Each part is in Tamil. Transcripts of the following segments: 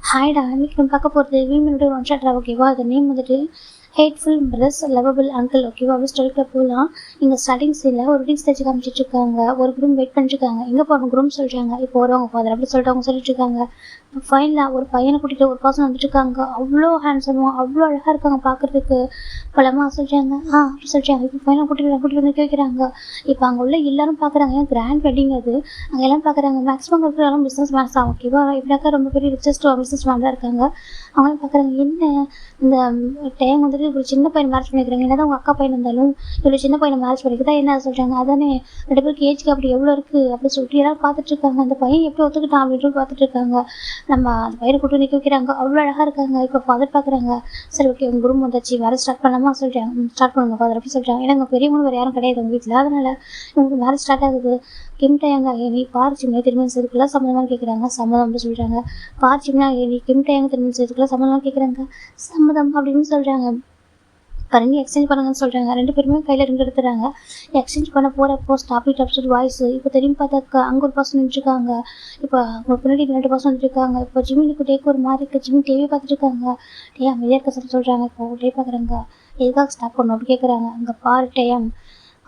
ஹாய்டா, இன்னைக்கு நம்ம பார்க்க போகிறது வீமனுடைய ஒன் ஷாட் ஓகேவா? அது நேம் வந்துட்டு ஹேட்ஃபுல் பிரதர்ஸ் லவபிள் அங்கிள் ஓகேவா? அப்படி ஸ்டோரிக்குள்ள போகலாம். இங்கே ஸ்டார்டிங் சீனில் ஒரு ரீல்ஸ் தச்சு காமிச்சிட்டு இருக்காங்க. ஒரு குரூம் வெயிட் பண்ணிட்டுருக்காங்க. எங்கே போகிறோம் குரூம் சொல்கிறாங்க. இப்போ வருவாங்க ஃபாதர் அப்படி சொல்லிட்டு அவங்க சொல்லிட்டு இருக்காங்க. ஃபைனலாக ஒரு பையனை கூட்டிகிட்டு ஒரு பர்சன் வந்துட்டு இருக்காங்க. அவ்வளோ ஹேண்ட்ஸமாக அவ்வளோ அழகாக இருக்காங்க பார்க்குறதுக்கு. பலமாக சொல்கிறாங்க அப்படி சொல்கிறாங்க. இப்போ ஃபைனலாக கூட்டிகிட்டு வந்து வைக்கிறாங்க. இப்போ அங்கே உள்ள எல்லாரும் பார்க்குறாங்க. ஏன்னா கிராண்ட் வெட்டிங் அது. அங்கே எல்லாம் பார்க்குறாங்க. மேக்ஸிமம் இருக்கிற எல்லாம் பிஸ்னஸ் மேன்ஸ் தான் ஓகேவா? இப்படினாக்கா ரொம்ப பெரிய ரிச்சஸ்ட் பிஸ்னஸ் மேன் தான் இருக்காங்க. அவங்களும் பார்க்குறாங்க. என்ன இந்த டைம் வந்துட்டு ஒரு சின்ன பையன் மேரேஜ் பண்ணிக்கிறாங்க. என்ன தான் உங்கள் அக்கா பையன் இருந்தாலும் இவ்வளோ சின்ன பையனை மேரேஜ் பண்ணிக்கிறதா என்ன சொல்கிறாங்க. அதானே 2 பேருக்கு ஏஜ்க்கு அப்படி எவ்வளோ இருக்குது அப்படின்னு சொல்லிட்டு எல்லாரும் பார்த்துட்ருக்காங்க. அந்த பையன் எப்படி ஒத்துக்கிட்டான் அப்படின்னு பார்த்துட்ருக்காங்க. நம்ம அந்த பையனை கூட்டு நிற்க வைக்கிறாங்க. அவ்வளோ அழகாக இருக்காங்க. இப்போ ஃபாதர் பார்க்குறாங்க. சரி ஓகே உங்கள் குரூம் வந்தாச்சு வேறு ஸ்டார்ட் பண்ணலாமா சொல்கிறாங்க. ஸ்டார்ட் பண்ணுங்க ஃபாதர் அப்படி சொல்கிறாங்க. ஏன்னா உங்கள் பெரியவங்க வேறு யாரும் கிடையாது உங்கள் வீட்டில். அதனால் உங்களுக்கு மேரேஜ் ஸ்டார்ட் ஆகுது. கிம்டையாங்க நீ பார்ச்சிங்க திருமணம் செய்துக்குள்ள சம்மதமாக கேட்குறாங்க. சம்மதம் அப்படின்னு சொல்கிறாங்க. பார்ச்சிங்கன்னா நீ கிம்டையாங்க திருமணம் செய்துக்குள்ள சம்மதமாக கேட்குறாங்க. சம்மதம் அப்படின்னு சொல்கிறாங்க. பாருங்க எக்ஸ்சேஞ்ச் பண்ணுங்கன்னு சொல்கிறாங்க. 2 பேருமே கையில் 2 எடுத்துறாங்க. எக்ஸ்சேஞ்ச் பண்ண போகிறப்போ ஸ்டாப் இட் அப்சட் வாய்ஸ். இப்போ திரும்பி பார்த்தாக்கா அங்கே ஒரு பர்சன் நின்றுருக்காங்க. இப்போ அவங்க பின்னாடி 2 பர்சன் வந்துருக்காங்க. இப்போ ஜிமினுக்கு டேக்கு ஒரு மாதிரி இருக்குது. ஜிமின் டிவி பார்த்துட்டு இருக்காங்க. டே அமைதியாக இருக்க சொல்லி சொல்கிறாங்க. இப்போ டே பார்க்குறாங்க. எதுக்காக ஸ்டாப் பண்ணணும் அப்படி கேட்குறாங்க. அங்கே பாரு டேயம்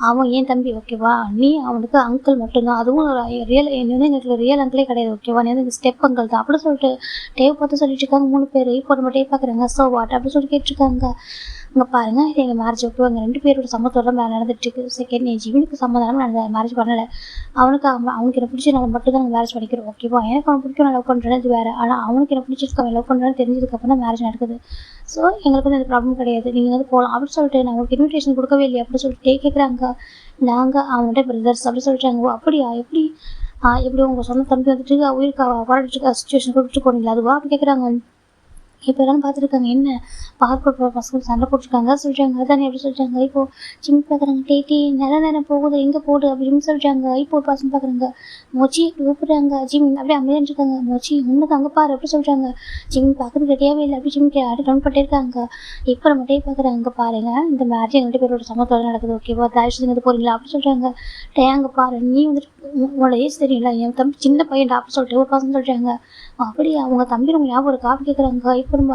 அவன் ஏன் தம்பி ஓகேவா? நீ அவனுக்கு அங்கிள் மட்டும்தான். அதுவும் ரியல் என்ன வந்து எங்களுக்கு ரியல் அங்கிளே கிடையாது ஓகேவா? நீ வந்து ஸ்டெப் அங்கிள் தான் அப்படி சொல்லிட்டு டேவ் பார்த்து சொல்லிட்டு இருக்காங்க 3 பேர். இப்போ நம்ம டேவ் பார்க்குறாங்க. ஸோ வாட் அப்படி சொல்லி கேட்டிருக்காங்க. அங்கே பாருங்கள் இது எங்கள் மேரேஜ் ஓகேவா? எங்கள் 2 பேரோட சம்மத்தோட நடந்துட்டுருக்கு. செகண்ட் என் ஜீவனுக்கு சம்மதம் நான் மேரேஜ் பண்ணலை. அவனுக்கு என்ன பிடிச்ச நான் மட்டும் தான் நாங்கள் மேரேஜ் பண்ணிக்கிறோம் ஓகேவா? எனக்கு அவன் பிடிக்கும் நான் லவ் பண்ணுறேன் இது வேறு. ஆனால் அவனுக்கு என்ன பிடிச்சிருக்கு அவன் லவ் பண்ணுறான்னு தெரிஞ்சதுக்கப்புறம் தான் மேரேஜ் நடக்குது. ஸோ எங்களுக்கு வந்து எந்த ப்ராப்ளம் கிடையாது. நீங்கள் வந்து போகலாம் அப்படின்னு சொல்லிட்டு நான் உங்களுக்கு இன்விடேஷன் கொடுக்கவே இல்லையா அப்படின்னு சொல்லிட்டு கேட்குறாங்க. நாங்கள் அவன்கிட்ட பிரதர்ஸ் அப்படி சொல்லிட்டாங்க. ஓ அப்படியா எப்படி உங்கள் சொந்த தம்பி வந்துட்டு உயிருக்கு போராடிட்டு சுச்சுவேஷன் கொடுத்துட்டு போனீங்களா அதுவா அப்படி கேட்குறாங்க. இப்போ எல்லாம் பார்த்துருக்காங்க. என்ன பார்க்க பசங்க சண்டை போட்டிருக்காங்க சொல்கிறாங்க. அதானே எப்படி சொல்கிறாங்க. இப்போது ஜிம் பார்க்குறாங்க. டேட்டி நேரம் போகுது எங்கே போடு அப்படின்னு சொல்கிறாங்க. இப்போ ஒரு பசங்க பார்க்குறாங்க. மொச்சி அப்படி கூப்பிட்றாங்க. ஜிம் அப்படியே அமைதியாக இருக்காங்க. மொச்சி உன்னது அங்கே பாரு அப்படி சொல்கிறாங்க. ஜிம் பார்க்குறது ரெடியாகவே இல்லை அப்படி ஜிம் டவுன் பண்ணியிருக்காங்க. இப்போ நம்ம டே பார்க்குறாங்க. அங்கே பாருங்கள் இந்த மேரேஜ் 2 பேரோட சமத்தோட நடக்குது ஓகேவா? தயவுசெய்து போகிறீங்களா அப்படி சொல்கிறாங்க. டே அங்கே பாரு நீ வந்துட்டு உங்களோட ஏஜ் தெரியல என் தம்பி சின்ன பையன் அப்படி சொல்லிட்டு ஒரு பசங்க சொல்கிறாங்க. அப்படியே அவங்க தம்பி நம்ம ஞாபகம் இருக்கா அப்படி கேட்குறாங்க. இப்போ நம்ம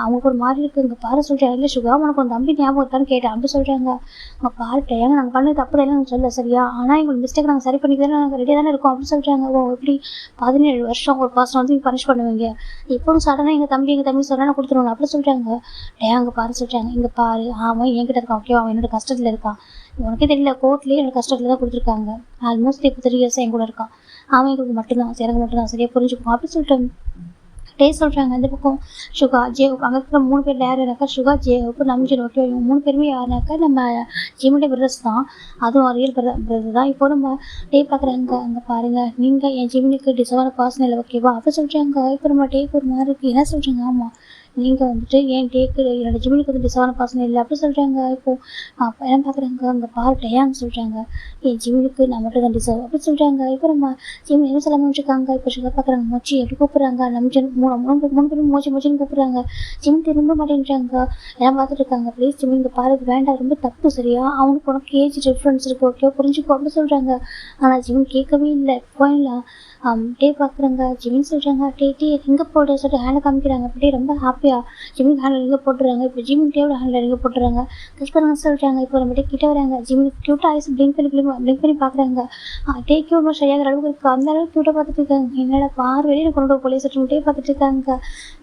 அவங்களுக்கு ஒரு மாதிரி இருக்குது. இங்கே பாரு சொல்கிறாங்க. இல்லை சுகா உனக்கு உன் தம்பி ஞாபகம் இருக்கான்னு கேட்டேன் அப்படி சொல்கிறாங்க. அவங்க பாருட்டேங்க நாங்கள் பண்ணது தப்பு தான் நாங்கள் சொல்ல சரியா? ஆனால் எங்களுக்கு மிஸ்டேக் நாங்கள் சரி பண்ணிக்க தானே நாங்கள் ரெடியாக தானே இருக்கோம் அப்படின்னு சொல்கிறாங்க. ஓ எப்படி 17 வருஷம் ஒரு பர்சன் வந்து பனிஷ் பண்ணுவீங்க? இப்போவும் சடனாக எங்கள் தம்பி சொல்கிறா நான் கொடுத்துருவோம் அப்படி சொல்கிறாங்க. அங்கே பாரு சொல்கிறாங்க. இங்கே பாரு அவன் என்கிட்ட இருக்கான் ஓகேவா? அவன் என்னோட கஷ்டத்தில் இருக்கான். உனக்கே தெரியல கோர்ட்லேயே என்னோட கஷ்டத்தில் தான் கொடுத்துருக்காங்க. ஆல்மோஸ்ட் இப்போ 3 இயர்ஸாக என் கூட இருக்கான். அவன் எங்களுக்கு மட்டும்தான் எனக்கு மட்டும்தான் சரியாக புரிஞ்சுக்குவோம் அப்படி சொல்லிட்டு டே சொல்கிறாங்க. இந்த பக்கம் சுகா ஜேவுக்கு அங்கே இருக்கிற 3 பேர் யாருனாக்கா சுகா ஜேவுக்கு நம்பிச்சிடும் ஓகே. இவங்க 3 பேருமே யாருனாக்கா நம்ம ஜிம்முடைய பிரதர்ஸ் தான். அதுவும் ரியல் பிரதர் தான். இப்போ நம்ம டே பார்க்குறாங்க. அங்கே பாருங்கள் நீங்கள் என் ஜிம்முக்கு டிசர்வான பர்சன் இல்லை ஓகேவா அப்படி சொல்கிறாங்க. இப்போ நம்ம டேக்கு ஒரு மாதிரி இருக்குது. என்ன சொல்கிறாங்க. ஆமாம் நீங்கள் வந்துட்டு என் டேக்கு என்னோட ஜிம்முக்கு வந்து டிசர்வான பர்சன் இல்லை அப்படி சொல்கிறாங்க. இப்போது என்ன பார்க்குறாங்க. அங்கே பாரு டேயான்னு சொல்கிறாங்க. என் ஜிம்முக்கு நான் மட்டும் தான் டிசர்வ் அப்படி சொல்கிறாங்க. இப்போ நம்ம ஜிம் என்ன சொல்ல முடிச்சிருக்காங்க. இப்போ சுகா பார்க்குறாங்க. மொச்சி எப்படி கூப்பிட்றாங்க. நம்ம 3 பேரும் மொச்சின்னு கூப்பிட்றாங்க. ஜிம் திரும்ப மாட்டேன்றாங்க. எல்லாம் பார்த்துட்டு இருக்காங்க. ப்ளீஸ் ஜிம் இங்கே பாரு வேண்டாம் ரொம்ப தப்பு சரியா? அவனுக்கு உனக்கு ஏஜ் டிஃப்ரென்ஸ் இருக்குது ஓகே புரிஞ்சுக்கோ அப்படி சொல்கிறாங்க. ஆனால் ஜிம் கேட்கவே இல்லை. போயிடலாம் டே பார்க்குறாங்க. ஜிமின் சொல்கிறாங்க. டே எங்கே போட்டு சொல்லிட்டு ஹேண்டை காமிக்கிறாங்க. அப்படியே ரொம்ப ஹாப்பியாக ஜிமின் ஹேண்டில் எங்கே போட்டுறாங்க. இப்போ ஜிமின் டேவோட ஹேண்டில் எங்கே போட்டுறாங்க கிஸ் பண்ண சொல்கிறாங்க. இப்போ நம்ம கிட்ட வராங்க. ஜிமின் க்யூட்டாக ஐஸ் பிளிங்க் பண்ணி பார்க்குறாங்க. டே க்யூட் ஷையாகிற அளவுக்கு இருக்குது. அந்த அளவுக்கு க்யூட்டாக பார்த்துட்டு இருக்காங்க. என்னோட பார்வையிலே எனக்கு கொண்டு போலீஸ் சொல்லிட்டு டே பார்த்துட்டு இருக்காங்க.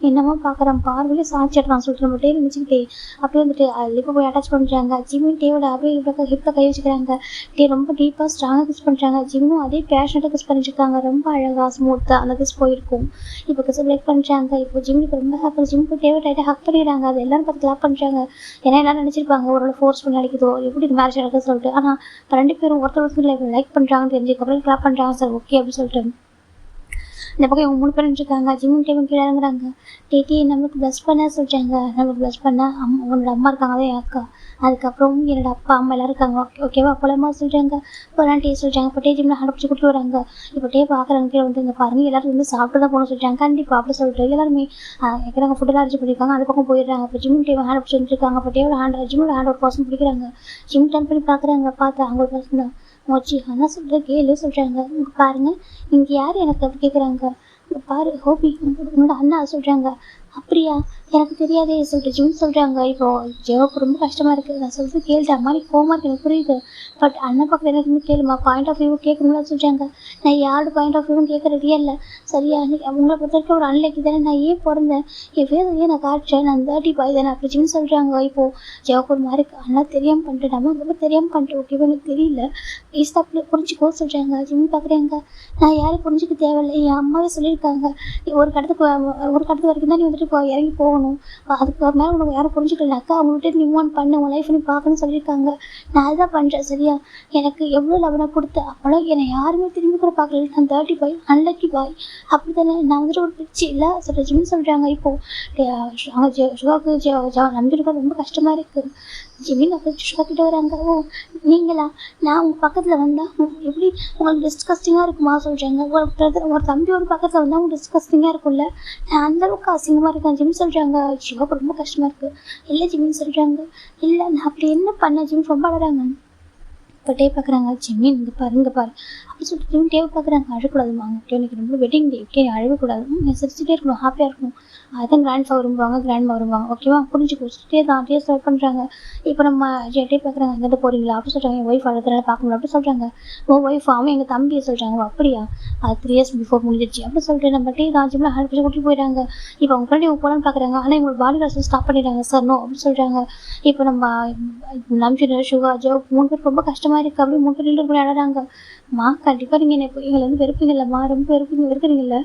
என்னமோ பார்க்குறான் பார்வையிலே சாட்சி எடுத்தான் சொல்லிட்டு நம்ம டே நினச்சிக்கிட்டே அப்படியே வந்துட்டு லிப்பை போய் அட்டாச் பண்ணுறாங்க. ஜிமின் டேவோட அப்படியே ஹிப்பில் கை வச்சுக்கிறாங்க. டே ரொம்ப டீப்பாக ஸ்ட்ராங்காக கிஸ் பண்ணுறாங்க. ஜிம்மும் அதே பேஷனட்டாக கிஸ் பண்ணிட்டு இருக்காங்க. ரொம்ப அழகாக ஸ்மூத்தாக அந்த கிஸ் போயிருக்கும். இப்போ கிஸ் பிரேக் பண்ணுறாங்க. இப்போ ஜிம்முக்கு ரொம்ப ஹாப்பி. ஜிம்முக்கு டேவை டைட்டாக ஹக் பண்ணிடுறாங்க. அது எல்லாரும் பார்த்து கிளாப் பண்ணுறாங்க. ஏன்னா எல்லாரும் நினச்சிருப்பாங்க ஒரு ஃபோர்ஸ் பண்ணி அடிக்குதோ எப்படி மேரேஜ் நடக்குது சொல்லிட்டு. ஆனால் இப்போ 2 பேரும் ஒருத்தர் லைக் பண்ணுறாங்கன்னு தெரிஞ்சதுக்கப்புறம் கிளாப் பண்ணுறாங்க. சார் ஓகே அப்படின்னு சொல்லிட்டு இந்த பக்கம் இவங்க 3 பேர் இருக்காங்க. ஜிம்மும் டேவும் கீழே இறங்குறாங்க. டேட்டி நம்மளுக்கு ப்ளஸ் பண்ண சொல்கிறாங்க. நம்மளுக்கு ப்ளஸ் பண்ண உன்னோட அம்மா இருக்காங்க அதான் என் அக்கா. அதுக்கப்புறம் என்னோட அப்பா அம்மா எல்லோரும் இருக்காங்க ஓகேவா போலமா சொல்கிறாங்க. இப்போலாம் டே சொல்கிறாங்க. இப்போ டே ஜிம்மில் ஹேண்ட் பிடிச்சி கொடுத்து வராங்க. இப்போ டே பார்க்குறாங்க. கீழே வந்து இங்கே பாருங்கள் எல்லோரும் வந்து சாப்பிட்டு தான் போகணும்னு சொல்லிட்டாங்க. கண்டிப்பாக அப்படி சொல்லிட்டு எல்லாருமே எக்கிறாங்க ஃபுட்டெல்லாம் அரைச்சி பண்ணியிருக்காங்க. அது பக்கம் போயிடுறாங்க. இப்போ ஜிம் டே ஹேண்ட் பிடிச்சி வந்துருக்காங்க. இப்போ டேவோட ஜிம்மோட ஹேண்ட் ஒரு பர்சன் பிடிக்கிறாங்க. ஜிம் டர்ன் பண்ணி பார்க்குறாங்க. பார்த்தா அங்கே ஒரு பர்சன் தான் மொச்சி ஆனால் சொல்கிற கேளு சொல்கிறாங்க. இங்கே பாருங்கள் இங்கே யார் எனக்கு அப்படி கேட்குறாங்க. இங்க பாரு ஹோபி உன்னோட அண்ணா சொல்கிறாங்க. அப்படியா, எனக்கு தெரியாதே சொல்லிட்டு ஜிம் சொல்கிறாங்க. இப்போ ஜோக்கு ரொம்ப கஷ்டமாக இருக்குது. நான் சொல்கிறது கேளுடா. அம்மா நீ கோவமா இருக்கு எனக்கு புரியுது. பட் அண்ணன் பக்கம் எனக்கு கேளுமா, பாயிண்ட் ஆஃப் வியூ கேட்கணும்ல சொல்கிறாங்க. நான் யாரோட பாயிண்ட் ஆஃப் வியூவும் கேட்க ரெடியாக இல்லை. சரியா, நீ உங்களை பொறுத்த வரைக்கும் ஒரு அன்லைக்கு தானே. நான் ஏன் பிறந்தேன், என் பேர் ஏன் நான் காட்டுறேன், நான் 30 பாய் தானே அப்படி ஜிம் சொல்கிறாங்க. இப்போது ஜோக்கு ஒரு மாதிரி அண்ணா தெரியாமல் பண்ணிட்டு, நம்ம ரொம்ப தெரியாமல் பண்ணிட்டு, ஓகேவா எனக்கு தெரியல ப்ளீஸ் தப்பு புரிஞ்சுக்கோ சொல்கிறாங்க. ஜிம் பார்க்குறேங்க. நான் யாரும் புரிஞ்சுக்க தேவையில்லை, என் அம்மாவே சொல்லியிருக்காங்க. ஒரு கட்டத்து வரைக்கும் தான் நீ வந்துட்டு இறங்கி போகணும். அதுக்கு மேலே உனக்கு யாரும் புரிஞ்சுக்கலனாக்கா அவங்கள்ட்ட நீ மூவ் ஆன் பண்ணு, உன் லைஃப் நீ பார்க்கணும்னு சொல்லியிருக்காங்க. நான் அதுதான் பண்ணுறேன். சரியா, எனக்கு எவ்வளோ லவனை கொடுத்த அப்போலாம் என்னை யாருமே திரும்பி கூட பார்க்கல. நான் 30 பாய் அன்லக்கி பாய் அப்படி தானே. நான் வந்துட்டு ஒரு பிரிச்சு இல்லை சொல்கிற ஜிம் சொல்கிறாங்க. இப்போது அவங்க சுகாவுக்கு நம்பியிருக்க ரொம்ப கஷ்டமாக இருக்குது. ஜிமின் அப்படி சுகா கிட்ட வராங்க. ஓ நீங்களா, நான் உங்கள் பக்கத்தில் வந்தால் எப்படி உங்களுக்கு டிஸ்கஸ்டிங்காக இருக்குமா சொல்கிறாங்க. ஒரு பிரதர் ஒரு தம்பியோட பக்கத்தில் வந்தால் உங்களுக்கு டிஸ்கஸ்டிங்காக இருக்கும்ல. நான் அந்தளவுக்கு அசிங்கமாக இருக்கேன் ஜிம் சொல்கிறாங்க. சிவாவுக்கு ரொம்ப கஷ்டமாக இருக்குது. இல்லை ஜிமின்னு சொல்கிறாங்க. இல்லை நான் அப்படி என்ன பண்ணேன் ஜிம் ரொம்ப அழறாங்க. இப்போ டே பார்க்குறாங்க. ஜிமின் இங்கே பாரு அப்படி சொல்லிட்டு ஜிமின் டேவை பார்க்குறாங்க. அழக்கூடாதுமா, எனக்கு ரொம்ப வெட்டிங் டே, ஓகே அழகக்கூடாது, நீ சிரிச்சுட்டே இருக்கணும், ஹாப்பியாக இருக்கணும். அதுதான் கிராண்ட் ஃபா விரும்புவாங்க, கிராண்ட் மா வருவாங்க, ஓகேவா புரிஞ்சுக்கோ. டே தான் டே ஸ்டார்ட் பண்ணுறாங்க. இப்போ நம்ம டே பார்க்குறாங்க. அங்கேருந்து போகிறீங்களா அப்படி சொல்கிறாங்க. என் ஒய்ஃப் அழுதுனால பார்க்க முடியல அப்படி சொல்கிறாங்க. உன் ஒய்ஃப் அவன் எங்கள் தம்பியை சொல்கிறாங்க. அப்படியா, அது 3 இயர்ஸ் பிஃபோர் முடிஞ்சிச்சு அப்படி சொல்லிட்டு நம்ம டே தான் ஜிம்மில் ஹேண்ட் பிடிச்சி கூட்டிட்டு போயிட்டாங்க. இப்போ அவங்க ஃப்ரெண்ட் இவங்க போகலான்னு பார்க்குறாங்க. ஆனால் இவங்க பாடி காசு ஸ்டாப் பண்ணிடுறாங்க. சார் நோ அப்படி சொல்கிறாங்க. இப்போ நம்ம நம்ஜின் சுகா ஜோ 3 பேர் ரொம்ப கஷ்டமாக இருக்குது. அப்படி 3 பேர் கூட அழறாங்க. மா கண்டிப்பாக நீங்கள் என்ன எங்களை வந்து வெறுப்பீங்கல்லம்மா, ரொம்ப வெறுக்கிறீங்கள.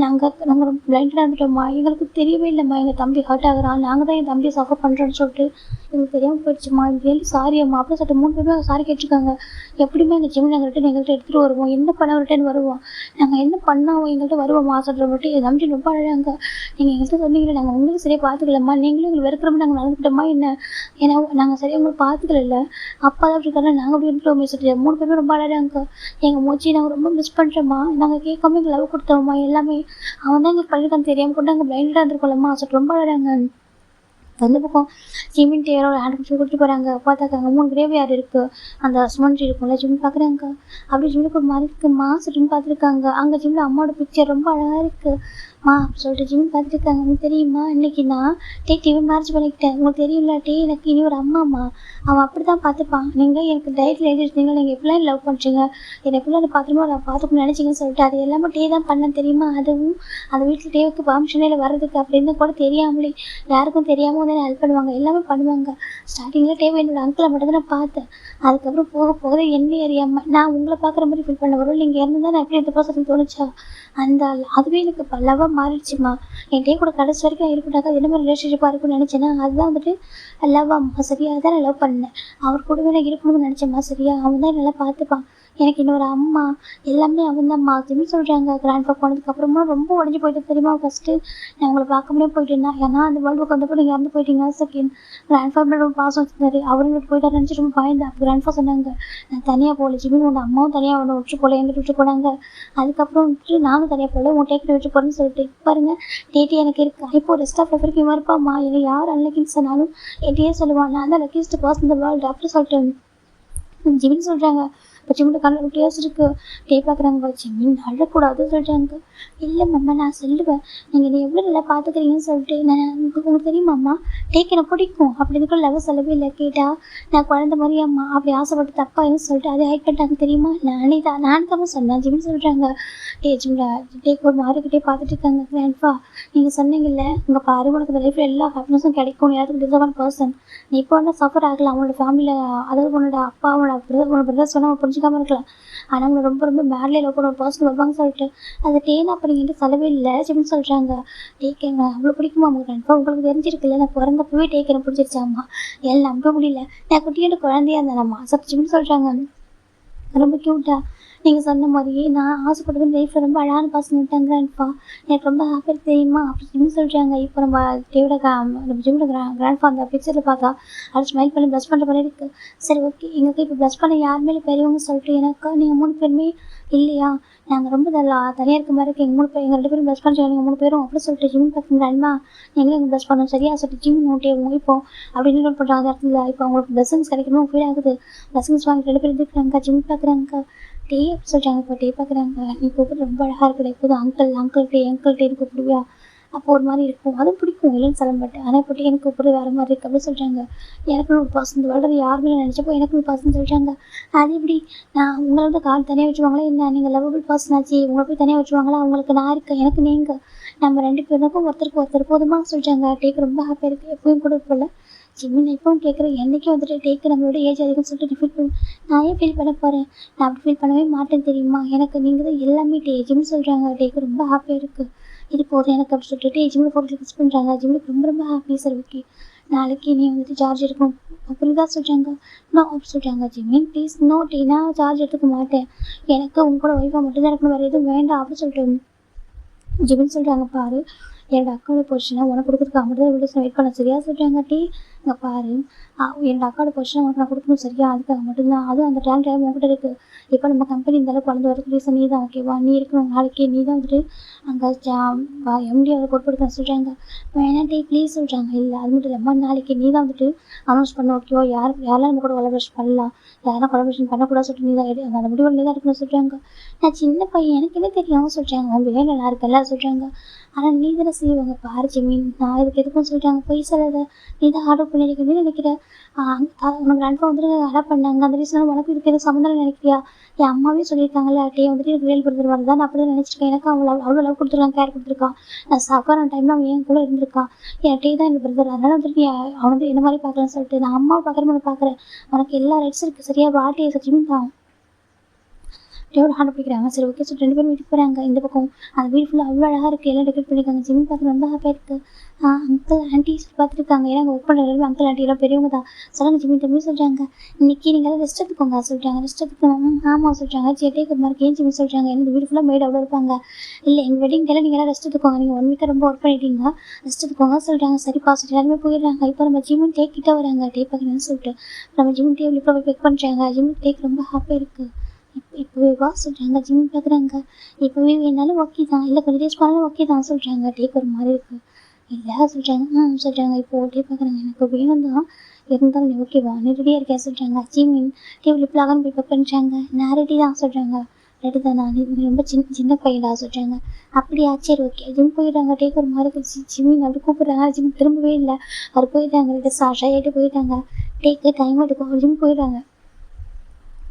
நாங்கள் ரொம்ப பிளைண்டாக இருந்துட்டோம்மா, எங்களுக்கு தெரியவே இல்லைம்மா எங்கள் தம்பி ஹர்ட் ஆகுறான், நாங்கள் தான் என் தம்பியை சஃபர் பண்ணுறோன்னு சொல்லிட்டு எங்களுக்கு தெரியாமல் போயிடுச்சுமா, ரியலி சாரி அம்மா அப்படின்னு சொல்லிட்டு 3 பேருமே சாரி கேட்டிருக்காங்க. எப்படியுமே எங்கள் ஜிம் நாங்கள் ரிட்டன் எங்கள்கிட்ட எடுத்துகிட்டு வருவோம், என்ன பண்ண ரிட்டன் வருவோம், நாங்கள் என்ன பண்ணால் எங்கள்கிட்ட வருவோம்மா சொல்கிற மட்டும் என் தம்பி ரொம்ப அழகாங்க. நீங்கள் எங்கள்கிட்ட சொன்னீங்களே நாங்கள் உங்களுக்கு சரியாக பார்த்துக்கலம்மா, நீங்களும் எங்களுக்கு வெறுக்கிற மாதிரி நாங்கள் நடந்துக்கிட்டோமா என்ன, ஏன்னா நாங்கள் சரியாக உங்களுக்கு பார்த்துக்கல, அப்பா தான் அப்படி இருக்காங்க, நாங்கள் அப்படி இருந்துட்டோமே சொல்லிட்டு 3 பேருமே ரொம்ப அழகாங்க. எங்கள் மூச்சி நாங்கள் ரொம்ப மிஸ் பண்ணுறோம்மா, நாங்கள் கேட்காம எங்கள் லவ் கொடுத்தோம்மா, எல்லாமே அவன் தான் எங்களுக்கு பண்ணியிருக்கான்னு தெரியாமல் கூட நாங்கள் பிளைண்டாக இருந்திருக்கோம்மா சொல்லிட்டு ரொம்ப அழகாங்க. அந்த பக்கம் ஜிமின் டேரோட ஹேண்ட் பிடிச்சி கூட்டிட்டு போகிறாங்க. பார்த்தாக்காங்க 3 கிரேவியார் இருக்குது, அந்த சுமன் ட்ரீ இருக்கும்ல ஜிம் பார்க்குறாங்க. அப்படி ஜிம்முக்கு ஒரு மாதிரி இருக்குமா சொல்லிட்டு பார்த்துருக்காங்க. அங்கே ஜிம்மில் அம்மாவோட பிக்சர் ரொம்ப அழகாக இருக்குது மா அப்படி சொல்லிட்டு ஜிம் பார்த்துருக்காங்க. உங்களுக்கு தெரியுமா இன்னைக்கு நான் டிவி மேரேஜ் பண்ணிக்கிட்டேன், உங்களுக்கு தெரியும்ல எனக்கு இனி ஒரு அம்மாம்மா, அவன் அப்படி தான் பார்த்துப்பான், நீங்கள் எனக்கு டைட்டில் எழுதிருந்தீங்க, நீங்கள் எப்படிலாம் லவ் பண்ணுறீங்க, என்னை எப்படிலாம் அதை பார்த்துமா நான் பார்த்துக்கணும்னு நினச்சிங்கன்னு சொல்லிட்டு அது எல்லாமே தான் பண்ணேன் தெரியுமா. அதுவும் அந்த வீட்டில் டேவுக்கு பர்மிஷனில் வர்றதுக்கு அப்படின்னு கூட தெரியாமலே யாருக்கும் தெரியாமல் வந்து ஹெல்ப் பண்ணுவாங்க, எல்லாமே பண்ணுவாங்க. ஸ்டார்டிங்கில் டேவை என்னோட அங்கிளை மட்டும் தான் நான் பார்த்தேன், அதுக்கப்புறம் போக என்ன அறியாமல் நான் உங்களை பார்க்குற மாதிரி ஃபீல் பண்ண வரும். நீங்கள் இறந்து தான் நான் எப்படி இந்த ப்ராசஸ் தோணுச்சா, அந்த அதுவே எனக்கு லவ்வாக மாறிடுச்சுமா. என் டே கூட கடைசி வரைக்கும் நான் இருக்கட்டாக்கா அது என்ன மாதிரி ரிலேஷன்ஷிப்பாக இருக்குன்னு நினச்சேன்னா அதுதான் வந்துட்டு லவ்வாம்மா. சரியா, அதான் நான் லவ் பண்ணேன், அவர் கூடவே நான் இருக்கணும்னு நினச்சேம்மா. சரியா, அவன் தான் நல்லா பார்த்துப்பான், எனக்கு இன்னொரு அம்மா எல்லாமே அவன் தான்மா அப்படின்னு சொல்கிறாங்க. கிராண்ட்பா போனதுக்கப்புறமா ரொம்ப உடஞ்சி போயிட்டு தெரியுமா. ஃபஸ்ட்டு நான் உங்களை பார்க்க முடியாது போயிட்டேன்னா, ஏன்னா அந்த வேர்ல்டுக்கு வந்தப்போ நீங்கள் இறந்து போயிட்டீங்க. செகண்ட் கிராண்ட்பா மேலே ரொம்ப பாசம் வச்சுருந்தாரு, அவரும் போயிட்டாரு நினச்சி ரொம்ப பயந்தேன். அப்போ கிராண்ட்பா சொன்னாங்க நான் தனியாக போகல ஜிமின், உன் அம்மாவும் தனியாக அவனை விட்டு போகல, எங்கிட்ட விட்டு போனாங்க. அதுக்கப்புறம் வந்துட்டு நானும் தனியாக போகல, உன் டேக்கிட்ட விட்டு போகிறேன்னு சொல்லிட்டு பாருங்க டேட்டி எனக்கு இருக்கா. இப்போ ரெஸ்ட் ஆஃப் லைஃப் இவன் இருப்பாம்மா, என்னை யார் அன்லக்கின்னு சொன்னாலும் என்கிட்டயே சொல்லுவான், நான் தான் லக்கியஸ்ட் பர்சன் இந்த வேர்ல்டு அப்படி சொல்லிட்டு ஜிமின் சொல்கிறாங்க. இப்போ ஜிம்மில் கண்ணில் விட்டியாஸ் இருக்குது. டே பார்க்குறாங்க. ஜிமின் அழக்கூடாதுன்னு சொல்லிட்டாங்க. இல்லை மாமா நான் சொல்லுவேன், நீங்கள் நீ எவ்வளோ நல்லா பார்த்துக்கிறீங்கன்னு சொல்லிட்டு நான் உங்களுக்கு தெரியுமாம்மா டேக் எனக்கு பிடிக்கும் அப்படின்னு கூட லவ் சொல்லவே இல்லை. கேட்டால் நான் குழந்த மாதிரியாம்மா அப்படி ஆசைப்பட்டு தப்பாயின்னு சொல்லிட்டு அதை ஹைட் பண்ணிட்டாங்க தெரியுமா. நானே தான் சொன்னேன் ஜிமின் சொல்கிறாங்க. டேக் ஒரு மாறிக்கிட்டே பார்த்துட்டு இருக்காங்க. கிராண்ட்பா நீங்கள் சொன்னீங்கல்ல உங்கள் பாரு உனக்கு இந்த லைஃப்பில் எல்லா ஹாப்பினஸும் கிடைக்கும், யாருக்கு டிசர்வான பர்சன், நீ இப்போ வேணா சஃபர் ஆகலாம், அவனோட ஃபேமிலியில் அதாவது உன்னோட அப்பா உன்னோட பிரதர் சொன்னால் அவன் புரிஞ்சிக்காமல் இருக்கலாம், ஆனால் அவங்களை ரொம்ப ரொம்ப மேட்லேயே லவ் பண்ண ஒரு பர்சன் வருவாங்க சொல்லிட்டு அதை டேனா அப்போ நீங்கள் சொல்லவே இல்லை ஜிமின் சொல்கிறாங்க. டேக்கேங்க அவ்வளோ பிடிக்குமா அவங்க கிராண்ட்பா, உங்களுக்கு தெரிஞ்சிருக்குல்ல நான் பிறந்தப்பவே டேக் எனக்கு பிடிச்சிருச்சாம்மா, எல்லாம் நம்ப முடியல, நான் குட்டியோட குழந்தையா இருந்தேன்ம்மா சப் ஜிமின் சொல்கிறாங்க. ரொம்ப க்யூட்டா நீங்கள் சொன்ன மாதிரியே நான் ஆசைப்பட்டது லைஃப்பில் ரொம்ப அழகான பர்சன் விட்டாங்க கிராண்ட்பா, எனக்கு ரொம்ப ஹாப்பியாக தெரியுமா அப்படின்னு சொல்கிறாங்க. இப்போ நம்ம நம்ம ஜிம்மில் கிராண்ட்பா அந்த பிக்சரில் பார்த்தா அது ஸ்மைல் பண்ணி ப்ளஸ் பண்ணுற மாதிரி இருக்குது. சரி ஓகே, எங்களுக்கு இப்போ ப்ளஸ் பண்ண யாருமே பெரியவங்க சொல்லிட்டு எனக்கா நீங்கள் 3 பேருமே இல்லையா, நாங்கள் ரொம்ப தனியாக இருக்க மாதிரி இருக்குது, எங்கள் 2 பேரும் ப்ளஸ் பண்ணுறீங்க நீங்கள் 3 பேரும் அப்படி சொல்லிட்டு ஜிம் பார்த்து கிராண்ட்மா நீங்களும் எங்கள் ப்ளஸ் பண்ணோம் சரியா சொல்லிட்டு ஜிம் நோட்டே இப்போ அப்படின்னு நோட் பண்ணுறாங்க. அந்த இடத்துல இப்போ அவங்களுக்கு பிளஸிங்ஸ் கிடைக்கணும் ஃபீல் ஆகுது. பிளஸிங்ஸ் வாங்கி 2 பேர் இருந்துக்கிறாங்க. ஜிம் பார்க்குறாங்க. டீ அப்படி சொல்கிறாங்க. இப்போ டீ பார்க்குறாங்க. நீ கூப்பிட்டு ரொம்ப அழகாக இருக்குடா, இப்போது அங்கிள் அங்கிள்கிட்டே கூப்பிடுவியா? அப்போ ஒரு மாதிரி இருக்கும். அதுவும் பிடிக்கும், இல்லைன்னு சொல்ல மாட்டேன். ஆனால் இப்போ எனக்கு கூப்பிட்றது வேறு மாதிரி இருக்குது அப்படின்னு சொல்கிறாங்க. எனக்குன்னு ஒரு பர்சன் வளர்றது யாருமே நினச்சப்போ எனக்குன்னு ஒரு பர்சன் சொல்கிறாங்க. அது எப்படி? நான் உங்களை வந்து கால் தனியாக வச்சுருவாங்களா என்ன? நீங்கள் லவ்வபிள் பர்சன் ஆச்சு, உங்களை போய் தனியாக வச்சுருவாங்களா? அவங்களுக்கு நான் இருக்கேன், எனக்கு நீங்கள், நம்ம 2 பேருக்கும் ஒருத்தருக்கு ஒருத்தர் போதுமா சொல்கிறாங்க. டேக்கு ரொம்ப ஹாப்பியாக இருக்குது. எப்பவும் கூட போல் ஜிம்மின் எப்பவும் கேட்குறேன். என்றைக்கும் வந்துட்டு டேக்கு நம்மளோட ஏஜ் அதிகம்னு சொல்லிட்டு ஃபீல் பண்ண நான் ஏன் ஃபீல் பண்ண போகிறேன்? நான் அப்படி ஃபீல் பண்ணவே மாட்டேன் தெரியுமா? எனக்கு நீங்கள் தான் எல்லாமே ஜிம்னு சொல்கிறாங்க. டேக்கு ரொம்ப ஹாப்பியாக இருக்குது. இது போதும் எனக்கு அப்படி சொல்லிட்டு ஜிம்மில் போட்டு ஃபிக்ஸ் பண்ணுறாங்க. ஜிம்முக்கு ரொம்ப ரொம்ப ஹாப்பி. சரி ஓகே, நாளைக்கு நீ வந்துட்டு சார்ஜ் எடுக்கணும் அப்படி தான் சொல்கிறாங்க. நோ அப்படி சொல்கிறாங்க. ஜிம்மின் ப்ளீஸ் நோ டீ, நான் சார்ஜ் எடுத்துக்க மாட்டேன். எனக்கு உங்க கூட ஒய்ஃபாக மட்டும்தான் இருக்கணும், வேறு எதுவும் வேண்டாம் அப்படி சொல்லிட்டு ஜிமின் சொல்கிறாங்க. பாரு, என்னோட அக்காவோட பொசிஷனை உனக்கு கொடுக்குறதுக்கு மட்டும் தான் வீடியோஸ் வெயிட் பண்ண சரியா சொல்கிறாங்க. டீ இங்கே பாரு, என்னோட அக்காவோட பொசிஷனை உனக்கு நான் கொடுக்கணும் சரியா, அதுக்காக மட்டும்தான். அதுவும் அந்த டேலண்ட் உங்ககிட்ட இருக்குது. இப்போ நம்ம கம்பெனி இந்த அளவுக்கு வளர்ந்து வரதுக்கு ரீசன் நீ தான். ஓகேவா? நீ இருக்கணும், நாளைக்கு நீ தான் வந்துட்டு அங்கே எம்டி அதை பொறுப்படுத்த சொல்கிறாங்க. வேணாம் டீ ப்ளீஸ் சொல்கிறாங்க. இல்லை அது மட்டும் இல்லாமல் நாளைக்கு நீ தான் வந்துட்டு அனௌன்ஸ் பண்ண. ஓகேவா? யாரெல்லாம் நம்ம கூட கொலாபரேஷன் பண்ணலாம், யாரெல்லாம் கொலாபரேஷன் பண்ணக்கூடாது சொல்லிட்டு நீ தான் அந்த முடிவில் நீ தான் இருக்குன்னு சொல்கிறாங்க. நான் சின்ன பையன், எனக்கு என்ன தெரியும் சொல்கிறாங்க. உன் வேலை நல்லா இருக்கு எல்லாம் சொல்கிறாங்க. ஆனால் நீ தானே செய்வாங்க. பாரு ஜிமின், நான் இதுக்கு எதுக்கும் சொல்கிறாங்க. போய் சொல்லாத, நீ தான் ஆர்டர் பண்ணியிருக்கேன்னு நினைக்கிறேன். உனக்கு ரன்ஃபா வந்துட்டு அடாப்ட் பண்ணாங்க, அந்த ரீசனால உனக்கு இதுக்கு எதுவும் சம்மந்தம் நினைக்கிறியா? என் அம்மாவே சொல்லியிருக்காங்கல்ல, டே வந்துட்டு எனக்கு ரியல் பிரதர் வரதான் நான் அப்படி தான் நினச்சிருக்கேன். எனக்கு அவ்வளோ லவ் கொடுத்துருக்கான், கேர் கொடுத்துருக்கான். நான் சஃபரான டைமில் அவன் என் கூட இருந்திருக்கான். என் டே தான் என் பிரதர். அதனால் வந்துட்டு நீ அவன் வந்து என்ன மாதிரி பார்க்கலான்னு சொல்லிட்டு நான் அம்மாவை பார்க்குற மாதிரி பார்க்குறேன். உனக்கு எல்லா ரைட்ஸ் இருக்குது சரியா? பாட்டியை சச்சிமின் தான் டேவோட ஹேண்ட் பிடிக்கிறாங்க. சரி ஓகே சொல்லிட்டு 2 பேரும் வீட்டுக்கு போகிறாங்க. இந்த பக்கம் அந்த வீடு ஃபுல்லாக அவ்வளோ அழகாக இருக்குது, எல்லாம் டெக்கரேட் பண்ணியிருக்காங்க. ஜிமின் பார்க்க ரொம்ப ஹாப்பியாக இருக்குது. அங்கிள் ஆண்டி பார்த்துருக்காங்க. ஏன்னா அங்கே ஒர்க் பண்ணுற எல்லாருமே அங்கிள் ஆண்டி எல்லாம் பெரியவங்க தான். சொல்லுங்கள் ஜிமின் தம்பி சொல்கிறாங்க. இன்றைக்கி நீங்கள் எல்லாம் ரெஸ்ட் எடுத்துக்கோங்க சொல்கிறாங்க. ரெஸ்ட் எடுத்துக்கணும். ஆமாம் சொல்கிறாங்க. சேட்டே மாதிரி ஏன் ஜிமின் சொல்கிறாங்க. எனக்கு வீடு ஃபுல்லாக மேடு அவ்வளோ இருப்பாங்க. இல்லை எங்கள் வெட்டிங் டேல நீங்கள் எல்லாம் ரெஸ்ட் எடுத்துக்கோங்க, நீங்கள் 1 வீக்காக ரொம்ப ஒர்க் பண்ணிட்டீங்க, ரெஸ்ட் எடுத்துக்கோங்க சொல்கிறாங்க. சரிப்பா சொல்லிட்டு எல்லாருமே போயிடுறாங்க. இப்போ நம்ம ஜிமின் டேக் கிட்ட வராங்க. டே பார்க்குறேன்னு சொல்லிட்டு நம்ம ஜிமின் டேபிள் இப்போ போய் பெக் பண்ணுறாங்க. ஜிமின் டேக் ரொம்ப ஹாப்பியாக இருக்குது. இப்போவே வா சொல்கிறாங்க. ஜிமின் பார்க்குறாங்க. இப்போவே வேணாலும் ஓகே தான், இல்லை கொஞ்சம் டேஸ் பண்ணாலும் ஓகே தான் சொல்கிறாங்க. டேக் ஒரு மாதிரி இருக்குது. இல்லை சொல்கிறாங்க. சொல்கிறாங்க. இப்போ டே பார்க்குறாங்க. எனக்கு வேணும் தான், இருந்தாலும் நீ ஓகேவா, நீ ரெடியாக இருக்கியா சொல்கிறாங்க. ஜிமின் டேபிள் இப்பலாகன்னு போய் பெக் பண்ணுறாங்க. நான் ரெடி தான் சொல்கிறாங்க. ரெடி தான், நான் நீ ரொம்ப சின்ன பையன்டா சொல்கிறாங்க. அப்படியா சரி ஓகே. ஜிம் போயிடுறாங்க. டேக் ஒரு மாதிரி ஜிமின் அப்படி கூப்பிட்றாங்க. ஜிம் திரும்பவே இல்லை. அவர் போயிட்டாங்க. 2 ஷார்ட்டாகிட்டு போயிட்டாங்க. டேக்கு டைம் எடுக்கும். ஜிம் போயிடுறாங்க.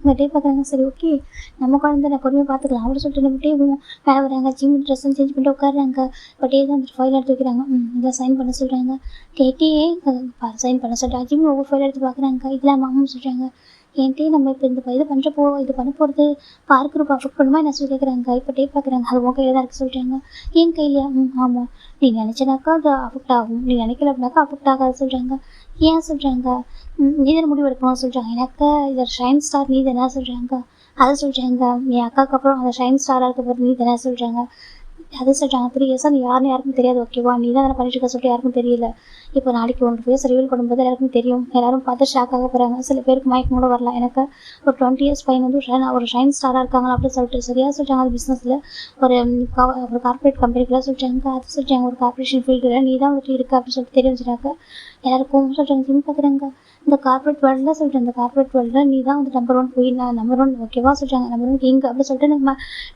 இந்த டே பார்க்குறாங்க. சரி ஓகே, நம்ம குழந்தை நான் பொறுமையாக பார்த்துக்கலாம் அப்படின்னு சொல்லிட்டு நம்ம டே மேலே வராங்க. ஜிம் ட்ரெஸ் சேஞ்ச் பண்ணிட்டு உட்காடுறாங்க. இப்போ டே தான் வந்துட்டு ஃபைல் எடுத்து வைக்கிறாங்க. இதெல்லாம் சைன் பண்ண சொல்கிறாங்க. டே சைன் பண்ண சொல்கிறாங்க. ஜிம் ஒவ்வொரு ஃபைல் எடுத்து பார்க்குறாங்க. இதெல்லாம் மாமும் சொல்கிறாங்க. என்கிட்டே நம்ம இப்போ இந்த இது பண்ணுறப்போ இது பண்ண போகிறது பார்க்குற பர்ஃபெக்ட் பண்ணுமா என்ன சொல்லி கேட்குறாங்க. இப்போ டே பார்க்குறாங்க. அது உன் கையில் தான் இருக்குது சொல்கிறாங்க. என் கையிலையா? ஆமாம், நீ நினச்சனாக்கா அது அஃபெக்ட் ஆகும், நீ நினைக்கல அப்படின்னாக்கா அஃபெக்ட் ஆகாது சொல்கிறாங்க. ஏன் சொல்கிறாங்க. நீ தானே முடிவு எடுக்கணும்னு சொல்கிறாங்க. எனக்கு இதில் ஷைன் ஸ்டார் நீ தானே சொல்கிறாங்க. அதை சொல்கிறாங்க. என் அக்காவுக்கு அப்புறம் அந்த ஷைன் ஸ்டாராக இருக்க போகிறது நீ தானே சொல்கிறாங்க. அது சொல்கிறாங்க. 3 இயர்ஸாக நீ யாருன்னு யாருக்கும் தெரியாது ஓகேவா, நீ தான் அதை பண்ணிட்டு இருக்க சொல்லிட்டு யாருக்கும் தெரியல. இப்போ நாளைக்கு உன்னோட ஃபேஸ் ரிவீல் பண்ணும்போது எல்லாருக்கும் தெரியும். எல்லாரும் பார்த்து ஷாக் ஆக போகிறாங்க. சில பேருக்கு மயக்கம் கூட வரலாம். எனக்கு ஒரு 20 இயர்ஸ் பையன் வந்து ஒரு ஷைன் ஸ்டாராக இருக்காங்க அப்படின்னு சொல்லிட்டு சரியாக சொல்கிறாங்க. அது பிஸ்னஸில் ஒரு கார்பரேட் கம்பெனிக்குள்ள சொல்கிறாங்க. அது சொல்கிறாங்க. ஒரு கார்பரேஷன் ஃபீல்டில் நீ தான் வந்துட்டு இருக்க அப்படின்னு சொல்லிட்டு தெரிஞ்சுட்டாங்க. எல்லாருக்கும் சொல்கிறாங்க. ஜிம் பார்க்குறாங்க. இந்த கார்பரேட் வேர்ல்டில் சொல்கிறேன், இந்த கார்பரேட் வேர்ல்டில் நீ தான் வந்து நம்பர் 1 போய் நான் நம்பர் 1 ஓகேவா சொல்கிறாங்க. நம்பர் 1 கிங் அப்படின்னு சொல்லிட்டு நம்ம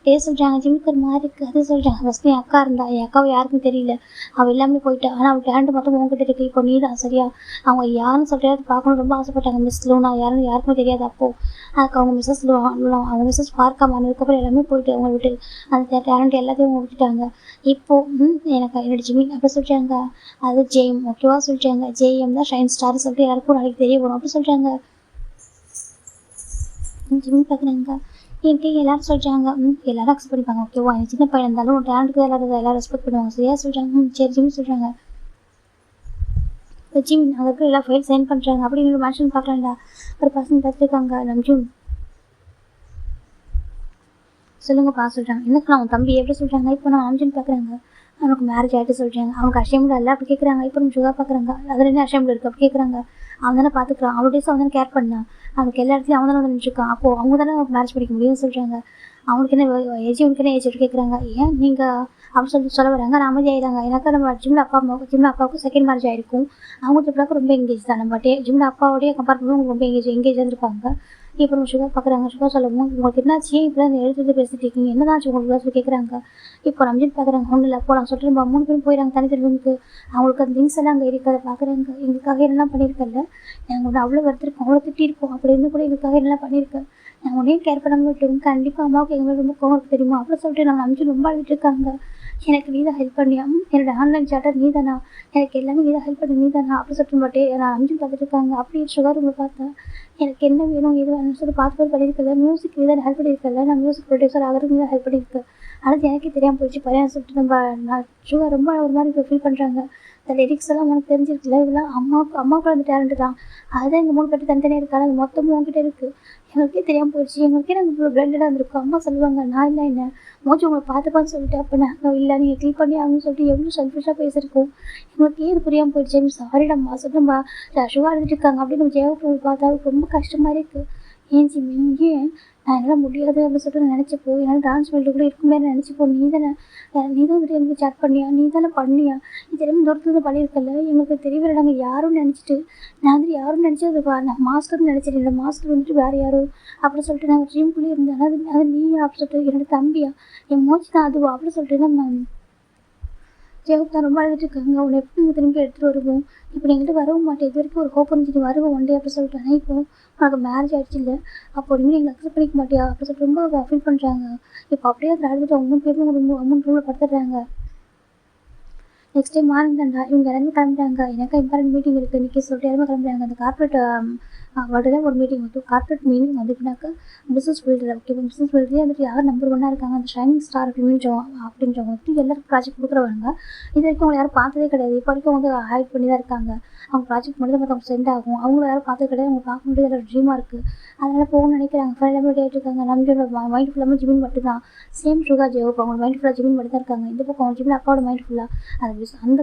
டே சொல்கிறாங்க. ஜிம்முக்கு ஒரு மாதிரி இருக்குது. அது சொல்கிறாங்க. ஃபஸ்ட்டு என் அக்கா இருந்தா, என் அக்காவை யாருக்கும் தெரியல, அவள் எல்லாமே போயிட்டா. ஆனால் அவள் டேலண்ட் மட்டும் உங்ககிட்ட இருக்குது. இப்போ நீ தான் சரியா. அவங்க யாருன்னு சொல்லிட்டு பார்க்கணும் ரொம்ப ஆசைப்பட்டாங்க. மிஸ் லூனா யாருன்னு யாருக்குமே தெரியாது. அப்போது அதுக்கு அவங்க மிஸ்ஸஸ் அவங்க மிஸ்ஸஸ் பார்க்காம அதுக்கப்புறம் எல்லாமே போயிட்டு அவங்க விட்டு அந்த டேலண்ட் எல்லாத்தையும் அவங்க விட்டுட்டாங்க. இப்போது எனக்கு என்னோட ஜிமின் அப்படி சொல்கிறாங்க. அது ஜெயம் ஓகேவா சொல்கிறாங்க. ஜெயம் தான் ஷைன் ஸ்டார் சொல்லிட்டு எல்லாருக்கும் நாளைக்கு தெரிய வரும் அப்படி சொல்கிறாங்க. ஜிமின் பார்க்குறாங்க. என்கிட்ட எல்லாரும் சொல்கிறாங்க. எல்லாரும் அக்செப்ட் பண்ணிப்பாங்க ஓகேவா. எனக்கு சின்ன பையன் இருந்தாலும் ஒரு டேலண்ட்டுக்கு எல்லாரும் ரெஸ்பெக்ட் பண்ணுவாங்க சரியா சொல்கிறாங்க. சரி ஜிமின் சொல்கிறாங்க. இப்போ ஜிமின் அங்கே இருக்கிற எல்லா ஃபைல் சைன் பண்ணுறாங்க. அப்படி இன்னொரு மேன்ஷன் பார்க்கலாம்டா, ஒரு பர்சன் பார்த்துருக்காங்க. நம்ம ஜூன் சொல்லுங்கப்பா சொல்கிறாங்க. எனக்கு நான் உன் தம்பி எப்படி சொல்கிறாங்க. இப்போ நான் அம்ஜின் பார்க்குறாங்க. அவனுக்கு மேரேஜ் ஆகிட்டு சொல்கிறாங்க. அவனுக்கு அஷேம்டு இல்லை அப்படி கேட்குறாங்க. இப்போ நம்ம சுகா பார்க்குறாங்க. அதில் என்ன அஷேம்டு இருக்குது அப்படி கேட்குறாங்க. அவன் தானே பார்த்துக்கிறான், அவன் டேஸ் அவன் தானே கேர் பண்ணான், அவனுக்கு எல்லா இடத்துலையும் அவன் தானே வந்து நினச்சிருக்கான். அப்போது அவங்க தானே மேரேஜ் பண்ணிக்க முடியும்னு சொல்கிறாங்க. அவனுக்கு என்ன ஏஜ், அவனுக்கு என்ன ஏஜ் அப்படி கேட்குறாங்க. ஏன் நீங்கள் அப்படின்னு சொல்ல வராங்க. நான் அமைதி ஆகிடுறாங்க. எனக்கு நம்ம ஜிம்மில் அப்பாவுக்கும் செகண்ட் மேரேஜ் ஆகிருக்கும். அவங்க இப்படிக்கு ரொம்ப எங்கேஜ் தான். நம்ம ஜிம்மில் அப்பாவோடய கம்பேர் பண்ணும்போது ரொம்ப எங்கேஜ் இருந்திருப்பாங்க. இப்போ நம்ம சுகா பார்க்குறாங்க. சுகா சொல்லவும், உங்களுக்கு என்னாச்சு? ஏன் இப்படிலாம் எழுத்து பேசிட்டு இருக்கீங்க? என்னதாச்சு உங்களுக்கு சொல்லி கேட்குறாங்க. இப்போ ரம்ஜித் பார்க்குறாங்க. ஒன்றும் இல்லை போகலாம் சொல்லிட்டு நம்ம 3 பேரும் போயிடறாங்க தனித்தனி ரூமுக்கு. அவங்களுக்கு அந்த திங்ஸ் எல்லாம் அங்கே இருக்கு. அதை பார்க்குறாங்க. எங்களுக்காக என்னெல்லாம் பண்ணியிருக்கல, நாங்கள் உன்னை அவ்வளோ வருத்திருக்கோம், அவ்வளோ திட்டிருக்கோம், அப்படி இருந்து கூட எங்களுக்காக என்னெல்லாம் பண்ணியிருக்கேன், நான் உன்னையும் கேர் பண்ணாமல் விட்டோம். கண்டிப்பாக அம்மாவுக்கு எங்கள் மேலே ரொம்ப கோவம் இருக்கு தெரியுமா? அப்படி சொல்லிட்டு நம்ம ரம்ஜித் ரொம்ப அழுதுட்டு இருக்காங்க. எனக்கு நீ தான் ஹெல்ப் பண்ணியா? என்னோட ஆன்லைன் சாட்டர் நீ தானா? எனக்கு எல்லாமே நீ தான் ஹெல்ப் பண்ணி நீ தானா? அப்படி சொல்லிட்டு பாட்டே நான் ரம்ஜித் பார்த்துட்டு இருக்காங்க. அப்படியே சுகர் ரூமில் பார்த்தா எனக்கு என்ன வேணும் எது வேணும்னு சொல்லி பார்த்து பண்ணியிருக்கல. மியூசிக் நீ தான் ஹெல்ப் பண்ணியிருக்கல. நான் மியூசிக் ப்ரொடியூசர் ஆகிறதுக்கு நீ தான் ஹெல்ப் பண்ணியிருக்கேன். அடுத்து எனக்கே தெரியாமல் போயிடுச்சு பையன் சொல்லிட்டு நான் சுகர் ரொம்ப ஒரு மாதிரி இப்போ ஃபீல் பண்ணுறாங்க. இந்த லிரிக்ஸ் எல்லாம் உனக்கு தெரிஞ்சிருக்குல்ல, இதெல்லாம் அம்மாவுக்கு அந்த டேலண்ட் தான். அதுதான் எங்கள் 3 பேர்ட்டு தனித்தனியாக இருக்காது. அது மொத்தமும் உங்ககிட்ட இருக்குது. எங்களுக்கே தெரியாமல் போயிடுச்சு. எங்களுக்கே நாங்கள் இவ்வளோ பிளண்டடாக இருந்திருக்கோம். அம்மா சொல்லுவாங்க, நான் இல்லை என்ன மோச்சு உங்களை பார்த்துப்பான்னு சொல்லிட்டு, அப்போ நாங்கள் இல்லை நீங்கள் க்ளீன் பண்ணி ஆகணும்னு சொல்லிட்டு எவ்வளோ செல்ஃபிஷாக பேசியிருக்கோம். எங்களுக்கு ஏது புரியாமல் போயிடுச்சு. சாரிடம்மா சொல்லிட்டு சுகா அழுதுட்டு இருக்காங்க. அப்படின்னு நம்ம ஜெயபுரம் பார்த்தா அவருக்கு ரொம்ப கஷ்டமாக இருக்குது. ஏன் ஜிம்மி ஏன் நான் என்னால் முடியாது அப்படின்னு சொல்லிட்டு நான் நினச்சப்போ, என்னால் டான்ஸ் ஃபீல்டு கூட இருக்க முடியாது நினச்சிப்போ, நீ தான் வந்துட்டு எனக்கு சேட் பண்ணியா, நீ தானே பண்ணியா, நீ தெரியாமல் தூரத்துலேருந்து பண்ணியிருக்கல, எங்களுக்கு தெரியவில்லை, நாங்கள் யாரும் நினச்சிட்டு நான் வந்துட்டு யாரும் நினச்சி அது நான் மாஸ்டர்னு நினச்சிட்டு இந்த மாஸ்டர் வந்துட்டு வேறு யாரும் அப்படின்னு சொல்லிட்டு நாங்கள் ட்ரீம்குள்ளேயே இருந்தேன். அது நீயா அப்படின்னு சொல்லிட்டு என்னோட தம்பியா என் மோச்சு தான் அதுவா அப்படின்னு சொல்லிட்டு நம்ம ஜெயகுப் தான் ரொம்ப அழுதுட்டு இருக்காங்க. அவனை எப்படி நீங்கள் திரும்பி எடுத்துகிட்டு வருவோம், இப்போ எங்கள்கிட்ட வரவும் மாட்டேன், இது வரைக்கும் ஒரு ஹோப் இருந்துச்சு வருவோம் ஒன் டே அப்படி சொல்லிட்டு. ஆனால் இப்போ உனக்கு மேரேஜ் ஆகிடுச்சு இல்லை, அப்போ இனிமேல் எங்களை அக்செப்ட் பண்ணிக்க மாட்டியா அப்படி சொல்லிட்டு ரொம்ப ஃபீல் பண்ணுறாங்க. இப்போ அப்படியே அதில் அழுதுட்டு அவங்க பேரும் அமௌண்ட் ரூமில் படுத்துடுறாங்க. நெக்ஸ்ட் டே மார்னிங் தான்டா இவங்க எல்லாருமே கிளம்புறாங்க. எனக்கு இம்பார்ட்டன்ட் மீட்டிங் இருக்குது இன்றைக்கி சொல்லிட்டு எல்லாருமே கிளம்புறாங்க. அந்த கார்பரேட் வேர்ல்டில் ஒரு மீட்டிங் வந்து கார்பரேட் மீட்டிங் வந்துட்டுனாக்கா பிஸ்னஸ் ஃபீல்டில் ஓகேவா, பிஸ்னஸ் ஃபீல்ட்லேயே வந்துட்டு யார் நம்பர் 1 இருக்காங்க அந்த ஷைனிங் ஸ்டார் அப்படின்றவங்க வந்துட்டு எல்லாருக்கும் ப்ராஜெக்ட் கொடுக்குறவங்க. இது வரைக்கும் அவங்க யாரும் பார்த்ததே கிடையாது. இப்போ வரைக்கும் வந்து ஹைட் பண்ணி தான் இருக்காங்க. அவங்க ப்ராஜெக்ட் மட்டும் தான் மற்றவங்க சென்ட் ஆகும். அவங்கள யாரும் பார்த்தது கிடையாது. அவங்க பார்க்க முடியாது ஒரு ட்ரீமாக இருக்குது. அதனால் போகணும்னு நினைக்கிறாங்க. ஃபைனலாக ரெடி ஆகிட்டு இருக்காங்க. நம்மளோட மைண்ட் ஃபுல்லாமே ஜிமின் மட்டும் தான். சேம் சுகா ஜெயகுப் அவங்க மைண்ட் ஃபுல்லாக ஜிமின் மட்டும் தான் இருக்காங்க. இந்த பக்கம் ஜிமின் அப்பாவோட மைண்ட் ஃபுல்லாக அந்த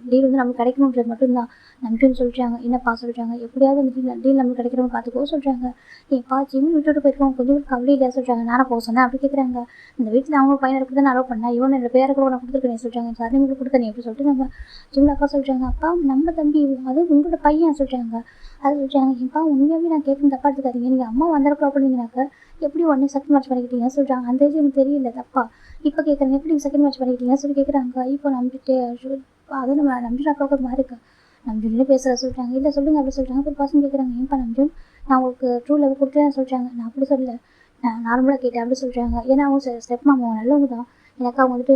டீல் வந்து நமக்கு கிடைக்கணுன்றது மட்டும்தான். நம்பின்னு சொல்லிட்டாங்க. என்னப்பா சொல்கிறாங்க, எப்படியாவது அந்த டீல் நமக்கு கிடைக்கிறவங்க பார்த்துக்கோ சொல்கிறாங்க. ஏன்ப்பா ஜிமின் விட்டுட்டு போயிருக்கோம் கொஞ்சம் கூட கவலை இல்லையா சொல்கிறாங்க. நானும் போக சொன்னேன் அப்படி கேட்குறாங்க. இந்த வீட்டில் அவங்க பையனை இருக்கு தான் அலோவ் பண்ணேன், இவன் என்னோட பேரை கூட நான் கொடுத்துருக்கேன் சொல்கிறாங்க. சர்டிஃபிகேட் கொடுத்தேன் எப்படி சொல்லிட்டு நம்ம ஜிமின் அப்பா சொல்கிறாங்க. அப்பா நம்ம தம்பி அது உங்களோட பையன் சொல்கிறாங்க. அது சொல்கிறாங்க. ஏன்ப்பா உண்மையாகவே நான் கேட்குறது தப்பா எடுத்துக்காதீங்க, நீங்கள் அம்மா வந்திருக்கோம் அப்படின்னாக்க எப்படி உடனே செகண்ட் மேட்ச் பண்ணிக்கிட்டீங்க சொல்கிறாங்க. அந்த ஏஜ் எனக்கு தெரியல தப்பா இப்போ கேட்குறாங்க எப்படி நீங்கள் செகண்ட் மேட்ச் பண்ணிக்கிட்டீங்க சொல்லி கேட்குறாங்க. இப்போ நம்பிட்டு அதுவும் நம்ம நம்பிட்டு அப்பாவுக்கு ஒரு மாதிரி இருக்கு. நம்பின்னு பேசுகிற சொல்கிறாங்க. இல்லை சொல்லுங்கள் அப்படி சொல்கிறாங்க. ஒரு பர்சன் கேட்குறாங்க. ஏன்ப்பா நம்பின் நான் உங்களுக்கு ட்ரூ லவ் கொடுத்தேன்னு சொல்கிறாங்க. நான் அப்படி சொல்லலை, நான் நார்மலாக கேட்டேன் அப்படி சொல்கிறாங்க. ஏன்னா அவங்க ஸ்டெப் மாமா நல்லவங்க தான், எனக்கு அவங்க வந்துட்டு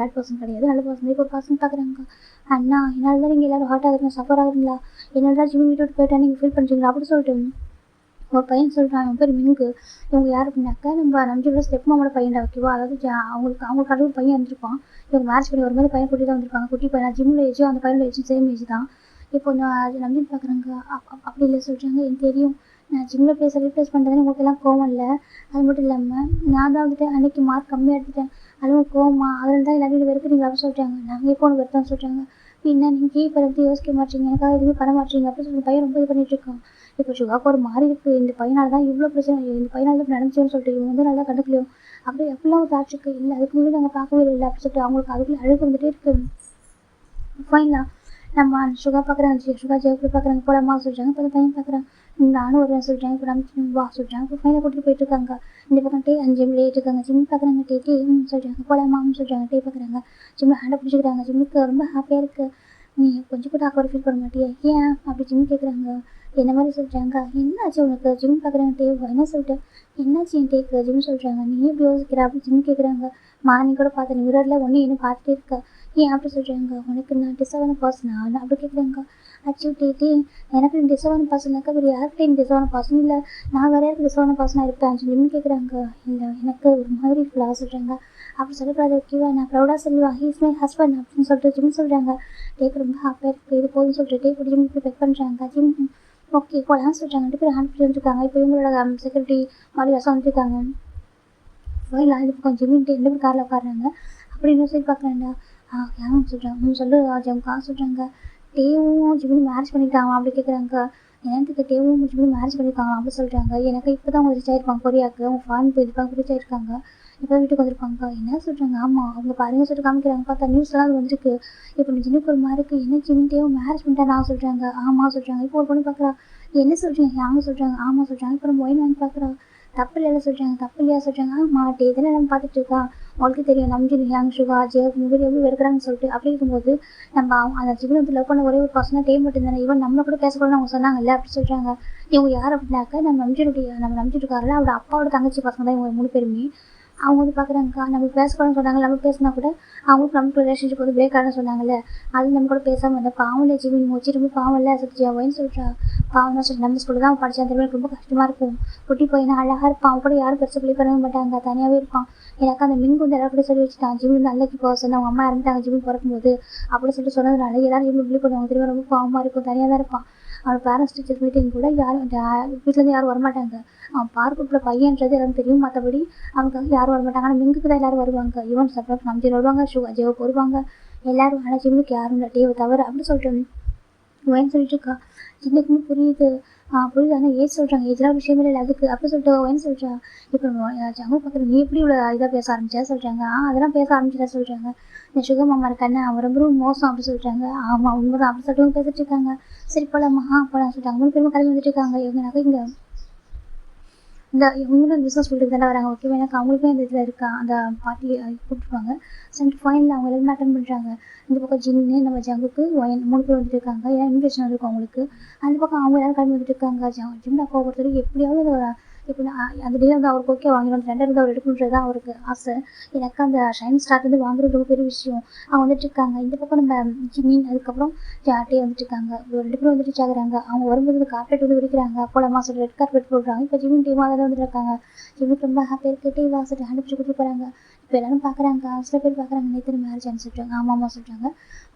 பேட் பர்சன் கிடையாது, நல்ல பர்சன். இப்போ ஒரு பர்சன் பார்க்குறாங்க. அண்ணா என்னால் தான் நீங்கள் எல்லோரும் ஹார்ட் ஆகுறீங்க, சஃபர் ஆகுறீங்களா, என்னால் தான் ஜிம் விட்டு போயிட்டா நீங்கள் ஃபீல் பண்ணுறீங்களா அப்படி சொல்லிட்டு ஒரு பையன் சொல்கிறான். அவன் பேர் மிங்கு. இவங்க யார் அப்படின்னாக்கா நம்ம நம்பியோட ஸ்டெப் மாமோட பையன்டா ஓகேவா. அதாவது அவங்களுக்கு கடவுள் பையன் இருந்திருப்பான். இவங்க மேரேஜ் பண்ணி வரும்போது பையன் கூட்டி தான் வந்திருப்பாங்க. குட்டி பையன் ஜிம்மில் ஏஜும் அந்த பையனோட ஏஜும் சேம் ஏஜ் தான். இப்போ நான் நம்பின்னு பார்க்குறாங்க. அப்படி இல்லை சொல்கிறாங்க. எனக்கு தெரியும் நான் ஜிம்மில் ப்ளேஸ் ரீப்ளேஸ் பண்ணுறதுன்னு உங்களுக்கு எல்லாம் கோவம் இல்லை. அது மட்டும் இல்லாமல் நான் தான் வந்துட்டு அன்றைக்கி மார்க் கம்மியாக எடுத்துட்டேன், அதுவும் கோவமா அதில் தான் எல்லாரும் வெறுக்கிறீங்க அப்படின்னு சொல்கிறாங்க. நாங்கள் எப்போ ஒன்று வெறுத்தோம்னு சொல்கிறாங்க. பின்ன நீங்கள் இப்போ வந்து யோசிக்க மாட்டீங்க, எனக்காக எதுவுமே பண்ண மாட்டீங்க அப்படின்னு சொல்லி பையன் ரொம்ப இது பண்ணிட்டு இருக்கான். இப்போ சுகாக்கு ஒரு மாதிரி இருக்குது. இந்த பையனால் தான் இவ்வளோ பிரச்சனை, இந்த பையனால் தான் நடந்துச்சுன்னு சொல்லிட்டு இவங்க வந்து நல்லா கண்டுக்கலையும் அப்படிலாம் ஒரு தாட்சி இருக்குது. இல்லை அதுக்கு முன்னாடி நாங்கள் பார்க்கவே இல்லை அப்படின்னு சொல்லிட்டு அவங்களுக்கு அதுக்குள்ளே அழுகு வந்துட்டே இருக்குது. ஃபைனலாக நம்ம சுகா பார்க்குறாங்க. சுகா ஜெயகுப் பார்க்குறாங்க. போலாமா சொல்கிறாங்க. இப்போ பையன் பார்க்குறாங்க. நானும் வருவேன் சொல்கிறாங்க. இப்போ நம்ம வா சொல்கிறாங்க. இப்போ ஃபைனலாக கூட்டிகிட்டு போயிட்டு இருக்காங்க. இந்த பக்கம் டே 5 லேட் இருக்காங்க. ஜிம் பார்க்குறாங்க. டே சொல்கிறாங்க. போலாமான்னு சொல்கிறாங்க. டே பார்க்குறாங்க. ஜிம்மில் ஹேண்டை பிடிச்சிக்கிறாங்க. ஜிம்முக்கு ரொம்ப ஹாப்பியாக இருக்குது. நீ கொஞ்சம் கூட அக்கறை ஃபீல் பண்ண மாட்டியா ஏன் அப்படி ஜிம் கேட்குறாங்க. என்ன மாதிரி சொல்கிறாங்க. என்னாச்சு உனக்கு ஜிம் பார்க்குறாங்க. டே என்ன சொல்லிட்டேன், என்னாச்சு என் டேக்கு ஜிம் சொல்கிறாங்க. நீ எப்படி யோசிக்கிற அப்படி ஜிம் கேட்குறாங்க. மார்னிங் கூட பார்த்தேன் மிரரில் ஒன்று என்ன பார்த்துட்டே இருக்க ஏன் அப்படி சொல்கிறாங்க. உனக்கு நான் டிசர்வான பர்சனா அப்படி கேட்குறாங்க. ஆக்சுவலி டேட்டே எனக்கு நீ டிசர்வான பர்சனாக்கா வேறு யாருக்கு நீ டிசர்வான பர்சன் இல்லை, நான் வேறு யாருக்கு டிசர்வான பர்சனாக இருப்பேன் ஜிம் கேட்குறாங்க. இல்லை எனக்கு ஒரு மாதிரி ஃபுல்லாக சொல்கிறாங்க. அப்படி சொல்லக்கூடாது ஓகேவா, நான் ப்ரௌடாக சொல்லுவேன் ஹீஸ் மை ஹஸ்பண்ட் அப்படின்னு சொல்லிட்டு ஜிம் சொல்கிறாங்க. டேக்கு ரொம்ப ஹாப்பியாக இருக்குது. இது போதும்னு சொல்லிட்டு டே போட்டு ஜிம்முக்கு பெக் பண்ணுறாங்க. ஜிம் ஓகே போகலான்னு சொல்கிறாங்க. 2 பேர் ஹேண்ட் பண்ணி வந்துருக்காங்க. இப்போ இவங்களோட செக்யூரிட்டி மாதிரி வசம் வந்துருக்காங்க. ஃபைனலாக இது பக்கம் ஜிம்மின்ட்டு 2 பேர் காரில் உட்காடுறாங்க. அப்படி இன்னும் சைடு பார்க்குறேன்டா யாரும் சொல்கிறாங்க சொல்லு ஜம்கா சொல்கிறாங்க. டேவும் ஜிம்மின் மேரேஜ் பண்ணிட்டாங்க அப்படி கேட்குறாங்க. எனக்கு டேவும் ஜிம்மின் மேரேஜ் பண்ணியிருக்காங்க அப்படி சொல்கிறாங்க. எனக்கு இப்போ தான் அவங்க ரீச் ஆகிருப்பாங்க கொரியாவுக்கு, அவங்க ஃபாரின் போயிருப்பாங்க ரீச் ஆகிருக்காங்க. இப்போ வீட்டுக்கு வந்திருப்பாங்க. என்ன சொல்கிறாங்க. ஆமாம் அவங்க பாருங்க சொல்லிட்டு காமிக்கிறாங்க. பார்த்தா நியூஸ்லாம் அது வந்துருக்கு. இப்போ ஜிம்முக்கு ஒரு மாதிரி இருக்குது. என்ன ஜிம்மின் டேவும் மேரேஜ் பண்ணிட்டா நான் சொல்கிறாங்க. ஆமாம் சொல்கிறாங்க. இப்போ ஒரு பொண்ணு பார்க்குறா. என்ன சொல்கிறீங்க? அவங்க சொல்கிறாங்க ஆமாம் சொல்கிறாங்க. அப்புறம் ஒயின் வாங்கி பார்க்குறா. தப்பு இல்லைல்ல சொல்கிறாங்க. தப்பு இல்லையா சொல்கிறாங்க. மாட்டே இதெல்லாம் நம்ம பார்த்துட்டு இருக்கா. உங்களுக்கு தெரியும் நம்ஜின் யங் சுகா ஜெய் மூவி எப்படி வெறுக்கிறாங்கன்னு சொல்லிட்டு. அப்படி இருக்கும்போது நம்ம அந்த ஜிபின் வந்து லவ் பண்ண ஒரே ஒரு பர்சனாக டே மட்டும் தானே. ஈவன் நம்மளை கூட பேசக்கூடாது அவங்க சொன்னாங்கல்ல அப்படி சொல்கிறாங்க. இவங்க யார் அப்படின்னாக்க நம்ம நம்ஜின் இருக்காருல்ல அவரோட அப்பாவோட தங்கச்சி பசங்க தான் இவங்க 3 பேருமே. அவங்க வந்து பார்க்குறாங்கக்கா நம்ம பேசக்கூடாதுன்னு சொன்னாங்க. நம்ம பேசினா கூட அவங்களுக்கு நமக்கு ரிலேஷன்ஷிப் வந்து பிரேக் ஆகணும்னு சொன்னாங்கல்ல. அது நம்ம கூட பேசாமல் இருந்தால் பாவம் இல்லை ஜிபின் வச்சு ரொம்ப பாவம் இல்லை சத்யா ஒயின்னு சொல்கிறா. பாவம் தான் சொல்லி நம்ம ஸ்கூலில் தான் அவன் படித்தான் தெரியும். ரொம்ப கஷ்டமாக இருக்கும். குட்டி பையனா அழகாக இருப்பான். அவன் கூட யாரும் பெருசாக பிள்ளை பண்ணவே மாட்டாங்க. தனியாகவே இருப்பான். எனக்கு அந்த மிங்கு வந்து எல்லாரும் கூட சொல்லி வச்சுட்டான். ஜிபின் வந்து அல்லக்கி பர்சன் அவங்க அம்மா இறந்துட்டாங்க ஜிபின் பிறக்கும்போது அப்படி சொல்லிட்டு சொன்னதுனால எல்லாரும் ஜிபின் பிள்ளை பண்ணுவாங்க தெரியும். ரொம்ப பாவமாக இருக்கும். தனியாக தான் இருப்பான். அவன் பேரண்ட்ஸ் டீச்சர்ஸ் மீட்டிங் கூட யாரும் வீட்டிலேருந்து யாரும் வரமாட்டாங்க. அவன் பார்க்குள்ள பையன்றது எல்லாரும் தெரியும். மற்றபடி அவனுக்காக யாரும் வரமாட்டாங்க. ஆனால் மிங்குக்கு தான் எல்லாரும் வருவாங்க. ஈவன் சப்போஸ் நம்ஜி வருவாங்க, ஜெயோ வருவாங்க எல்லாரும். ஆனால் ஜிம்முக்கு யாரும் இல்லை டேவை தவிர அப்படி சொல்லிட்டு ஒயின் சொல்லிட்டு இருக்கா. சின்னக்குன்னு புரியுது புரியுது. ஆனால் ஏஜ் சொல்கிறாங்க. ஏஜ்லாம் ஒரு விஷயமே இல்லை அதுக்கு அப்படி சொல்லிட்டு ஒயின் சொல்கிறா. இப்போ ஜங்கு பார்க்குற நீ எப்படி இவ்வளோ இதாக பேச ஆரம்பிச்சா சொல்கிறாங்க. அதெல்லாம் பேச ஆரம்பிச்சிட்டா சொல்கிறாங்க. இந்த சுகர் மாமா இருக்கானே அவன் ரொம்ப மோசம் அப்படி சொல்கிறாங்க. ஆமாம் உண்மைதான் அப்படி சொல்லிட்டு பேசிட்டு இருக்காங்க. சரி போகலாமா போகலாம் சொல்லிட்டாங்க. 3 பேரும் கிளம்பி வந்துட்டு இருக்காங்க. இவங்க இங்கே இந்த இவங்களும் பிஸ்னஸ் ஃபீல்டுக்கு தானே வராங்க. ஓகேவா எனக்கு அவங்களுக்கும் இந்த இதில் இருக்கா அந்த பார்ட்டி கூப்பிட்டுருவாங்க. சென்ட் ஃபைனலில் அவங்க எல்லாருமே அட்டன் பண்ணுறாங்க. இந்த பக்கம் ஜின்னு நம்ம ஜங்குக்கு 3 பேர் வந்துட்டு இருக்காங்க. ஏன்னா இன்விடேஷன் வந்துருக்கும் அவங்களுக்கு. அந்த பக்கம் அவங்க எல்லாரும் கிளம்பி வந்துட்டு இருக்காங்க. ஜிம்ல அப்பா பொறுத்தவரைக்கும் எப்படியாவது இப்போ அந்த டே வந்து அவருக்கு ஓகே வாங்கிடும். ரெண்டாவது அவர் எடுக்கணுன்றது தான் அவருக்கு ஆசை. எனக்கு அந்த ஷைன் ஸ்டார்ட் வந்து வாங்குறது ரொம்ப பெரிய விஷயம். அவங்க வந்துட்டு இருக்காங்க. இந்த பக்கம் நம்ம ஜிமின் அதுக்கப்புறம் டே வந்துட்டு இருக்காங்க. 2 பேரும் வந்துட்டு சாகுறாங்க. அவங்க வரும்போது கார்பெட் வந்து விரிக்கிறாங்க. அப்போ நம்ம சொல்லிட்டு ரெட் கார்பெட் போடுறாங்க. இப்போ ஜிமின் டீமாக தான் வந்துட்டு இருக்காங்க. ஜிமின் ரொம்ப ஹாப்பியாக இருக்கு. டீ வாசிட்டு ஹேண்ட் பிடிச்சி கொடுத்து போகிறாங்க. இப்போ எல்லாரும் பார்க்குறாங்க. சில பேர் பார்க்குறாங்க நேற்று மேட்ச் சொல்லிட்டாங்க. ஆமாம் சொல்கிறாங்க.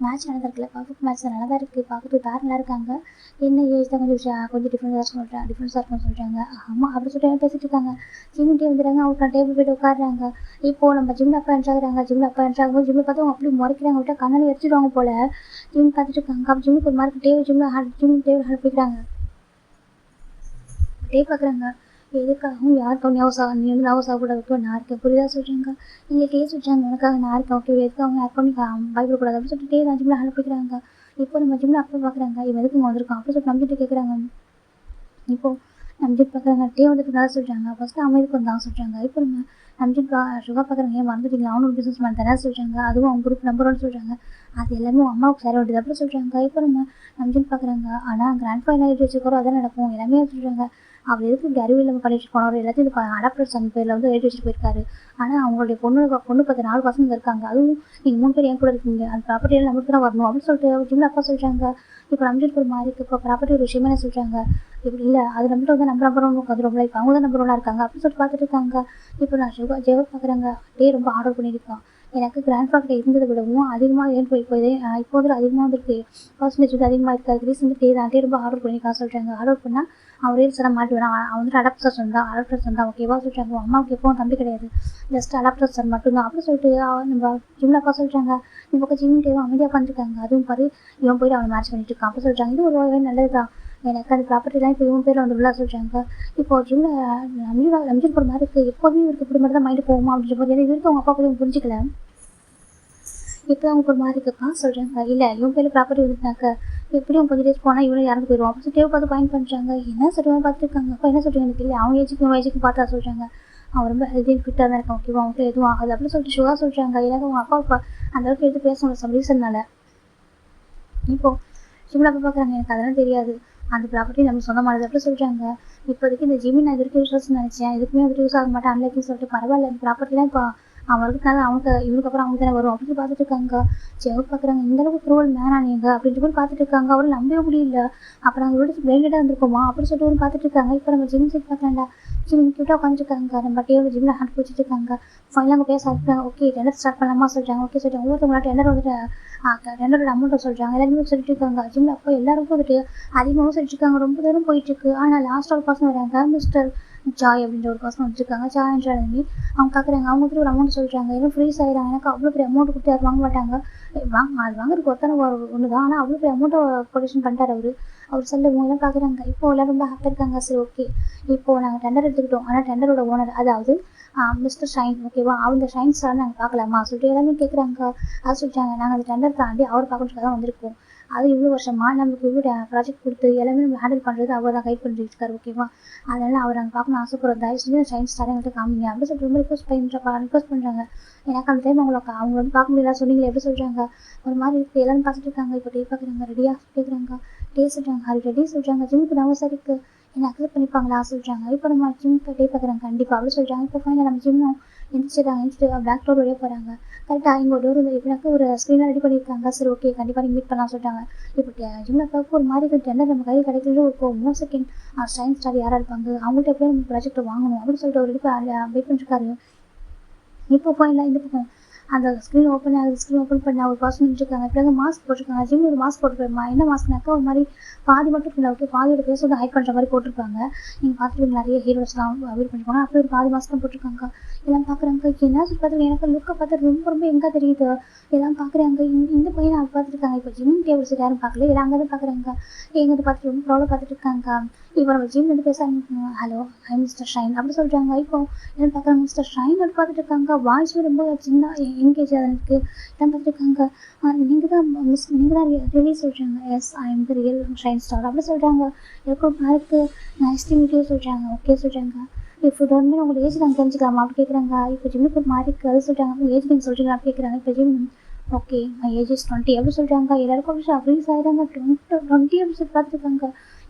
மேட்ச் நல்லா இருக்குல்ல பர்ஃபெக்ட் மேட்ச் நல்லா தான் இருக்குது. பார்க்குறதுக்கு வேறு நல்லா இருக்காங்க. என்ன ஏஜ் தான் கொஞ்சம் டிஃப்ரென்ஸாக இருக்கும்னு சொல்கிறாங்க. ஆமாம் அப்படி சொல்லிட்டு பேசிட்டு இருக்காங்க. ஜிம்மின் டே வந்துடுறாங்க. அவங்க டேபிள் போய்ட்டு உட்காடுறாங்க. இப்போது நம்ம ஜிம்மில் அப்பா என்ட்ராகிறாங்க. ஜிம்மில் அப்பா என்ட்ராகும்போது ஜிம்மில் பார்த்து அவங்க அப்படி முறைக்கிறாங்க. விட்டா கண்ணால் வச்சுடுவாங்க போல். ஜிம் பார்த்துட்டு இருக்காங்க. அப்போ ஜிம்முக்கு ஒரு மார்க் டேபிள் ஜிம்மில் டேபிள் ஹெல்ப் பிடிக்கிறாங்க. டே பார்க்குறாங்க. எதுக்காகவும் யாருக்கும் நீ வந்து நர்வஸ் ஆகக்கூடாது. நான் இருக்கேன் புரியுதா சொல்கிறாங்க. நீங்கள் டே சொல்கிறாங்க உனக்காக நான் இருக்கேன் ஓகே எதுக்காக யாருக்கும் பயப்படக்கூடாது அப்படின்னு சொல்லிட்டு டே தான் ஜிம்மில் ஹெல்ப் பிடிக்கிறாங்க. இப்போ நம்ம ஜிம்மில் அப்பா பார்க்குறாங்க. இவன் எதுக்கு இங்கே வந்திருக்கான் அப்படின்னு சொல்லிட்டு நம்பிட்டு கேட்குறாங்க. இப்போது நம்ஜித் பார்க்குறாங்க. டே வந்துட்டு நல்லா சொல்கிறாங்க. ஃபஸ்ட்டு அமைதிக்கு வந்தாங்க சொல்கிறாங்க. இப்போ நம்ம நம்ஜித் சுகா பார்க்குறாங்க. ஏன் மறந்துட்டீங்க அவனும் ஒரு பிஸ்னஸ் மேன் தானே சொல்கிறாங்க. அதுவும் அவங்க குரூப் நம்பர் 1 சொல்கிறாங்க. அது எல்லாமே உங்கள் அம்மாவுக்கு சேர வேண்டியது அப்படி சொல்கிறாங்க. இப்போ நம்ம நம்ஜித் பார்க்குறாங்க. ஆனால் கிராண்ட் ஃபைனல் எழுதி வச்சுக்கிறோம் அதான் நடக்கும் எல்லாமே சொல்கிறாங்க. அவர் எதுக்கு இப்படி அறிவு இல்லாமல் பண்ணிட்டு போனவர் எல்லாத்தையும் இது அடாப்டர் சன் பேரில் வந்து எழுதி வச்சுட்டு போயிருக்காரு. ஆனால் அவங்களுடைய பொண்ணு பார்த்து 4 பசங்க இருக்காங்க. அதுவும் நீங்கள் 3 பேர் என் கூட இருக்கீங்க. அந்த ப்ராப்பர்ட்டியில் நம்மளுக்கு தான் வரணும் அப்படின்னு சொல்லிட்டு ஜிம்மில் அப்பா சொல்கிறாங்க. இப்போ நம்ஜித் ஒரு மாதிரி இப்போ ப்ராப்பர்ட்டி ஒரு விஷயமே சொல்கிறாங்க. இப்படி இல்லை அது நம்மள்ட்ட வந்து நம்பர் 1 உட்காந்துருவோம்ல. இப்போ அவங்க தான் நம்பர் 1 இருக்காங்க அப்படின்னு சொல்லிட்டு பார்த்துட்டு இருக்காங்க. இப்போ நான் ஜெயவர் பார்க்குறாங்க. டே ரொம்ப ஆர்டர் பண்ணியிருக்கான். எனக்கு கிராண்ட் ஃபாக்டர் இருந்ததை விடவும் அதிகமாக ஏன் போய் இப்போ வந்து அதிகமாக வந்துருக்கு. பர்சன்டேஜ் வந்து அதிகமாக இருக்காது. ரீசன் வந்து டே ரொம்ப ஆர்டர் பண்ணியிருக்கான் சொல்கிறாங்க. ஆர்டர் பண்ணால் அவன் ரீல்ஸ் எல்லாம் மாட்டி விடான். அவன் வந்துட்டு அடாப்டர் சன் தான் ஓகேவா சொல்கிறாங்க. அம்மாவுக்கு எப்பவும் தம்பி கிடையாது. ஜஸ்ட் அடாப்டர் சன் மட்டும்தான் அப்படி சொல்லிட்டு நம்ம ஜிம்மில் அப்பா சொல்கிறாங்க. இந்த பக்கம் ஜிம் டேவும் அமைதியாக பண்ணிருக்காங்க. அதுவும் பாரு இவன் போய்ட்டு அவனை மேட்ச் பண்ணிட்டு இருக்கான் அப்படி சொல்கிறாங்க. இது ஒரு வகை நல்லது தான். எனக்கு அந்த ப்ராப்பர்ட்டிலாம் இப்போ இவன் பேரில் வந்து விழா சொல்கிறாங்க. இப்போது ஜிம்மில் நம்ஜித் போகிற மாதிரி இருக்குது. எப்போதுமே இவருக்கு இப்படி மட்டும் தான் மைண்டு போகுமா அப்படின்ற போது இது வரைக்கும் அவங்க அப்பா பற்றி புரிஞ்சிக்கல. இப்போ அவங்க ஒரு மாதிரி இருக்குப்பா சொல்கிறாங்க. இல்லை இவன் பேர் ப்ராப்பர்ட்டி வந்துட்டாக்க எப்படியும் கொஞ்சம் டேஸ் போனால் இவனும் இறந்து போயிடுவோம் அப்படி சொல்லி பார்த்து பாயிண்ட் பண்ணுறாங்க. என்ன சொல்லுவாங்க பார்த்துருக்காங்க. அப்போ என்ன சொல்கிறாங்க எனக்கு இல்லை அவன் ஏஜுக்கும் பார்த்தா சொல்கிறாங்க. அவன் ரொம்ப ஹெல்த்தி ஃபிட்டாக தான் இருக்கான் ஓகேவா அவனுக்கு எதுவும் ஆகாது அப்படின்னு சொல்லிட்டு சுகா சொல்கிறாங்க. எனக்கு அவங்க அப்பா அந்த அளவுக்கு எடுத்து பேசணும் சம் ரீசன்னால. இப்போது ஜிம்மில் அப்போ பார்க்குறாங்க. எனக்கு அதெல்லாம் தெரியாது. அந்த ப்ராப்பர்ட்டி நம்ம சொந்தமானது அப்படி சொல்கிறாங்க. இப்போதைக்கு இந்த ஜிம்மி நான் இது வரைக்கும் யூஸ் நினச்சேன். இதுக்குமே வந்துட்டு யூஸ் ஆக மாட்டேன் அன்லைக்குன்னு சொல்லிட்டு பரவாயில்ல இந்த ப்ராப்பர்ட்டிலாம் இப்போ அவன் இருக்கிறதுனால இவனுக்கு அப்புறம் அவங்க தானே வரும் அப்படின்னு பார்த்துட்டு இருக்காங்க. ஜெயவர் பார்க்குறாங்க. இந்தளவுக்கு க்ரூவல் மேனா நீங்கள் அப்படின்ட்டு கூட பார்த்துட்டு இருக்காங்க. அவரும் நம்பவே முடியல. அப்புறம் அவங்க வீட்டுக்கு பிளைண்டடாக இருந்திருக்குமா அப்படின்னு சொல்லிட்டு பார்த்துட்டு இருக்காங்க. இப்போ நம்ம ஜிம் சைட் பார்க்கலாம்டா. ஜிம் கிட்ட உட்காந்துருக்காங்க. நம்ம டேவில் ஜிம்மில் ஹேண்ட் பிடிச்சிட்டு இருக்காங்க. ஃபைனலாக அவங்க பேச ஆரம்பிச்சாங்க. ஓகே டெண்டர் ஸ்டார்ட் பண்ணலாமா சொல்கிறாங்க. ஓகே சொல்லிட்டு ஒவ்வொருத்தவங்களா டெண்டர் வந்துட்டு டெண்டரோட அமௌண்ட்டை சொல்கிறாங்க. எல்லாருமே சொல்லிட்டு இருக்காங்க. ஜிம்மில் அப்போ எல்லாருக்கும் வந்துட்டு அதிகமாகவும் சொல்லிட்டு இருக்காங்க. ரொம்ப தூரம் போயிட்டுருக்கு. ஆனால் லாஸ்ட் ஒரு பர்சன் வராங்க. மிஸ்டர் ஜாய் அப்படின்ற ஒரு பர்சன் வச்சுருக்காங்க. ஜாய் என்றாலுமே அவங்க பார்க்குறாங்க. அவங்க வந்துட்டு ஒரு அமௌண்ட் சொல்கிறாங்க. எல்லாம் ஃப்ரீஸ் ஆகிடுறாங்க. எனக்கு அவ்வளோ பெரிய அமௌண்ட் கொடுத்து யாரும் வாங்க மாட்டாங்க. அது வாங்குறதுக்கு ஒருத்தனை ஒன்று தான். ஆனால் அவ்வளோ பெரிய அமௌண்ட்டை கொட்டேஷன் பண்ணிட்டார் அவர் சொல்லுவோம் எல்லாம் பார்க்குறாங்க. இப்போ எல்லாம் ரொம்ப ஹாப்பியாக இருக்காங்க. சரி ஓகே இப்போது நாங்கள் டெண்டர் எடுத்துக்கிட்டோம். ஆனால் டெண்டரோட ஓனர் அதாவது மிஸ்டர் ஷைன் ஓகேவா அவங்க ஷைன் சார் நாங்கள் பார்க்கலாமா சொல்லிட்டு எல்லாமே கேட்குறாங்க. அது சொல்லிட்டாங்க நாங்கள் அந்த டெண்டர் தாண்டி அவர் பார்க்கறதுக்காக தான் வந்திருக்கோம். அது இவ்வளோ வருஷமா நமக்கு இவ்வளோ ப்ராஜெக்ட் கொடுத்து எல்லாமே நம்ம ஹேண்டில் பண்ணுறது அவர் தான் கைட் பண்ணிட்டு இருக்காரு. ஓகேவா? அதனால அவர் அங்கே பார்க்கணும் ஆசைப்படுற தயவு செஞ்சு சயின்ஸ் ஸ்டார் எங்கள்கிட்ட காமிங்க அப்படின்னு சொல்லிட்டு ரொம்ப ரிக்வஸ்ட் பண்ணுறாங்க. எனக்கு அந்த டைம் அவங்க வந்து பார்க்க முடியல சொன்னீங்களே எப்படி சொல்கிறாங்க, ஒரு மாதிரி இருக்குது. எல்லாரும் பார்த்துட்டு இருக்காங்க. இப்போ டே பார்க்குறாங்க, ரெடியாக கேட்குறாங்க, டே சொல்கிறாங்க, ஹரி ரெடி சொல்கிறாங்க, ஜிம்முக்கு நம்ம சரிக்கு என்னை அக்செப்ட் பண்ணிப்பாங்களா சொல்கிறாங்க. இப்போ நம்ம ஜிம்முக்கு டே பார்க்குறாங்க கண்டிப்பாக அப்படி சொல்கிறாங்க. இப்போ ஃபைனல் நம்ம ஜிம்மும் எந்திரிச்சிட்டு பேக் டோர் வழியாக போகிறாங்க. கரெக்டாக இங்கே ஒரு டோர் இப்படினாக்க ஒரு ஸ்க்ரீனாக ரெடி பண்ணியிருக்காங்க. சரி ஓகே கண்டிப்பாக நீங்கள் மீட் பண்ணலாம் சொல்லிட்டாங்க. இப்போ ஜிம்மில் பார்க்க ஒரு மாதிரி டெண்டர் நம்ம கையில் கிடைக்கிறது ஒரு 3 செகண்ட் சயின்ஸ் ஸ்டார் யாராக இருப்பாங்க, அவங்கள்ட்ட எப்படியும் நம்ம ப்ராஜெக்ட்டை வாங்கணும் அப்படின்னு சொல்லிட்டு ஒரு வெயிட் பண்ணிருக்காரு. இப்போ ஃபைனலாக இந்த பக்கம் அந்த ஸ்க்ரீன் ஓப்பன் ஆகுது. ஸ்க்ரீன் ஓப்பன் பண்ண ஒரு பர்சன் நின்றுருக்காங்க. இப்போ மாஸ்க் போட்டிருக்காங்க. ஜிம்மில் ஒரு மாஸ்க் போட்டுருக்கா. என்ன மாஸ்க்னாக்கா ஒரு மாதிரி பாதி மட்டும் இல்லை. ஓகே பாதியோட பேச வந்து ஹைட் பண்ணுற மாதிரி போட்டிருப்பாங்க. நீங்கள் பார்த்துட்டு நிறைய ஹீரோஸ்லாம் வெயிட் பண்ணிருப்பாங்க. அப்படி ஒரு பாதி மாஸ்க் தான் போட்டிருக்காங்க. எல்லாம் பார்க்குறாங்க. என்ன சொல்லி பார்த்துருக்கேன், எனக்கு லுக்கை பார்த்து ரொம்ப எங்கே தெரியுது. எல்லாம் பார்க்குறாங்க. இந்த பையனை அவங்க பார்த்துருக்காங்க. இப்போ ஜிம் டேபிள்ஸ் யாரும் பார்க்கல, எல்லாம் அங்கே தான் பார்க்குறாங்க. எங்கே பார்த்துட்டு ரொம்ப ப்ராப்ளம் பார்த்துட்டு இருக்காங்க. இப்போ நம்ம ஜிம் வந்து பேச ஆரம்பிக்கணும். ஹலோ ஐ மிஸ்டர் ஷைன் அப்படி சொல்கிறாங்க. இப்போ என்ன பார்க்குறாங்க, மிஸ்டர் ஷைன் அப்படி பார்த்துட்டு இருக்காங்க. வாய்ஸும் ரொம்ப சின்ன எங்கேஜ் எனக்கு எல்லாம் பார்த்துட்டு இருக்காங்க. நீங்கள் தான் ரியலி சொல்கிறாங்க. Yes I am the real shine star அப்படி சொல்கிறாங்க. எனக்கும் பார்க்கு நைஸ் டு மீட் யூ சொல்கிறாங்க. ஓகே சொல்கிறாங்க. இப்போ டோன்மே உங்களோட ஏஜ் நாங்கள் தெரிஞ்சுக்கலாமா அப்படி கேட்குறாங்க. இப்போ ஜிம்முக்கு ஒரு மாதிரி அது சொல்கிறாங்க. உங்கள் ஏஜ் நீங்கள் சொல்கிறீங்களா அப்படி கேட்குறாங்க. இப்போ gym okay my age is 20 அப்படி சொல்கிறாங்க. எல்லாருக்கும் அப்படி அப்ரீஸ் ஆகிடுறாங்க. 20 அப்படி சொல்லி பார்த்துருக்காங்க.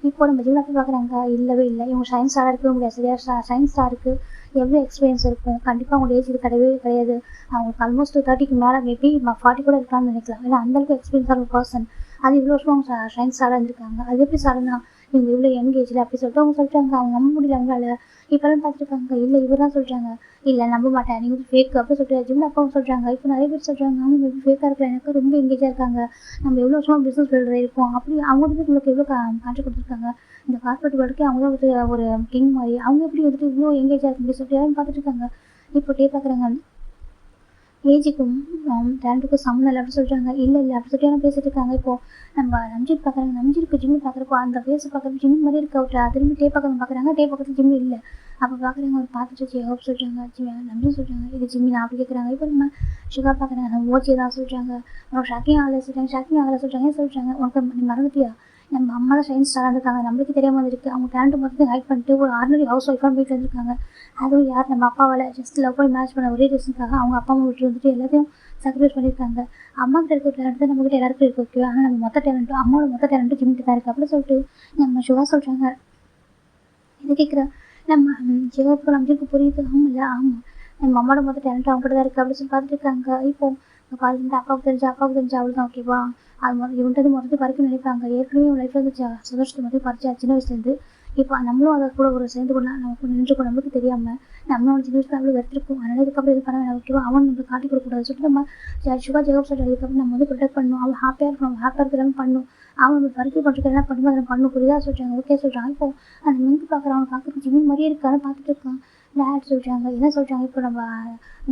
இப்போ நம்ம ஜிம்மில் போய் பார்க்குறாங்க. இல்லவே இல்லை, இவங்க சயின்ஸ் ஸ்டாராக இருக்கவே முடியாது. சரியா சயின்ஸ் ஸ்டாருக்கு எவ்வளோ எக்ஸ்பீரியன்ஸ் இருக்கும், கண்டிப்பாக அவங்களோட ஏஜ் இது கிடையாது. அவங்களுக்கு ஆல்மோஸ்ட் 30க்கு மேலே மேபி 40 கூட இருக்கலாம்னு நினைக்கலாம். ஏன்னா அந்தளவுக்கு எக்ஸ்பீரியன்ஸான ஒரு பர்சன். அது இவ்வளோ வருஷம் அவங்க சயின்ஸ் ஸ்டாராக இருந்திருக்காங்க. அது எப்படி சார்னா இவங்க இவ்வளோ யங் ஏஜில் அப்படி சொல்லிட்டு அவங்க சொல்லிட்டாங்க. அவங்க நம்ப முடியல அவங்களால. இப்போலாம் பார்த்துருக்காங்க. இல்லை இவர் தான் சொல்கிறாங்க. இல்லை நம்ப மாட்டேன், நீங்கள் வந்து ஃபேக் அப்படி சொல்லிட்டு ஜிம்மில் அப்பாவும் சொல்கிறாங்க. இப்போ நிறைய பேர் சொல்கிறாங்க அவங்க எப்படி ஃபேக்காக இருக்கிற எனக்கு ரொம்ப எங்கேஜாக இருக்காங்க, நம்ம எவ்வளோ வருஷமாக பிஸ்னஸ் ஃபீல்டில் இருக்கோம் அப்படி. அவங்க வந்து உங்களுக்கு எவ்வளோ கான்ட்ராக்ட் கொடுத்துருக்காங்க, இந்த கார்பரேட் வேர்ல்டுக்கு அவங்க தான் வந்து ஒரு கிங் மாதிரி. அவங்க எப்படி வந்துட்டு இவ்வளோ எங்கேஜாக இருக்கு அப்படி சொல்லிட்டு யாரும் பார்த்துட்டு இருக்காங்க. இப்போ டே பார்க்குறாங்க. ஏஜுக்கும் டேலண்ட்டுக்கும் சம்மந்தம் இல்லை அப்படி சொல்கிறாங்க. இல்லை அப்படி சொல்லிட்டு யாரும் பேசிட்டு இருக்காங்க. இப்போது நம்ம நம்ஜித் பார்க்குறாங்க. நம்ஜிற்கு ஜிம்மி பார்க்குறப்போ அந்த ஃபேஸை பார்க்குறப்ப ஜிம்மி மாதிரி இருக்க விட்டா திரும்பி டே பக்கம் பார்க்குறாங்க. டே பக்கத்தில் ஜிம்மி இல்லை. அப்போ பார்க்குறாங்க. ஒரு பார்த்துட்டு ஹோப் சொல்கிறாங்க. நம்ஜித் சொல்கிறாங்க இது ஜிம்மி நான் அப்படி கேட்குறாங்க. இப்போ நம்ம சுகா பார்க்குறாங்க. நம்ம ஓச்சி தான் சொல்கிறாங்க. உனக்கு ஷாக்கிங் ஆகலை சொல்கிறாங்க. ஏன் சொல்கிறாங்க, உனக்கு நீ மறந்துட்டியா, நம்ம அம்மா தான் சயின்ஸ் ஸ்டாராக இருக்காங்க, நம்மளுக்கு தெரியாமல் இருக்குது. அவங்க டேலண்ட் மொத்தத்தையும் ஹைட் பண்ணிட்டு ஒரு ஆர்டினரி ஹவுஸ் ஒய்ஃபாக வீட்டில் இருந்திருக்காங்க. அதுவும் யார் நம்ம அப்பாவால் ஜஸ்ட் லவ் பண்ணி மேட்ச் பண்ண ஒரே ரீசனுக்காக அவங்க அப்பா அம்மா விட்டு வந்துட்டு எல்லாத்தையும் சாக்ரிஃபைஸ் பண்ணியிருக்காங்க. அம்மா கிட்ட இருக்க டேலண்ட் தான் நம்மகிட்ட எல்லாருக்கும் இருக்கு. ஓகே ஆனால் நம்ம மொத்த டேலண்ட்டும் அம்மாவோட மொத்த டேலண்ட்டும் ஜிம்மிட்டு தான் இருக்குது அப்படின்னு சொல்லிட்டு நம்ம சுகா சொல்கிறாங்க. இது கேட்குற நம்ம ஜிவாவுக்கு நம்ஜிக்கு புரியுது. ஆமாம் நம்ம அம்மாவோட மொத்த டேலண்ட்டும் அவங்ககிட்ட தான் இருக்குது அப்படின்னு சொல்லி பார்த்துட்டு இருக்காங்க. இப்போ பாருங்க அப்பாவுக்கு தெரிஞ்சு அவ்வளோதான். ஓகேவா? அது இவன்ட்டு மொத்தத்தை பறிக்க நினைப்பாங்க. ஏற்கனவே இவன் லைஃப்பில் வந்து சந்தோஷத்தை மொத்தம் பறிச்சா சின்ன வயசுலேருந்து. இப்போ நம்மளும் அதை கூட ஒரு சேர்ந்து கூட நமக்கு நின்றுக்கும், நம்மளுக்கு தெரியாமல் நம்மளோட சின்ன வயசுல அவ்வளோ வெறுத்திருக்கும். அதனால் இதுக்கப்புறம் இது பண்ண வேணாம். ஓகேவா? அவன் நம்ம காட்டி கொடுக்கூடாது சொல்லிட்டு நம்ம சுகா ஜெகப் சொல்கிற இதுக்கப்புறம் நம்ம வந்து ப்ரொடெக்ட் பண்ணணும். அவன் ஹாப்பியாக இருக்கணும், ஹாப்பியாக இருக்கிறான்னு பண்ணணும். அவன் நம்ம பறிக்கை பண்ணுறதுக்கு என்ன பண்ணுமோ அதை பண்ணணும். புரியுதா சொல்கிறாங்க. ஓகே சொல்கிறாங்க. இப்போ அந்த மிங்கு பார்க்குறான். அவன் பார்க்குறதுக்கு ஜிம்மி மாதிரியே இருக்கான்னு பார்த்துட்டு இருக்கான். டேட் சொல்கிறாங்க. என்ன சொல்கிறாங்க, இப்போ நம்ம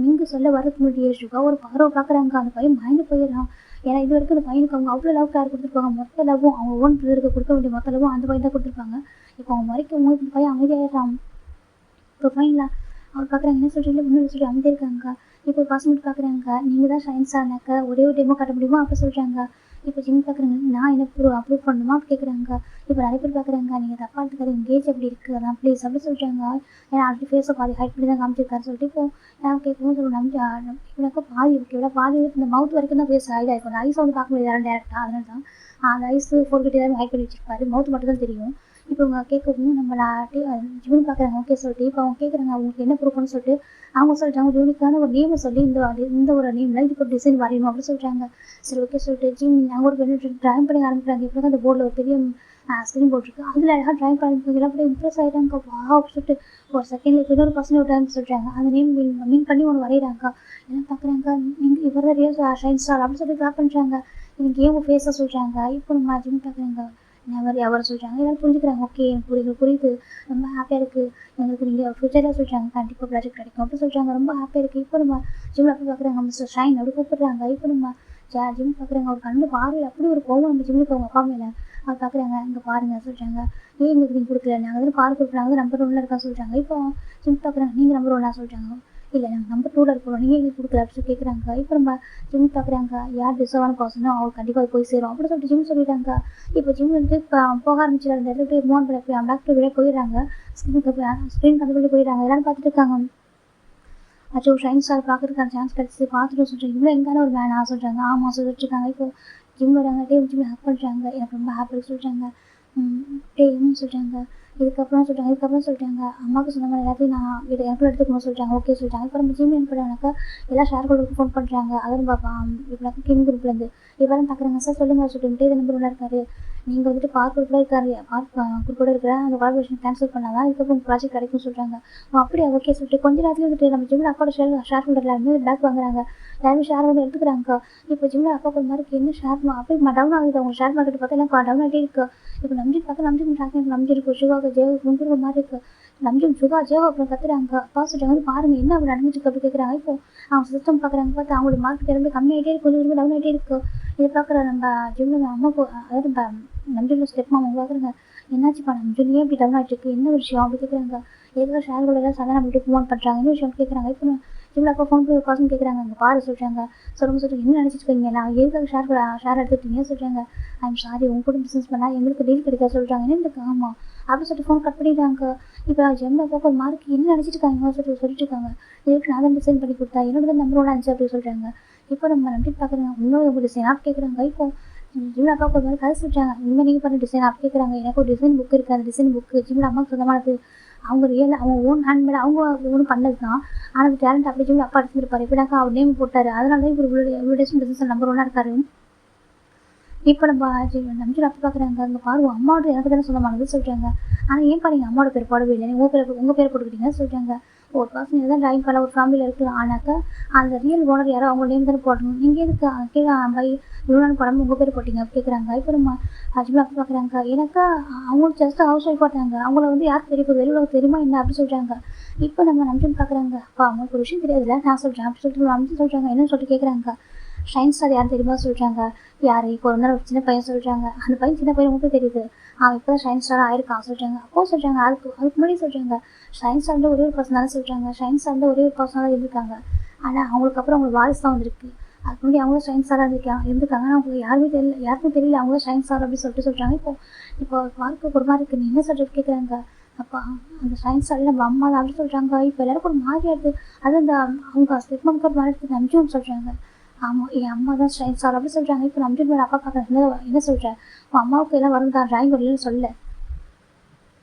மிங்கு சொல்ல வரதுக்கு முன்னாடியே சுகா ஒரு பார்வை பார்க்குறாங்க. அந்த பையன் பயந்து போயிடறான். ஏன்னா இது வரைக்கும் அந்த பையனுக்கு அவங்க அவ்வளோ லவ் கேர் கொடுத்துருப்பாங்க. மொத்த லவ்வும் அவங்க ஓன் பிள்ளைக்கு கொடுக்க வேண்டிய மொத்த லவ்வும் அந்த பையன் தான் கொடுத்துருப்பாங்க. இப்போ அவங்க வரைக்கும் இந்த பையன் அமைதியாகிடுறான். இப்போ ஃபைனலாக அவர் பார்க்குறாங்க. என்ன சொல்கிறீங்களா முன்னாடி சொல்லி அமைதியாக இருக்காங்க. இப்போ பசங்க பார்க்குறாங்க. நீங்கள் தான் சயின்ஸ் ஆனாக்க ஒரே ஒரு டெமோ காட்ட முடியுமா அப்போ சொல்கிறாங்க. இப்போ ஜிம் பார்க்குறாங்க. நான் என்ன அப்ரூவ் பண்ணணுமா அப்படி கேட்குறாங்க. இப்போ நிறைய பேர் பார்க்குறாங்க. நீங்கள் தப்பாக எடுத்துக்காது, எங்கேஜ் அப்படி இருக்குது அதான் ப்ளீஸ் அப்படி சொல்கிறாங்க. ஏன்னா அப்படி ஃபேஸை பாதி ஹைட் பண்ணி தான் காமிச்சிருக்காரு சொல்லிட்டு இப்போ நான் கேட்கவும் சொல்லுவோம். இப்போனாக்கா பாதி ஓகேவிட பாதி இந்த மவுத் வரைக்கும் தான் ஃபேஸ் ஹைட் ஆகிருக்கும். அந்த ஐஸ் வந்து பார்க்க முடியாது யாரும் டேரெக்டாக. அதனால தான் அந்த ஐஸு ஃபோர்கிட்ட எல்லாமே ஹைட் பண்ணி வச்சிருப்பாரு. மவுத் மட்டும் தான் தெரியும். இப்போ அவங்க கேட்கவும் நம்ம ஜிம் பார்க்குறாங்க. ஓகே சொல்லிட்டு இப்போ அவங்க கேட்குறாங்க அவங்களுக்கு என்ன ப்ரூஃப்னு சொல்லிட்டு அவங்க சொல்கிறாங்க. யூனிக்கான ஒரு நேமை சொல்லி இந்த ஒரு நேமில் இதுக்கு ஒரு டிசைன் வரையணும் அப்படின்னு சொல்கிறாங்க. சரி ஓகே சொல்லிட்டு ஜிம் நாங்கள் ஒரு பெரிய ட்ராயிங் பண்ணி ஆரம்பிக்கிறாங்க. இப்போ அந்த போர்டில் ஒரு பெரிய ஸ்க்ரீன் போட்டிருக்கு. அதில் அழகாக ட்ராயிங் பண்ணி எல்லாம் கூட இம்ப்ரெஸ் ஆகிட்டாங்க. வா அப்படின்னு சொல்லிட்டு ஒரு செகண்டில் இப்போ இன்னொரு பர்சன் ஒரு டைம் சொல்கிறாங்க. அந்த நேம் மீன் பண்ணி ஒன்று வரைகிறாங்க. என்ன பார்க்குறாங்க, நீங்கள் இவர் தான் ரியல் ஷைன் ஸ்டார் அப்படின்னு சொல்லிட்டு ட்ரா பண்ணுறாங்க. எனக்கு ஏன் ஃபேஸாக சொல்கிறாங்க. இப்போ நம்ம ஜிம் பார்க்குறாங்க. எவர் சொல்கிறாங்க. எல்லாரும் புரிஞ்சுக்கிறாங்க. ஓகே எனக்கு புரியுது, ரொம்ப ஹாப்பியாக இருக்குது எங்களுக்கு. நீங்கள் ஃபியூச்சரில் சொல்கிறாங்க கண்டிப்பாக ப்ராஜெக்ட் கிடைக்கும் அப்படி சொல்கிறாங்க. ரொம்ப ஹாப்பியாக இருக்குது. இப்போ நம்ம ஜிம்மில் போய் பார்க்குறாங்க. மிஸ்டர் ஷைன் அப்படி கூப்பிட்றாங்க. இப்போ நம்ம ஜிம் பார்க்குறாங்க. ஒரு கண்ணு பார்வையில் அப்படி ஒரு கோவம் நம்ம ஜிம்முக்கு அவங்க அப்பா மேலே. அவர் பார்க்குறாங்க. இங்கே பாருங்கள் சொல்கிறாங்க. ஏன் எங்களுக்கு நீங்கள் கொடுக்கல, நாங்கள் வந்து பார்க்க கொடுக்குறாங்க நம்பர் 1 இருக்கா சொல்கிறாங்க. இப்போ ஜிம் பார்க்குறாங்க. நீங்கள் நம்பர் 1 சொல்கிறாங்க. இல்லை நாங்கள் நம்பர் 2ல் இருக்கோம், நீங்கள் எங்களுக்கு கொடுக்கல அப்படின்னு சொல்லி கேட்குறாங்க. இப்போ நம்ம ஜிம் பார்க்குறாங்க, யார் டிசர்வான பர்சனோ அவங்க கண்டிப்பாக அது போய் சேரும் அப்படின்னு சொல்லிட்டு ஜிம் சொல்லிட்டாங்க. இப்போ ஜிம் வந்து இப்போ போக ஆரம்பிச்சிட அந்த இடத்துல மூவ் ஆன் பண்ணி பேக் டு வெளியே போயிடுறாங்க. ஸ்க்ரீன் கண்டுபிடி போயிடுறாங்க. எல்லாரும் பார்த்துட்டு இருக்காங்க. அச்சோ ஷைன் ஸ்டார் பார்க்குறதுக்கான சான்ஸ் கிடச்சி பார்த்துட்டு சொல்கிறேன், இவ்வளோ எங்கான ஒரு வேணா சொல்கிறாங்க. ஆமாம் சொல்லிட்டு இருக்காங்க. இப்போ ஜிம் வராங்க, ஜிம் ஹேக் பண்ணுறாங்க, எனக்கு ரொம்ப ஹாப்பியாக சொல்கிறாங்க. சொல்கிறாங்க. இதுக்கப்புறம் சொல்லிட்டாங்க அம்மாவுக்கு சொன்ன மாதிரி எல்லாத்தையும் நான் இதை எனக்கு எடுத்துக்கணும் சொல்லிட்டாங்க. ஓகே சொல்லிட்டாங்க. இப்போ நம்ம ஜிம் என்ன பண்ணுறாங்கனாக்கா எல்லா ஷேர் ஹோல்டருக்கும் ஃபோன் பண்ணுறாங்க. அதுவும் இப்போ கிங் குரூப்லேருந்து இப்போ பார்க்குறாங்க. சார் சொல்லுங்கள் சொல்லிட்டு இந்த நம்பர் ஒன்றா இருக்காரு, நீங்கள் வந்துட்டு பார்க் கூட இருக்காரு, பார்க் குரூப்போட இருக்கிற அந்த கார்பரேஷன் கேன்சல் பண்ணாதான் இதுக்கப்புறம் ப்ராஜெக்ட் கிடைக்கும் சொல்கிறாங்க. அப்படியே ஓகே சொல்லிட்டு கொஞ்ச நேரத்தில் வந்துட்டு நம்ம ஜிம்மில் அப்பாவோட ஷேர் ஹோல்டர் எல்லாருமே பேக் வாங்குறாங்க. எல்லாருமே ஷேர் வந்து எடுத்துக்கிறாங்க. இப்போ ஜிம்மில் அப்பா ஒரு மாதிரி என்ன ஷேர் அப்படியே டவுன் ஆகுது. அவங்க ஷேர் மார்க்கெட் பார்த்தா எல்லாம் டவுன் ஆகிட்டே இருக்கு. இப்போ நம்ஜின் பார்க்க நம்ஜின் இருக்கு, சுகாவுக்கு ஜெயோ முன்பு மாதிரி இருக்கு. நம்ஜின் சுகா ஜெயோ அப்புறம் கத்துறாங்க. சொல்லிட்டாங்க வந்து பாருங்க என்ன அப்படி நடந்துட்டு அப்படி கேட்குறாங்க. இப்போ அவங்க சிஸ்டம் பார்க்குறாங்க. பார்த்து அவங்களோட மார்க்கெட் ரொம்ப கம்மியாகிட்டே இருக்கு, கொஞ்சம் டவுன் ஆகிட்டே இருக்கு. இதை பார்க்குற நம்ம ஜிம்மில் அம்மாவுக்கு அதாவது நம்ம நம்ஜின் ஸ்டெப் மாமா பார்க்குறாங்க. என்னாச்சுப்பா நம்ஜின் ஏன் இப்படி டவுன் ஆகிட்டு இருக்கு, என்ன விஷயம் அப்படி கேட்குறாங்க. எதுக்காக ஷேர் ஹோல்டர் சாதாரண நம்மளுக்கு மூவ் ஆன் பண்ணுறாங்க, என்ன விஷயம் கேட்குறாங்க. இப்போ ஜிம்மில் அப்பா ஃபோன் பண்ணி காசுன்னு கேட்குறாங்க. அங்கே பாரு சொல்கிறாங்க. சொல்லிட்டு என்ன நினச்சிட்டு இருக்கீங்க, நான் எதுக்காக ஷேர் எடுத்துக்கிட்டீங்க சொல்கிறாங்க. ஐம் சாரி, உங்க கூட பிஸ்னஸ் பண்ணால் எங்களுக்கு டீல் கிடைக்காது சொல்கிறாங்க. என்ன ஆமாம் அப்படின்னு சொல்லிட்டு ஃபோன் கட் பண்ணிட்டாங்க. இப்போ ஜிம்மில் அப்பா ஒரு மார்க் என்ன நினச்சிட்டு இருக்காங்க சொல்லிட்டு இருக்காங்க. இதுக்கு நான் தான் டிசைன் பண்ணி கொடுத்தா, என்னோட தான் நம்பர் 1 ஆச்சு அப்படின்னு சொல்கிறாங்க. இப்போ நம்ம நம்பி பார்க்குறாங்க. இன்னும் உங்கள் டிசைன் ஆப் கேட்குறாங்க. இப்போ ஜிம்மில் அப்பாவுக்கு ஒரு மாதிரி கதை சொல்லிட்டாங்க. இனிமேல் நீங்கள் பண்ணி டிசைன் ஆப் கேட்குறாங்க. எனக்கு ஒரு டிசைன் புக் இருக்குது, அந்த டிசைன் புக்கு ஜிம்மில் அம்மாவுக்கு சொந்தமானது. அவங்க அவங்க ஓன் ஹேண்ட்மேட் அவங்க ஒன்றும் பண்ணது தான். ஆனால் அந்த டேலண்ட் அப்படி ஜிம்மில் அப்பா எடுத்துருப்பாரு. எப்படினாக்கா அவர் நேம் போட்டார். அதனால தான் இப்போ இவ்வளோ டேஸும் பிஸ்னஸ் நம்பர் 1 இருக்காரு. இப்போ நம்ம நம்ஜின் அப்பா பார்க்குறாங்க. அங்கே பாரு அம்மாவோட எனக்கு தானே சொந்தமானது சொல்கிறாங்க. ஆனால் ஏன் பாருங்க அம்மாவோட பேர் போடவே இல்லை, உங்கள் பேர் போட்டுக்கிட்டீங்கன்னு சொல்கிறாங்க. ஒரு பர்சன் தான் ட்ராயிங் பண்ண ஒரு ஃபேமிலியில் இருக்கலாம். ஆனாக்கா அந்த ரியல் ஓனர் யாரோ அவங்க நேம் தானே போடணும். நீங்கள் எதுக்கு கீழே பை இவ்வளோ படம் உங்கள் பேர் போட்டிங்க அப்படி கேட்குறாங்க. இப்போ நம்ம ஜிம்மில் அப்பா பார்க்குறாங்க. எனக்கா அவங்களுக்கு ஜஸ்ட் ஹவுஸ் ஒய்ஃப் பார்த்தாங்க, அவங்கள வந்து யாருக்கு தெரிய போகுது, வெளியில் தெரியுமா என்ன அப்படி சொல்கிறாங்க. இப்போ நம்ம நம்ஜின் பார்க்குறாங்க. அப்பா அவங்களுக்கு ஒரு விஷயம் தெரியாதுல்ல, நான் சொல்கிறேன் அப்படி சொல்லிட்டு நம்ஜின் சொல்கிறாங்க. என்னன்னு சொல்லிட்டு கேட்குறாங்க. ஷைன் ஸ்டார் யாரும் தெரியுமா சொல்கிறாங்க. யார் இப்போ ஒரு நாள் ஒரு சின்ன பையன் சொல்கிறாங்க. அந்த பையன் சின்ன பையன் உங்களுக்கு தெரியுது, அவன் இப்போ தான் ஷைன் ஸ்டாராக ஆயிருக்கான் சொல்கிறாங்க. அப்போ சொல்கிறாங்க அதுக்கு முன்னாடி சொல்கிறாங்க ஷைன் ஸ்டார் ஒரே ஒரு பர்சன் தானே சொல்கிறாங்க. ஷைன் ஸ்டார் ஒரே ஒரு பர்சனாக தான் இருந்திருக்காங்க. ஆனால் அவங்களுக்கு அப்புறம் அவங்களுக்கு வாரிசு தான் வந்திருக்கு. அதுக்கு முன்னாடி அவங்களும் ஷைன் ஸ்டாராக இருந்திருக்காங்க. ஆனால் அவங்களுக்கு யாருக்கும் தெரியல அவங்களும் ஷைன் ஸ்டார் அப்படின்னு சொல்கிறாங்க. இப்போ வாழ்க்கை ஒரு மாதிரி இருக்குது, நீ என்ன சொல்கிறது கேட்குறாங்க. அப்பா அந்த ஷைன் ஸ்டார் நம்ம அம்மா தான் அப்படின்னு சொல்கிறாங்க. இப்போ எல்லாருக்கும் ஒரு மாதிரி ஆகுது. அது அந்த அவங்க ஸ்டெப் மார்க்கெட் மாதிரி நம்ஜின்னு சொல்கிறாங்க. ஆமாம் என் அம்மா தான் ஷைன் ஸ்டார் அப்படி சொல்கிறாங்க. இப்போ நம்ஜின் மேலே அப்பா பார்க்குறாங்க. என்ன சொல்கிறேன், உன் அம்மாவுக்கு எல்லாம் வரும் தான், ட்ராயிங் வரலன்னு சொல்ல,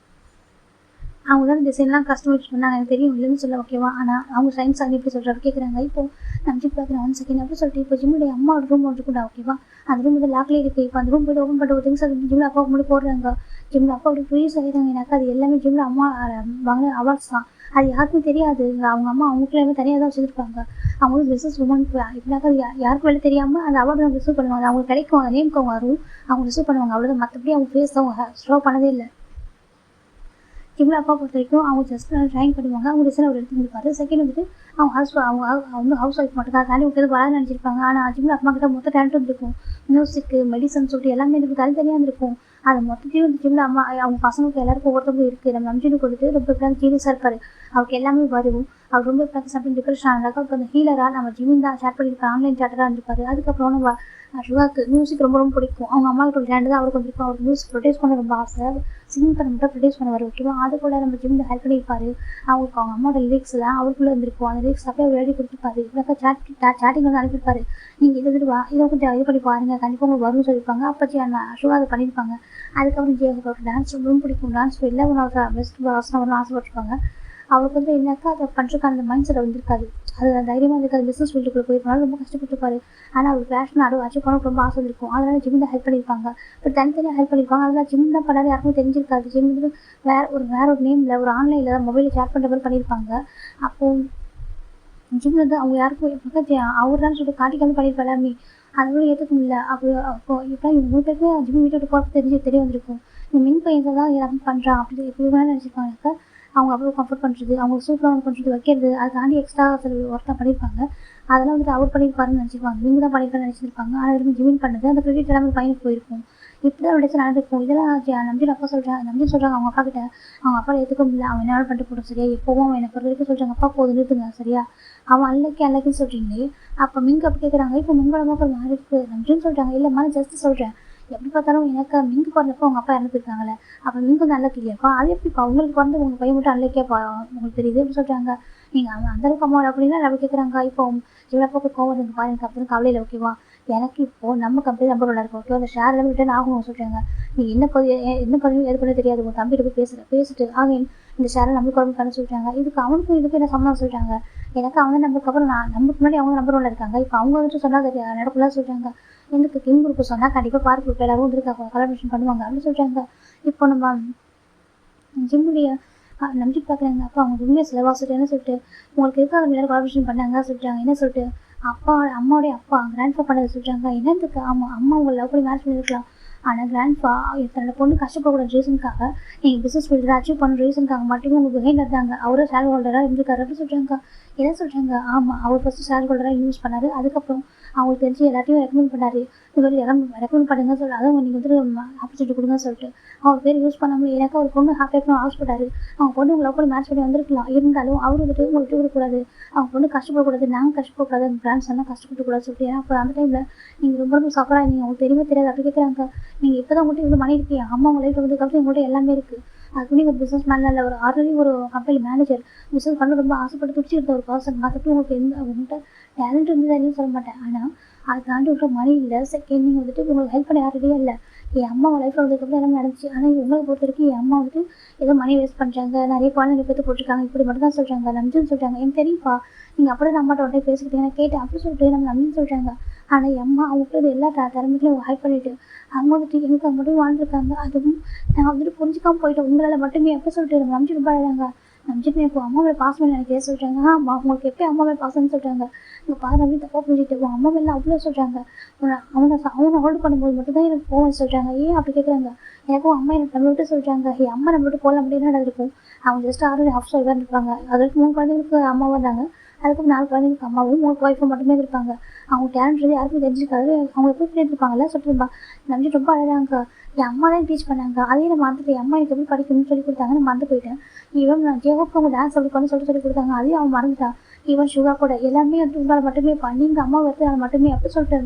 அவங்க தான் டிசைன்லாம் கஸ்டமைஸ் பண்ணாங்க, எனக்கு தெரியும் இல்லைன்னு சொல்ல ஓகேவா. ஆனால் அவங்க சயின்ஸ் ஆகி எப்படி சொல்கிறாரு கேட்குறாங்க. இப்போ நான் ஜிம் பார்க்குறேன் 1 செகண்ட் அப்படி சொல்லிட்டு இப்போ ஜிம்முடைய அம்மாவோட ரூம் ஒன்று கூட ஓகேவா. அந்த ரூம் வந்து லாக்லேயே இருக்குது. இப்போ அந்த ரூம் போய்ட்டு ஓப்பன் பண்ணுற ஒரு திங்ஸ் அது ஜிம்மில் அப்பா முன்னாடி போடுறாங்க. ஜிம்மில் அப்பா அப்படி ஃப்ரீஸ் ஆகிடுறாங்க. எனக்கு அது எல்லாமே ஜிம்மில் அம்மா வாங்கின அவார்ட்ஸ் தான். அது யாருக்கும் தெரியாது. அவங்க அம்மா அவங்களுக்குள்ள தனியாக தான் வச்சுருப்பாங்க. அவங்களும் பிஸ்னஸ் உமன் இப்படினாக்கா அது யாருக்கும் வெளியே தெரியாமல் அந்த அவார்டு அவங்க ரிசீவ் பண்ணுவாங்க. அவங்களுக்கு கிடைக்கும், அந்த நேமுக்கு அவங்க வரும், அவங்க ரிசீவ் பண்ணுவாங்க. அவ்வளோதான். மற்றபடி அவங்க ஃபேஸ் அவங்க ஷோ பண்ணதே இல்லை. ஜிம்மில் அப்பா பொறுத்த வரைக்கும் அவங்க ஜஸ்ட் ட்ராயிங் பண்ணுவாங்க. அவங்க டிசைன் அவர் எடுத்து கொடுப்பாரு. செகண்ட் வந்துட்டு அவங்க ஹவுஸ் ஒய்ஃப் மட்டும் தான் தாண்டி உங்களுக்கு வராது நினச்சிருப்பாங்க. ஆனால் ஜிம்மில் அப்பா கிட்ட மொத்த டேலண்ட் வந்துருக்கும். மியூசிக்கு மெடிசன் சொல்லிட்டு எல்லாமே எனக்கு தனித்தனியாக இருந்திருக்கும். அது மொத்தத்தையும் வந்து ஜிம்மில் அம்மா அவங்க பசங்களுக்கு எல்லாருக்கும் ஒவ்வொருத்தவங்க இருக்குது. நம்ம நம்ஜினுக்கு வந்துட்டு ரொம்ப எப்படியாவது சீரியஸாக இருப்பார். அவருக்கு எல்லாமே வரும். அவர் ரொம்ப எப்படியாவது சம்திங் டிப்ரெஷன் ஆனாக்கா இப்போ அந்த ஹீலராக நம்ம ஜிம்மின் தான் ஷேர் பண்ணியிருப்பார், ஆன்லைன் சாட்டராக இருந்திருப்பாரு. அதுக்கப்புறம் நம்ம ஷுகாக்கு மியூசிக் ரொம்ப ரொம்ப பிடிக்கும். அவங்க அம்மா கிட்ட விளையாண்டு தான் அவருக்கு வந்துருக்கும். அவருக்கு மியூசிக் ப்ரொடியூஸ் பண்ண ரொம்ப ஆசை. சிங்கிங் பண்ண மட்டும் ப்ரொடியூஸ் பண்ணுவார் ஓகேவா. அது கூட நம்ம ஜிம்மில் ஹெல்ப் பண்ணியிருப்பார். அவங்களுக்கு அவங்க அம்மாவோட லிரிக்ஸ் தான் அவருக்குள்ளே இருந்திருக்கும். அந்த லிரிக்ஸ் அப்படியே அவர் எழுதி கொடுத்துருப்பாரு. இப்படிக்கா சாட்டிங் வந்து அனுப்பியிருப்பாரு. நீங்கள் இதை வா இதை கொஞ்சம் இது பண்ணி பாருங்கள், கண்டிப்பாக உங்களுக்கு வரும்னு சொல்லியிருப்பாங்க. அப்போ ஷுகா அதை பண்ணியிருப்பாங்க. அதுக்கப்புறம் ஜியோக்கு டான்ஸ் ரொம்ப பிடிக்கும். டான்ஸ் இல்லை ஒரு பெஸ்ட் வாசனை வரணும் ஆசைப்பட்டிருப்பாங்க. அவருக்கு வந்து என்னக்கா அதை பண்ணுறதுக்கான அந்த மைண்ட் செட் வந்துருக்காது. அது தைரியமாக இருக்காது. பிஸ்னஸ் ஃபீல்டுக்குள்ளே போயிருப்பாங்க, ரொம்ப கஷ்டப்பட்டுருப்பாரு. ஆனால் அவர் ஃபேஷன் அச்சீவ் பண்ண ரொம்ப ஆசை இருக்கும். அதனால் ஜிம் தான் ஹெல்ப் பண்ணியிருப்பாங்க. இப்போ தனித்தனியாக ஹெல்ப் பண்ணியிருப்பாங்க. அதனால் ஜிம் தான் பண்ணாரு யாருக்கும் தெரிஞ்சிருக்காது. ஜிம் வந்து வேற ஒரு நேமில் ஒரு ஆன்லைனில் தான் மொபைலில் ஷேர் பண்ணுற மாதிரி பண்ணியிருப்பாங்க. அப்போது ஜிம் வந்து அவங்க யாருக்கும் அவர் தான் சொல்லிட்டு காட்டிக்காமல் பண்ணியிருப்பாரு எல்லாமே. அதனால ஏற்றுக்க முடியல. அப்போ இப்போ இவங்க 3 பேருமே ஜிம் வீட்டை விட்டு போகிறப்ப தெரிய வந்திருக்கும். இந்த மின் பையன் தான் எல்லாமே பண்ணுறான் அப்படி எப்படி வேணாலும் நினச்சிருப்பாங்க. அவங்க அவ்வளோ கம்ஃபர்ட் பண்ணுறது, அவங்க சூப்பராக பண்ணுறது, வைக்கிறது, அதை தாண்டி எக்ஸ்ட்ரா சில ஒர்க் தான் பண்ணியிருப்பாங்க. அதெல்லாம் வந்துட்டு அவர் பண்ணியிருப்பாருன்னு நினச்சிருப்பாங்க. இவங்க தான் பண்ணியிருப்பாருன்னு நினச்சிருப்பாங்க. ஆனால் ஜிமின் பண்ணது அந்த கிரெடிட் எல்லாமே பையனுக்கு போயிருக்கும். இப்படி தான் விடுச்சு நடந்துருக்கும். இதெல்லாம் நம்பின்னு அப்பா சொல்கிறேன் நம்பின்னு சொல்கிறாங்க அவங்க அப்பா கிட்ட. அவங்க அப்பா ஏற்றுக்க முடியல. அவன் என்ன பண்ணிட்டு போட்டோம் சரியா, எப்போவும் அவன் எனக்கு பொறுத்த வரைக்கும் சொல்கிறாங்க அப்பா போதும் நிறுத்துங்க சரியா, அவன் அல்லக்குன்னு சொல்கிறீங்களே. அப்போ மிங்கு அப்படி கேட்குறாங்க. இப்போ மிங்கோட மக்கள் மாறி இருக்குது நம்பின்னு சொல்கிறாங்க. இல்லைம்மா ஜஸ்ட் சொல்கிறேன், எப்படி பார்த்தாலும் எனக்கு மிங்கு பிறந்தப்போ அவங்க அப்பா இறந்துருக்காங்களே, அப்போ மிங்கு வந்து அல்லக்கு இல்லையாப்பா, அது எப்படிப்பா உங்களுக்கு பிறந்து உங்கள் பையன் மட்டும் அல்லக்கேப்பா உங்களுக்கு தெரியுது அப்படி சொல்கிறாங்க. நீங்கள் அவன் அந்தளவுக்கு அம்மா அப்படின்னா அப்படி கேட்குறாங்க. இப்போ இவ்வளோ கோவம் இருக்கு பாரு, எனக்கு அப்படின்னு கவலையில் ஓகேவா, எனக்கு இப்போது நம்ம கம்பெனி நம்பர் ஒன்றா இருக்கும் ஓகே, அந்த ஷேர் எல்லாம் ரிட்டர்ன் ஆகும் சொல்கிறாங்க. நீ என்ன பதிவு எது பண்ண தெரியாது, உங்கள் தம்பிட்டு போய் பேசிட்டு ஆக இந்த ஷேரை நம்மளுக்கு உடம்பு பண்ண சொல்லிட்டாங்க. இதுக்கு என்ன சம்மந்தம் சொல்லிட்டாங்க. எனக்கு அவங்க நம்பருக்கு அப்புறம் நான் நமக்கு முன்னாடி அவங்க நம்பர் ஒன்று இருக்காங்க. இப்போ அவங்க வந்துட்டு சொன்னால் தெரியாது நடக்குள்ள சொல்கிறாங்க. எனக்கு கிங் குரூப் சொன்னால் கண்டிப்பாக பார்க் குரூப் எல்லாரும் வந்துருக்காங்க கலெக்ஷன் பண்ணுவாங்க அப்படின்னு சொல்கிறாங்க. இப்போ நம்ம ஜிம்முடைய நம்பி பார்க்குறாங்க. அப்போ அவங்க உண்மையை செலவாக சொல்லிட்டு என்ன சொல்லிட்டு உங்களுக்கு எதுக்காக எல்லாரும் கால்குலேஷன் பண்ணாங்க சொல்லிட்டாங்க. என்ன சொல்லிட்டு அம்மாவுடைய அப்பா கிராண்ட்ஃபா பண்ணதை சொல்கிறாங்க. என்னத்துக்கு அம்மா உங்களை லவ் பண்ணி மேரேஜ் பண்ணியிருக்கலாம், ஆனால் கிராண்ட்ஃபா தன்னோட பொண்ணு கஷ்டப்படக்கூடாத ரீசனுக்காக நீங்கள் பிஸ்னஸ் ஃபீல்டில் அச்சீவ் பண்ணுற ரீசனுக்காக மட்டுமே உங்களுக்கு பிஹைண்ட் இருந்தாங்க. அவரே ஷேர் ஹோல்டராக இருந்திருக்காரு அப்படின்னு சொல்கிறாங்க. என்ன சொல்கிறாங்க, ஆமாம் அவர் ஃபஸ்ட்டு ஷேர் ஹோல்டராக யூஸ் பண்ணார். அதுக்கப்புறம் அவங்களுக்கு தெரிஞ்சு எல்லாத்தையும் ரெக்கமெண்ட் பண்ணார். இது மாதிரி ரெக்கமெண்ட் பண்ணுங்க சொல்லி அதை நீங்கள் வந்துட்டு ஆப்பர்ச்சுனிட்டி கொடுங்க சொல்லிட்டு அவர் பேர் யூஸ் பண்ணாமல் எனக்கு அவர் பொண்ணு ஹாப்பியாக இருக்கணும் ஆசைப்பட்டாரு. அவங்க பொண்ணு உங்களை கூட மேட்ச் பண்ணி வந்திருக்கலாம். இருந்தாலும் அவர் வந்துட்டு உங்களுக்கு விடக்கூடாது, அவங்க பொண்ணு கஷ்டப்படக்கூடாது, நாங்கள் கஷ்டப்படக்கூடாது, அந்த பிராண்ட்ஸ் எல்லாம் கஷ்டப்படக்கூடாது சொல்லிட்டு. ஏன்னா அப்போ அந்த டைமில் நீங்கள் ரொம்ப ரொம்ப சஃபராக இருந்தீங்க, உங்களுக்கு தெரியவே தெரியாது அப்படி கேட்குறாங்க. நீங்கள் இப்போ தான் உங்கள்கிட்ட இவ்வளோ மணி இருக்கீங்க, அம்மா உங்கள் லைஃப்பில் வந்ததுக்கப்புறம் உங்கள்கிட்ட எல்லாமே இருக்குது. அதுக்கு நீங்கள் பிஸ்னஸ் மேனில் இல்லை, ஒரு ஆல்ரெடி ஒரு கம்பெனி மேனேஜர், பிஸ்னஸ் பண்ண ரொம்ப ஆசைப்பட்டு துடிச்சு இருந்த ஒரு பர்சன். மற்றபடி உங்களுக்கு உங்கள்கிட்ட டேலண்ட் இருந்ததுன்னு சொல்ல மாட்டேன். ஆனால் அதை தாண்டி விட்டு மணி இல்லை. செகண்ட் நீங்கள் வந்துட்டு உங்களுக்கு ஹெல்ப் பண்ண யாருடையே இல்லை. என் அம்மா லைஃப்பில் வந்ததுக்கப்புறம் எல்லாமே நடந்துச்சு. ஆனால் உங்களை பொறுத்த வரைக்கும் என் அம்மா வந்துட்டு ஏதோ மணி வேஸ்ட் பண்ணுறாங்க, நிறைய குழந்தைங்க பேத்து போட்டிருக்காங்க, இப்படி மட்டும் தான் சொல்கிறாங்க. நம்பின்னு சொல்கிறாங்க. எனக்கு தெரியும்ப்பா, நீங்கள் அப்படியே அம்மாட்ட உடனே பேசிக்கிட்டீங்க கேட்டேன் அப்படி சொல்லிட்டு நம்ம நம்பின்னு சொல்கிறாங்க. ஆனால் என் அம்மா அவங்களுக்கு எல்லா திறமைகளையும் ஹைப் பண்ணிவிட்டு அவங்க வந்துட்டு எனக்கு அவங்க மட்டும் வாழ்ந்துருக்காங்க. அதுவும் நான் வந்துட்டு புரிஞ்சுக்காமல் போயிட்டேன் உங்களால் மட்டுமே எப்படி சொல்லிட்டு நம்ம நம்பிட்டு பாடுறாங்க. நம்பிட்டு இப்போ அம்மா மேலே பாசம் நினைக்கிறேன் சொல்கிறாங்க. அவங்களுக்கு எப்போ அம்மா மேலே பாசம்னு சொல்கிறாங்க. இங்கே பாரு அப்படின்னு தப்பாக புரிஞ்சுட்டு உங்கள் அம்மா மேலே அவ்வளோ சொல்கிறாங்க. அவனை ஹோல்டு பண்ணும்போது மட்டும் தான் எனக்கு போவேன் சொல்கிறாங்க. ஏன் அப்படி கேட்குறாங்க. எனக்கும் அம்மா எனக்கு நம்மளை விட்டு சொல்கிறாங்க. என் அம்மா நம்மளை விட்டு போகலாம் அப்படின்னு இருக்கும். அவங்க ஜஸ்ட் ஆல்ரெடி ஹாஃப் ஸ்டார் தான் இருப்பாங்க. அதற்கு 3 குழந்தைங்களுக்கு அம்மா வந்தாங்க. அதுக்கப்புறம் 4 குழந்தைங்களுக்கு அம்மாவும் 3 ஒய்ஃபும் மட்டுமே இருப்பாங்க. அவங்க டேலண்ட் யாருக்கும் தெரிஞ்சிருக்காது. அவங்க எப்படி இருப்பாங்கல்ல சொல்லிட்டு நம்பி ரொம்ப அழகாங்க. என் அம்மா தான் டீச் பண்ணாங்க. அதே நான் மறந்துட்டு என் அம்மா எனக்கு எப்படி படிக்கணும்னு சொல்லி கொடுத்தாங்க. நான் மறந்து போயிட்டேன். ஈவன் நான் ஜேஹோக்கு அவங்க டான்ஸ் அப்படி பண்ணி சொல்லி கொடுத்தாங்க. அதையும் அவன் மறந்துட்டான். ஈவன் சுகா கூட எல்லாமே வந்து உங்களால் மட்டுமே நீங்கள் அம்மா எடுத்து மட்டுமே அப்படி சொல்லிட்டு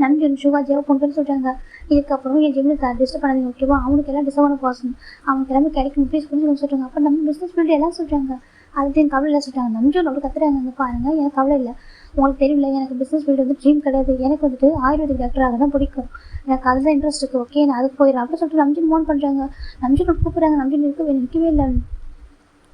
நன்றி சுகா ஜேவ் பொண்ணு சொல்கிறாங்க. இதுக்கப்புறம் என் ஜிம்மில் டிஸ்டர்ப் பண்ணாதீங்க ஓகேவா, அவனுக்கு எல்லாம் டிஸ்டர்ப் பண்ண பர்சன், அவனுக்கு எல்லாமே கிடைக்கும் ப்ளீஸ் கொஞ்சம் சொல்கிறாங்க. அப்போ நம்ம பிஸ்னஸ் ஃபீல்டு எல்லாம் சொல்கிறாங்க. அதுக்கு எனக்கு கவலை இல்லை சொல்லிட்டாங்க. நம்பியும் அப்படி கத்துறாங்க. பாருங்கள் எனக்கு கவலை இல்லை, உங்களுக்கு தெரியல எனக்கு பிஸ்னஸ் ஃபீல்டு வந்து ட்ரீம் கிடையாது. எனக்கு வந்துட்டு ஆயுர்வேதிக் டாக்டராக தான் பிடிக்கும், எனக்கு அதுதான் இன்ட்ரெஸ்ட் இருக்குது ஓகே நான் அதுக்கு போயிடறேன் அப்படின்னு சொல்லிட்டு நம்பியும் ஃபோன் பண்ணுறாங்க. நம்பியும் கூப்பிட்றாங்க. நம்பியும் நிற்கவே இல்லை.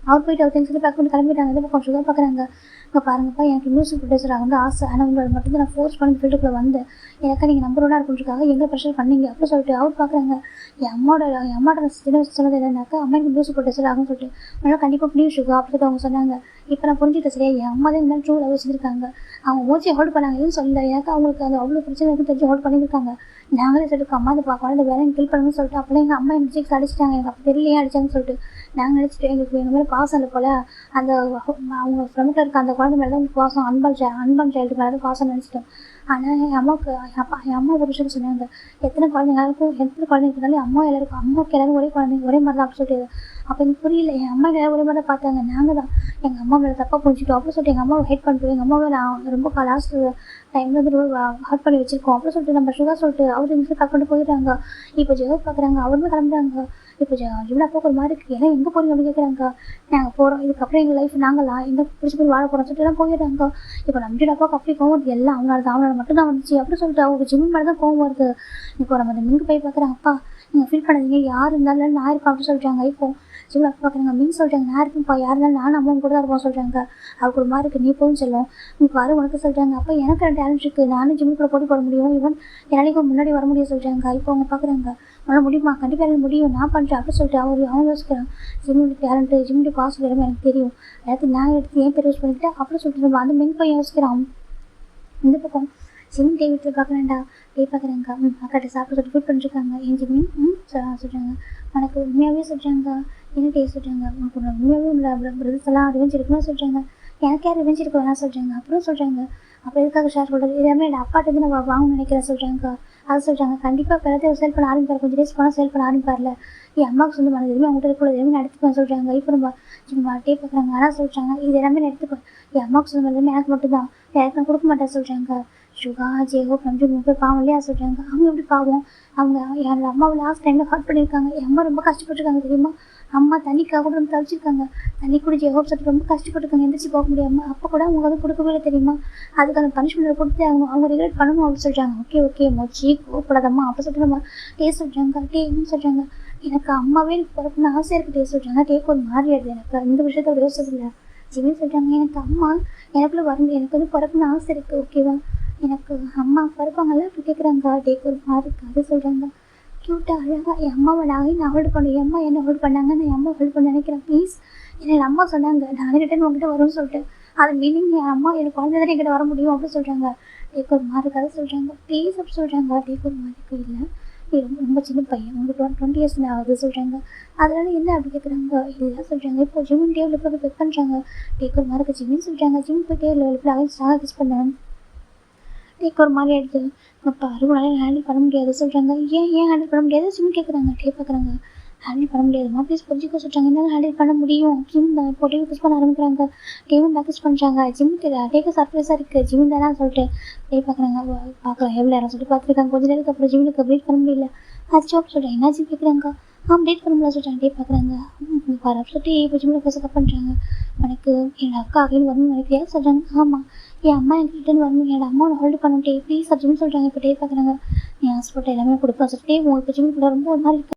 அவர் போயிட்டு அவர் திங்ஸ் பேக் பண்ணி கிளம்பிட்டாங்க. இதை பக்கம் சுகர் பார்க்குறாங்க. இங்கே பாருங்கப்பா எனக்கு மியூசிக் ப்ரொடியூசராக வந்து ஆசை, ஆனால் உங்களை மட்டும் நான் ஃபோர்ஸ் பண்ணி ஃபீல்டுக்குள்ளே வந்து எனக்கு நீங்கள் நம்பர் 1 இருக்குன்றதுக்காக எங்கே ப்ரெஷர் பண்ணீங்க அப்படின்னு சொல்லிட்டு அவர் பார்க்குறாங்க. என் அம்மாவோட சின்ன வயசு சொன்னது என்னன்னாக்கா அம்மா எனக்கு மியூசிக் ப்ரொடியூசர் ஆகும்னு சொல்லிட்டு அதனால் கண்டிப்பாக ப்ளீஸ் சுகர் அப்படின்னு சொல்லிட்டு அவங்க சொன்னாங்க. இப்போ நான் புரிஞ்சுக்கிட்டேன் சரியா, என் அம்மா தான் இந்த மாதிரி ட்ரூ லவ் வச்சுருக்காங்க. அவங்க மூச்சியை ஹோல்ட் பண்ணாங்க எதுவும் சொல்லலை. எனக்கு அவங்களுக்கு அது அவ்வளோ பிரச்சனை இருக்குன்னு தெரிஞ்சு ஹோல்ட் பண்ணியிருக்காங்க. நாங்களே சொல்லிட்டு அம்மா அதை குழந்தை வேலை கில் பண்ணுன்னு சொல்லிட்டு அப்போலாம் எங்கள் அம்மா என் சிக்ஸ் அடிச்சிட்டாங்க. எனக்கு அப்போ தெரியலையே அடிச்சாங்கன்னு சொல்லிட்டு நாங்கள் நினச்சிட்டு எங்களுக்கு எங்கள் மேலே பாசம் இல்லை போல், அந்த அவங்க ஃப்ரெண்டில் இருக்க அந்த குழந்தை மேலே தான் பாசம், அன்பான் சைல்டு மேலே தான் பாசம் நினச்சிட்டோம். ஆனால் என் அம்மா ஒரு விஷயம் சொன்னாங்க, எத்தனை குழந்தைங்க இருந்தாலும் அம்மாவுக்கு எல்லாரும் ஒரே குழந்தைங்க ஒரே மாதிரி தான் அப்படி சொல்லிட்டு. அப்போ எனக்கு புரியல, என் அம்மா எல்லாரும் ஒரே மாதிரி தான் பார்த்தாங்க. நாங்கள் தான் எங்கள் அம்மா மேலே தப்பாக புரிஞ்சுட்டோம் அப்படின்னு சொல்லிட்டு எங்கள் அம்மாவை ஹெல்ப் பண்ணிட்டு எங்கள் அம்மாவை நான் ரொம்ப லாஸ்ட் டைமில் வந்து ரொம்ப ஹர்ட் பண்ணி வச்சுருக்கோம் அப்படின்னு சொல்லிட்டு நம்ம சுகா சொல்லிட்டு அவர் இங்கிட்டு கட் போயிடுறாங்க. இப்போ ஜெகத் பார்க்குறாங்க, அவருமே கிளம்புறாங்க. இப்போ ஜிம்னா போகிற மாதிரி இருக்குது. ஏன்னா எங்கே போகிறீங்க அப்படின்னு கேட்குறாங்க. நாங்கள் போகிறோம், இதுக்கப்புறம் எங்கள் லைஃப் நாங்களாம் எங்கே பிடிச்சி போய் வாழ போகிறோம் சொல்லிட்டு எல்லாம் போயிடுறாங்க. இப்போ நம்ம அப்பாவுக்கு அப்படி கோவம் வருது, எல்லாம் அவனால மட்டும் தான் வந்துச்சு அப்படின்னு சொல்லிட்டு அவங்க ஜிம் மேலே தான் கோவம் வருது. இப்போ நம்ம அந்த மிங்கு போய் பார்க்குறாங்க. அப்பா நீங்கள் ஃபீல் பண்ணாதீங்க, யார் இருந்தாலும் நான் இருப்பேன் அப்படின்னு சொல்லிட்டாங்க. இப்போ ஜிம்ல அப்பா பார்க்குறாங்க. மிங் சொல்லிட்டாங்க நான் இருப்பேன்ப்பா, யார் இருந்தாலும் நானும் அம்மா கூட தான் இருப்போம் சொல்கிறாங்க. அவருக்கு ஒரு மாதிரி இருக்குது, நீ போகும் சொல்லும் உங்களுக்கு வர உனக்கு சொல்கிறாங்க. அப்போ எனக்கு டேலண்ட் இருக்குது, நானும் ஜிம்முக்குள்ள போட்டி போட முடியும், ஈவன் என்னாலையும் முன்னாடி வர முடியும் சொல்கிறாங்க. இப்போ அவங்க பார்க்குறாங்க, உன்னால் முடியுமா, கண்டிப்பாக எனக்கு முடியும், நான் பண்ணுறேன் அப்படின்னு சொல்லிட்டு அவங்க யோசிக்கிறாங்க. ஜிம்முடைய டேலண்ட்டு ஜிம்முடைய பாசிட்டிவ் எல்லாமே எனக்கு தெரியும், எல்லாத்தையும் நான் எடுத்து ஏன் பேர் யூஸ் பண்ணிக்கிட்டேன் அப்படின்னு சொல்லிட்டு நம்ம அந்த மிங் போய் யோசிக்கிறான். இந்த பக்கம் ஜிம் டே வீட்டில் பார்க்குறேன்டா பார்க்குறாங்க. அக்காட்ட சாப்பிட்டு சொல்லிட்டு ஃபுட் பண்ணிருக்காங்க. என் ஜிம்மின் சொல்கிறாங்க, உனக்கு உண்மையாகவே சொல்கிறாங்க, என்ன டே சொல்கிறாங்க, உனக்கு உண்மையாகவே உள்ள பிரதர்ஸ் எல்லாம் ரிவெஞ்ச் இருக்குன்னு சொல்கிறாங்க. எனக்கு யார் ரிவெஞ்ச் இருக்க வேணாம் சொல்கிறாங்க. அப்புறம் சொல்கிறாங்க, அப்புறம் எதுக்காக ஷேர் பண்ணுறது, எல்லாமே என் அப்பாட்ட நான் வாங்கணும்னு நினைக்கிறேன் சொல்கிறாங்க. அது சொல்கிறாங்க. கண்டிப்பாக இப்போ எல்லாத்தையும் சேல் பண்ண ஆரம்பிப்பார். கொஞ்சம் டேஸ் போனால் சேல் பண்ண ஆரம்பிப்பார்ல. என் அம்மாவுக்கு சொந்தமானது எதுவுமே அவங்ககிட்ட இருக்கக்கூடாது, எதுவுமே நடத்திப்பேன் சொல்கிறாங்க. இப்போ நம்ம சும்மா டே பார்க்குறாங்க. ஆனால் சொல்கிறாங்க இது எல்லாமே நான் எடுத்துப்பேன், என் அம்மாவுக்கு சொந்தமானது எல்லாமே எனக்கு மட்டும்தான், எனக்கு நான் கொடுக்க மாட்டேன் சொல்கிறாங்க. சுகா ஜெயஹோப் நம்பி 3 பேர் பாவம் இல்லையா சொல்கிறாங்க. அவங்க எப்படி பாவம், அவங்க என்னோட அம்மாவை லாஸ்ட் டைமில் ஹர்ட் பண்ணியிருக்காங்க. என் அம்மா ரொம்ப கஷ்டப்பட்டுருக்காங்க தெரியுமா. அம்மா தண்ணிக்காக கூட ரொம்ப தவிச்சிருக்காங்க. தண்ணி கூட ஜெயஹோப் சொல்லிட்டு ரொம்ப கஷ்டப்பட்டுருக்காங்க, எந்திரிச்சு போக முடியாமல். அப்போ கூட அவங்க வந்து கொடுக்கவே இல்லை தெரியுமா. அதுக்கான பனிஷ்மெண்ட் கொடுத்து அவங்க ரிக்ரெட் பண்ணணும் அப்படின்னு சொல்கிறாங்க. ஓகே ஓகே மச்சி கோவப்படாதம்மா அப்போ சொல்லிட்டு நம்ம டே சொல்கிறாங்க. டே என்ன சொல்கிறாங்க, எனக்கு அம்மாவே எனக்கு பிறப்புன்னு ஆசை இருக்குது டே சொல்கிறாங்க. டேக்கு ஒரு மாதிரி ஆயிடுது, எனக்கு இந்த விஷயத்த ஒரு யோசிச்சதில்லை. ஜிமின் சொல்கிறாங்க எனக்கு அம்மா எனக்குள்ளே வரணும், எனக்கு வந்து பிறப்புன்னு ஆசை இருக்குது ஓகேவா, எனக்கு அம்மா பிறப்பாங்கல்ல அப்படி கேட்குறாங்க. டேக்கு ஒரு மாதிரி இருக்குது அது சொல்கிறாங்க. க்யூட்டாக அழகாக என் அம்மாவை நான் ஹோல்டு பண்ணேன், என் அம்மா என்ன ஹோல்டு பண்ணாங்க, நான் என் அம்மா ஹோல்டு பண்ண நினைக்கிறேன் ப்ளீஸ். என்னோட அம்மா சொன்னாங்க நானே ரிட்டன் உங்ககிட்ட வரும்னு சொல்லிட்டு, அது மீனிங் என் அம்மா எனக்கு குழந்தை தானே என்கிட்ட வர முடியும் அப்படின்னு சொல்கிறாங்க. டேக்கு ஒரு மாதிரி கதை சொல்கிறாங்க. ப்ளீஸ் அப்படி சொல்கிறாங்க. டேக்கு ஒரு மாதிரி இல்லை, நீ ரொம்ப ரொம்ப சின்ன பையன், உங்களுக்கு 20 இயர்ஸ் ஆகுது சொல்கிறாங்க. அதனால என்ன அப்படி கேட்குறாங்க. இல்லை சொல்கிறாங்க. இப்போ ஜிம்மின் டேபிள் போய் பெக் பண்ணுறாங்க. டேக்கு ஒரு மாதிரி ஜிம்மின்னு சொல்கிறாங்க. ஜிம் போய் டேபிள் அகைன்ஸ்டாக கிஸ் பண்ணேன். டேக்கு ஒரு மாதிரி ஆகிடுது. இப்போ அருகுனால ஹேண்டில் பண்ண முடியாது சொல்கிறாங்க. ஏன் ஹேண்டில் பண்ண முடியாது ஜிம் கேட்குறாங்க. டே பார்க்குறாங்க. ஹேண்டில் பண்ண முடியாதுமா ப்ளீஸ் புரிஞ்சுக்க சொல்கிறாங்க. என்னால் ஹேண்டில் பண்ண முடியும். ஜிம் தான் இப்போ டேவை கிஸ் பண்ண ஆரம்பிக்கிறாங்க. டேவும் பேக்கேஜ் பண்ணுறாங்க. ஜிம்முக்கு டேக்கு சர்ப்ரைஸாக இருக்குது, ஜிம் தானே சொல்லிட்டு டே பார்க்குறாங்க. பார்க்கலாம் எவ்வளோ நேரம் சொல்லிட்டு பார்த்துருக்காங்க. கொஞ்சம் நேரத்துக்கு அப்புறம் ஜிம்முக்கு ப்ரீட் பண்ண முடியல. அது ஜோப் சொல்கிறேன். என்ன ஜிம் கேட்குறாங்க. ப்ரீட் பண்ண முடியல சொல்கிறாங்க. டே பார்க்குறாங்க. வர சொல்லிட்டு இப்போ ஜிம்மில் பேச கப் பண்ணுறாங்க. எனக்கு என் அக்கா அகைன்னு வரணும்னு நினைக்கிறியா சொல்கிறாங்க. ஆமாம் என் அம்மா எனக்கு ரிட்டன் வரணும், என்னோட அம்மாவை ஹோல்டு பண்ணிட்டே ப்ளீஸ் அப்படின்னு சொல்கிறாங்க. இப்போ டே பார்க்குறாங்க. என் ஹாஸ்பிட்டல் எல்லாமே கொடுப்பேன் சொல்லிட்டு உங்களுக்கு ஜிம்முக்குள்ள ரொம்ப ஒரு மாதிரி இருக்குது.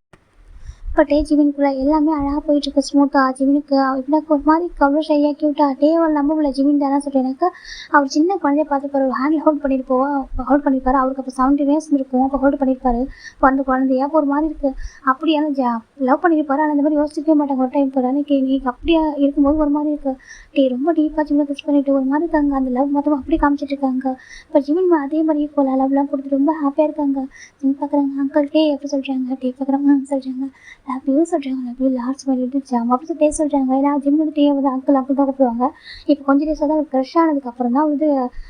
இப்போ டே ஜிமினுக்குள்ள எல்லாமே அழகாக போயிட்டுருக்கு ஸ்மூத்தாக. ஜிமினுக்கு எனக்கு ஒரு மாதிரி அவ்வளோ ஷையாக க்யூட்டாக டேவல் நம்ப முடியல ஜிமின் தானே சொல்லிட்டு. எனக்கு அவர் சின்ன குழந்தைய பார்த்துப்பாரு, ஒரு ஹேண்டில் ஹோல்ட் பண்ணியிருப்பாரு. அவருக்கு அப்போ 17 இயர்ஸ் இருக்கும், அப்போ ஹோல்டு பண்ணியிருப்பாரு பிறந்த குழந்தையா. அப்போ ஒரு மாதிரி இருக்குது. அப்படியான லவ் பண்ணியிருப்பாரு, ஆனால் இந்த மாதிரி யோசிக்கவே மாட்டாங்க ஒரு டைம் போல. அன்றைக்கி நீங்கள் அப்படியே இருக்கும்போது ஒரு மாதிரி இருக்குது. டே ரொம்ப டீப்பாக ஜிம்மில் கிஸ் பண்ணிட்டு ஒரு மாதிரி இருக்காங்க. அந்த லவ் மொத்தமாக அப்படியே காமிச்சிட்டு இருக்காங்க. இப்போ ஜிமின் அதே மாதிரி போல லவ்லாம் கொடுத்துட்டு ரொம்ப ஹாப்பியாக இருக்காங்க. ஜிம் பார்க்குறாங்க. அங்கிள் டே எப்படி சொல்கிறாங்க. டே பார்க்குறாங்க சொல்கிறாங்க. லவ் யூ சொல்கிறாங்க. லவ் யூ லாஸ்ட் மாதிரி ஜாம் அப்படி சொல்லி டே சொல்கிறாங்க. ஏன்னா ஜிம் வந்து டே வந்து அங்கிள் தான் கூப்பிடுவாங்க. இப்போ கொஞ்சம் டேஸாக தான் ஒரு க்ரஷ் ஆனதுக்கப்புறம் தான் வந்து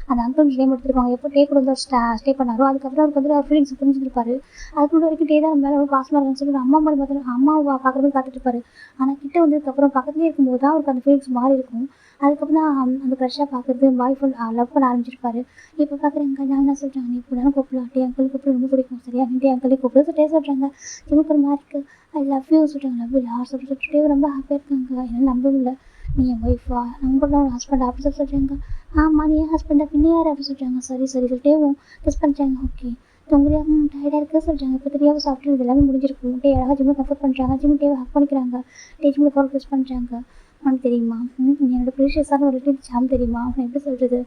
அந்த அங்கிள் நேம் எடுத்துருப்பாங்க. எப்போ டே கூட வந்து ஸ்டே பண்ணாரோ அதுக்கப்புறம் அவருக்கு வந்து அவர் ஃபீலிங்ஸ் புரிஞ்சுருப்பாரு. அதுக்கு வரைக்கும் டே தான் மேலே ரொம்ப பாசமாக இருக்குன்னு சொல்லி அம்மா மாதிரி பார்த்து அம்மாவை பார்க்குறது பார்த்துட்டு இருப்பாரு. ஆனால் கிட்ட வந்ததுக்கப்புறம் பக்கத்துலேயே இருக்கும்போது தான் அவருக்கு அந்த ஃபீலிங்ஸ் மாறி இருக்கும். அதுக்கப்புறம் தான் அந்த க்ரஷ்ஷாக பார்க்குறது பாய் ஃபுல் லவ் பண்ண ஆரம்பிச்சிருப்பாரு. இப்போ பார்க்குறேங்க நான் என்ன சொல்கிறாங்க. நீ இப்படிலாம் கூப்பிடலாம், டே அங்கிள் கூப்பிட்டு ரொம்ப பிடிக்கும் சரியா, நீ டே அங்கிளே கூப்பிடு டே சொல்கிறாங்க. ஜிம்முக்கு ஒரு மாதிரி இருக்குது. ஐ லவ் யூ சொல்கிறாங்க. லவ் யூ லாஸ்ட் அப்படி சொல்லிட்டு ரொம்ப ஹாப்பியாக இருக்காங்க. என்னால் நம்ப முடியல. நீ என் ஒய்ஃபா, நம்ம ஒரு ஹஸ்பண்ட் அப்படி சொல்கிறாங்க. ஆமாம் நீ என் ஹஸ்பண்டா, பின்ன யார் அப்படி சொல்கிறாங்க. சரி சொல்லிட்டேவும் கிஸ் பண்ணுறாங்க. ஓகே தூங்குறியா, டயர்டாக இருக்குது சொல்கிறாங்க. இப்போ தெரியாமல் சாப்பிட்டு இது எல்லாமே முடிஞ்சிருக்கும். டே அழகாக ஜிம்மை கம்ஃபர்ட் பண்ணுறாங்க. ஜிம்மு டேவை ஹக் பண்ணிக்கிறாங்க. டே ஜிம்மில் ஃபோர் கிஸ் பண்ணுறாங்க. உனக்கு தெரியுமா என்னோட ப்ரீஷியஸான ஒரு ஜாம் தெரியுமா, அவனை எப்படி சொல்கிறது,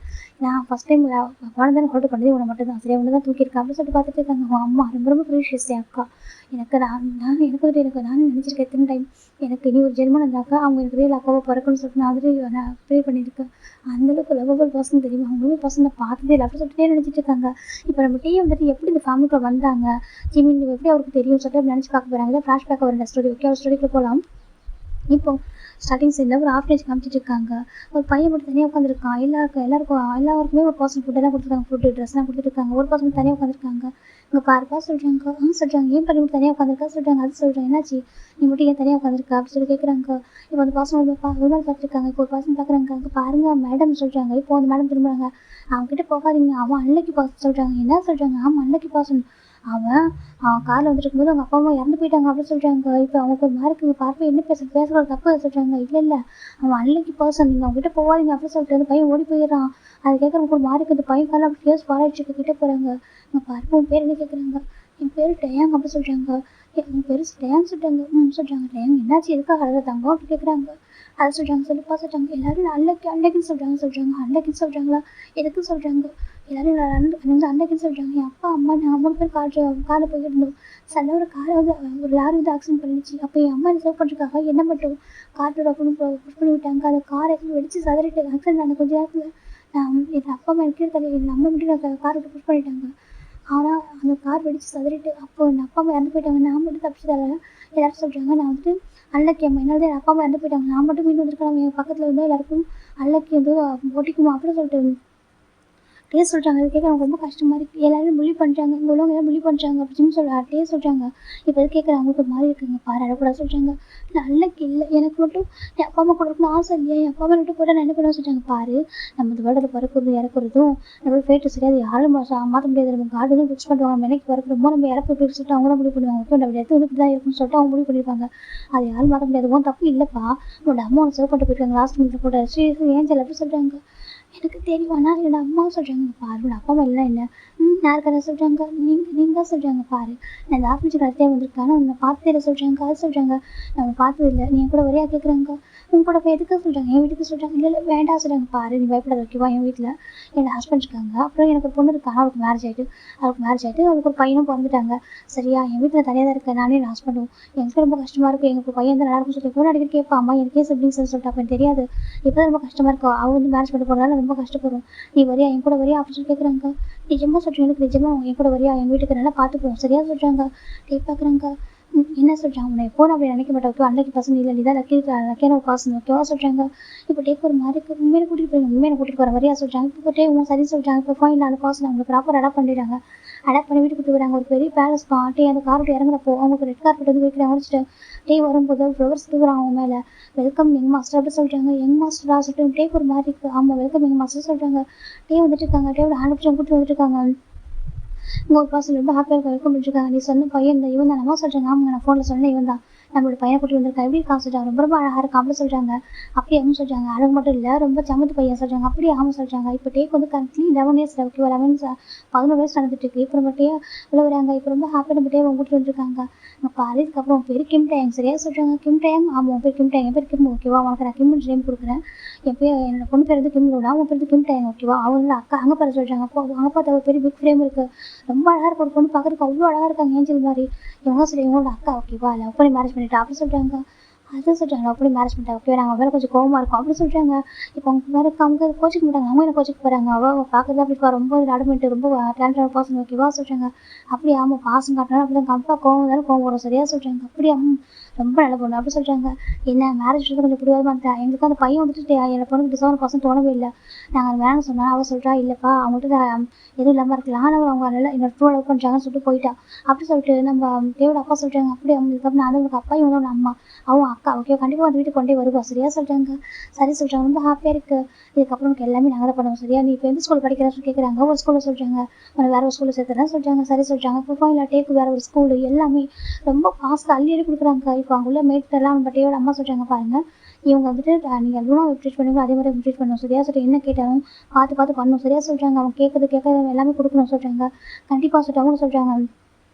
நான் ஃபஸ்ட் டைம் குழந்தை ஹோல்டு பண்ணதே உன்னை மட்டும் தான் சரியா, ஒன்று தான் தூக்கியிருக்கேன் அப்படின்னு சொல்லிட்டு பார்த்துட்டு இருக்காங்க. அவன் அம்மா ரொம்ப ரொம்ப ப்ரீஷியஸ் என் அக்கா. எனக்கு எனக்கு வந்துட்டு எனக்கு நானும் நினச்சிருக்கேன் எத்தனை டைம் எனக்கு இனி ஒரு ஜென்மம் இருந்தாக்கா அவங்க எனக்கு ரியல் அக்காவை பிறக்குன்னு சொல்லிட்டு நான் வந்துட்டு நான் ப்ரே பண்ணியிருக்கேன். அந்தளவுக்கு லவ்வபிள் பர்சன் தெரியுமா, அவங்க பர்சன் நான் பார்த்ததே இல்லை அப்படின்னு சொல்லிட்டு நினச்சிட்டு இருக்காங்க. இப்போ நம்ம டீ வந்துட்டு எப்படி இந்த ஃபேமிலிக்குள்ள வந்தாங்க, ஜிமின் எப்படி அவருக்கு தெரியும் சொல்லிட்டு நினச்சி பார்க்க போகிறாங்க. இதை ஃப்ளாஷ்பேக்காக வர ஸ்டோரி. ஓகே ஒரு ஸ்டோரிக்குள்ளே போகலாம். இப்போ ஸ்டார்டிங் சைடில் ஒரு ஆஃப்ரேஜ் காமிச்சிட்டு இருக்காங்க. ஒரு பையன் மட்டும் தனியாக உட்காந்துருக்கான். எல்லாருக்குமே ஒரு பர்சன் ஃபுட்டெல்லாம் கொடுத்துருக்காங்க, ஃபுட்டு ட்ரெஸ்லாம் கொடுத்துருக்காங்க. ஒரு பர்சன் தனியாக உட்காந்துருக்காங்க. இங்கே பாருப்பா சொல்கிறாங்க. சொல்கிறாங்க ஏன் பண்ணி மட்டும் தனியாக உட்காந்துருக்கா சொல்கிறாங்க. அது சொல்கிறேன் என்னாச்சு நீ மட்டும் ஏன் தனியாக உட்காந்துருக்கா அப்படின்னு சொல்லி கேட்குறாங்க. இப்போ அந்த பர்சன் ஒரு மாதிரி பார்த்துருக்காங்க. இப்போ ஒரு பர்சன் பார்க்குறாங்க. அங்கே பாருங்க மேடம் சொல்கிறாங்க. இப்போ அந்த மேடம் திரும்புகிறாங்க. அவங்ககிட்ட போகாதீங்க, அவன் அன்லக்கி பர்சன் சொல்கிறாங்க. என்ன சொல்கிறாங்க. ஆமாம் அன்லக்கி பர்சன், அவன் காரில் வந்துட்டு இருக்கும்போது அவங்க அப்பா அம்மா இறந்து போயிட்டாங்க அப்படின்னு சொல்கிறாங்க. இப்போ அவங்களுக்கு ஒரு மாதிரி பார்ப்ப என்ன பேசுகிற தப்பு சொல்கிறாங்க. இல்லை அவன் அன்லக்கி பர்சன், நீங்கள் அவங்ககிட்ட போகாதீங்க அப்படின்னு சொல்லிட்டு அந்த பையன் ஓடி போயிடறான். அது கேட்குறவங்க ஒரு மாதிரி இந்த பையன் காலம் அப்படி கேஸ் பாராய்ச்சிக்கு கிட்டே போகிறாங்க. உங்கள் பார்ப்ப உன் பேர் என்ன கேட்குறாங்க. என் பேர் டயாங் அப்படி சொல்கிறாங்க. என் பேர் டயாங் சொல்கிறாங்க. சொல்கிறாங்க. டயாங் என்னாச்சு எதுக்காக அழுதாங்க அப்படி கேட்குறாங்க. அதை சொல்கிறாங்க. சொல்லிப்பா சொல்கிறாங்க. எல்லோரும் அன்லக்கின்னு சொல்கிறாங்க. அன்லக்கின்னு சொல்கிறாங்களா எதுக்கு சொல்கிறாங்க. எல்லோரும் வந்து அன்னைக்குன்னு சொல்கிறாங்க. என் அப்பா அம்மா நாங்கள் 3 பேர் காரில் போய்கிட்டு இருந்தோம். சடனாக ஒரு காரை வந்து ஒரு லாரி வந்து ஆக்சிடென்ட் பண்ணிடுச்சு. அப்போ என் அம்மா என்ன சேவ் பண்ணுறதுக்காக என்ன மட்டும் கார்ட்டோட அப்படின்னு புஷ் பண்ணி விட்டாங்க. அந்த காரை வெடிச்சு சதறிட்டு ஆக்சிடென்ட் ஆன கொஞ்சம் நேரத்தில் நான் என் அப்பா அம்மா எனக்கு தெரியல, என் அம்மா மட்டும் நான் காரை விட்டு புஷ் பண்ணிட்டாங்க. ஆனால் அந்த கார் வெடிச்சு சதறிட்டு அப்போ என் அப்பா அம்மா இறந்து போயிட்டாங்க. நான் மட்டும் தப்பிச்சு தரேன். எல்லாரும் சொல்கிறாங்க நான் வந்துட்டு அன்லக்கி அம்மா, என்னால் என் அப்பா அம்மா இறந்து போயிட்டாங்க, நான் மட்டும் மீண்டும் வந்துருக்கலாம், என் பக்கத்தில் இருந்தால் எல்லாருக்கும் அன்லக்கி வந்து ஒட்டிக்குமா அப்படின்னு சொல்லிட்டு டே சொல்கிறாங்க. அது கேட்க எனக்கு ரொம்ப கஷ்டமாக இருக்குது. எல்லாரும் புள்ளி பண்ணுறாங்க, இங்கே உள்ளவங்க எல்லாம் புள்ளி பண்ணுறாங்க அப்படின்னு டே சொல்கிறாங்க. இப்போ அது கேட்குற அவங்களுக்கு ஒரு மாதிரி இருக்குங்க. பாரு அழக்கூடாது சொல்கிறாங்க. நல்ல இல்லை எனக்கு மட்டும் என் அப்பா அம்மா கூட இருக்கணும்னு ஆசை இல்லையா, என் அப்பா அம்மா விட்டு போய்ட்டா நான் என்ன பண்ணுவேன் சொல்கிறாங்க. பாரு நம்ம இந்த வேர்ல்டில் பிறக்கிறது இறக்குறதும் நம்மளோட ஃபேட்டு சரியாது, யாரும் மாற்ற முடியாது. நம்ம கார்டு வந்து ஃபிக்ஸ் பண்ணுவாங்க, நம்ம என்னைக்கு பிறக்கிறோமோ நம்ம இறப்பு எப்படி சொல்லிட்டு அவங்க தான் முடிவு பண்ணுவாங்க. ஓகே நம்ம இடத்து வந்து இப்படி தான் இருக்குன்னு சொல்லிட்டு அவங்க முடிவு பண்ணியிருப்பாங்க. அது யாரும் மாற்ற முடியாது. உன் தப்பு இல்லைப்பா, உன்னோட அம்மா உனக்கு சேவ் பண்ணிட்டு போயிருக்காங்க லாஸ்ட் மினிட்ல கூட. ஸ்ரீ ஏஞ்சல் அப்படி சொல்கிறாங்க. எனக்கு தெரியும், ஆனால் என்னோட அம்மா சொல்கிறாங்க. பாரு உன்னோட அப்பா அம்மா இல்லை என்ன யாருக்கான சொல்கிறாங்க, நீங்கள் தான் சொல்கிறாங்க. பாரு நான் இந்த ஆஃபீஸுக்கு அடுத்தே வந்திருக்கேன், ஆனால் உன்னை பார்த்ததில்லை சொல்கிறாங்க. அது சொல்கிறாங்க நம்ம பார்த்ததில்லை, நீ என் கூட வரையா கேட்குறாங்க. உன் கூட போய் எதுக்கு சொல்கிறாங்க, என் வீட்டுக்கு சொல்கிறாங்க. இல்லை இல்லை வேண்டாம் சொல்கிறாங்க. பாரு நீ பயப்படாத ஓகேவா, என் வீட்டில் என்னோட ஹஸ்பண்ட் இருக்காங்க, அப்புறம் எனக்கு ஒரு பொண்ணு இருக்காங்க, அவளுக்கு மேரேஜ் ஆகிட்டு அவளுக்கு ஒரு பையனும் பிறந்துட்டாங்க. சரியா என் வீட்டில் தனியாக தான் இருக்கேன், நானே என் ஹஸ்பண்டும். எனக்கு ரொம்ப கஷ்டமாக இருக்குது, எங்களுக்கு பையன் தான் நல்லா இருக்குன்னு சொல்லி எப்போ அடிக்கடி கேட்பா. அம்மா எனக்கே சிப்ளிங்ஸ் சொல்லிட்டு அப்போ தெரியாது, இப்போ தான் ரொம்ப கஷ்டமாக இருக்கும். அவள் வந்து மேரேஜ் பண்ணி போகிறதால ரொம்ப கஷ்டப்படும். நீ வரியா என் கூட வரியா அப்படின்னு சொல்லி கேட்குறாங்க. நிஜமாக சொல்கிறேன், எனக்கு நிஜமாக என் கூட வரியா, எங்கள் வீட்டுக்கு நல்லா பார்த்துப்போம் சரியா சொல்கிறாங்க. டே பார்க்குறாங்க. என்ன சொல்கிறாங்க, உன்னை எப்போ நான் அப்படி நினைக்க மாட்டேன் ஓகே, அன்னைக்கு பசங்க இல்லை, நீ தான் லக்கியான ஒரு பர்சன் ஓகேவா சொல்கிறாங்க. இப்போ டேக்கு ஒரு மாதிரி உண்மையை கூட்டிகிட்டு போய் உண்மையை கூட்டிகிட்டு போகிற வரியா சொல்கிறாங்க. இப்போ டே உன் சரி சொல்கிறாங்க. இப்போ ஃபைன் அந்த பர்சன் அவங்களுக்கு ப்ராப்பர் அடாப்ட் பண்ணிடுறாங்க. அடாப்ட் பண்ணி வீட்டுக்கு கூட்டி வராங்க. ஒரு பெரிய பேலஸ் தான். டே அந்த கார் விட்டு இறங்குறப்போ அவங்களுக்கு ரெட் கார்பெட் வந்து வைக்கிறாங்க. வச்சுட்டு டே வரும்போது ஃப்ளவர்ஸ் தூக்குறாங்க அவங்க மேலே. வெல்கம் யங் மாஸ்டர் அப்படி சொல்கிறாங்க. யங் மாஸ்டரா சொல்லிட்டு டேக்கு ஒரு மாதிரி இருக்குது. ஆமாம் வெல்கம் யங் மாஸ்டர் சொல்கிறாங்க. டே வந்துட்டு இருக்காங்க. டேவோட ஹேண்ட் பிடிச்சி கூட்டிட்டு வந்துட்டு இருக்காங்க. இங்கே ஒரு பர்சன் ரொம்ப ஹாப்பியாக இருக்க வெல்கம் பண்ணிருக்காங்க. நீ சொன்ன பையன் இந்த இவன் தான் நம்ம சொல்கிறாங்க. ஆமாங்க நான் ஃபோனில் சொன்னேன் இவன் தான் நம்மளோட பையனை கூட்டி வந்திருக்கா, எப்படி இருக்கான்னு சொல்கிறாங்க. ரொம்ப ரொம்ப அழகாக இருக்கா அப்படி சொல்கிறாங்க. அப்படியே அவங்க சொல்கிறாங்க. அழகு மட்டும் இல்லை ரொம்ப சமத்து பையன் சொல்கிறாங்க. அப்படியே ஆமாம் சொல்கிறாங்க. இப்போ டேக்கு வந்து கரெக்ட்லி 11 இயர்ஸ் ஓகேவா, 11 வயசு நடந்துட்டு இருக்கு. இப்போ நம்ம டே உள்ள வராங்க. இப்போ ரொம்ப ஹாப்பியாக நம்ம டே கூட்டிட்டு வந்துருக்காங்க. நம்ம பாரு இதுக்கப்புறம் பேர் கிம் டேங் சரியா சொல்கிறாங்க. கிம் டேங் ஆமாம் உன் பேர் கிம் டேங், என் பேர் கிம் ஓகேவா, உனக்கு நான் கிம் நேம் கொடுக்குறேன். என் பேர் என்னோட பொண்ணு பேர் வந்து கிம் லோடா, அவன் பேர் வந்து கிம் டேங் ஓகேவா. அவங்க அக்கா அங்கே பேர் சொல்கிறாங்க. அப்போ அங்கே பார்த்து ஒரு பெரிய பிக் ஃப்ரேம் இருக்குது, ரொம்ப அழகாக இருக்கும். ஒரு பொண்ணு பார்க்குறதுக்கு அவ்வளோ அழகாக இருக்காங்க ஏஞ்சல் மாதிரி. இவங்க சொல்லி இவங்களோட அக்கா ஓகேவா, லவ் பண்ணி மேரேஜ் பண்ணிட்டா அப்படி சொல்கிறாங்க. அதான் சொல்கிறாங்க லவ் பண்ணி மேரேஜ் பண்ணிட்டா ஓகே, நாங்கள் வேறு கொஞ்சம் கோவமாக இருக்கும் அப்படி சொல்கிறாங்க. இப்போ அவங்க வேறு அவங்க கோச்சிக்க மாட்டாங்க, அவங்க என்ன கோச்சிக்க போகிறாங்க. அவள் பார்க்குறது அப்படி ரொம்ப அடமெண்ட்டு ரொம்ப டேலண்டான பர்சன் ஓகேவா சொல்கிறாங்க. அப்படி ஆமாம் பாசம் காட்டினாலும் அப்படி தான் கம்பா கோவம் இருந்தாலும் கோவம் வரும் சரியா சொல்கிறாங்க. அப்படி ரொம்ப நல்ல பொண்ணு அப்படி சொல்கிறாங்க. என்ன மேரேஜ் வந்து கொஞ்சம் பிடிவாதமாக இருந்தா எங்களுக்கு அந்த பையன் வந்துட்டு என்னோட பொண்ணுக்கு டிசைன் பர்சன் தோணவே இல்லை. நாங்கள் அது வேணும்னு சொன்னால் அவள் சொல்கிறா இல்லைப்பா அவங்கள்ட்ட எதுவும் இல்லாமல் இருக்கலாம், ஆனால் அவங்க நல்லா என்னோட ட்ரூ லவ் பண்ணுறாங்கன்னு சொல்லிட்டு போயிட்டா அப்படி சொல்லிட்டு நம்ம தேவோட அப்பா சொல்கிறாங்க. அப்படி அவங்களுக்கு அப்படி நான் உங்களுக்கு அப்பா இவங்க அம்மா அவங்க அக்கா ஓகே கண்டிப்பாக வந்து வீட்டுக்கு கொண்டே வருவா சரியா சொல்கிறாங்க. சரி சொல்கிறாங்க. ரொம்ப ஹாப்பியாக இருக்குது. இதுக்கப்புறம் எனக்கு எல்லாமே நாங்கள் தான் பண்ணுவோம் சரியா. நீ இப்போ எந்த ஸ்கூல் படிக்கிறேன்னு கேட்குறாங்க. ஒரு ஸ்கூலில் சொல்கிறாங்க. வேறு ஒரு ஸ்கூலில் சேர்த்துறேன்னு சொல்கிறாங்க. சரி சொல்கிறாங்க. இப்போ இல்லை டேக்கு வேறு ஒரு ஸ்கூலு எல்லாமே ரொம்ப ஃபாஸ்ட்டாக அள்ளி கொடுக்குறாங்க. இப்போ அவங்க உள்ள மேட்லாம் நம்ம டேவோட அம்மா சொல்கிறாங்க பாருங்கள், இவங்க வந்துட்டு நீங்கள் எவ்வளோ ட்ரீட் பண்ணுவீங்களோ அதே மாதிரி ட்ரீட் பண்ணணும் சரியா சொல்லிட்டு என்ன கேட்டாலும் பார்த்து பண்ணணும் சரியா சொல்கிறாங்க. அவங்க கேட்கறது எல்லாமே கொடுக்கணும் சொல்கிறாங்க. கண்டிப்பாக சொல்லிட்டு அவங்க சொல்கிறாங்க.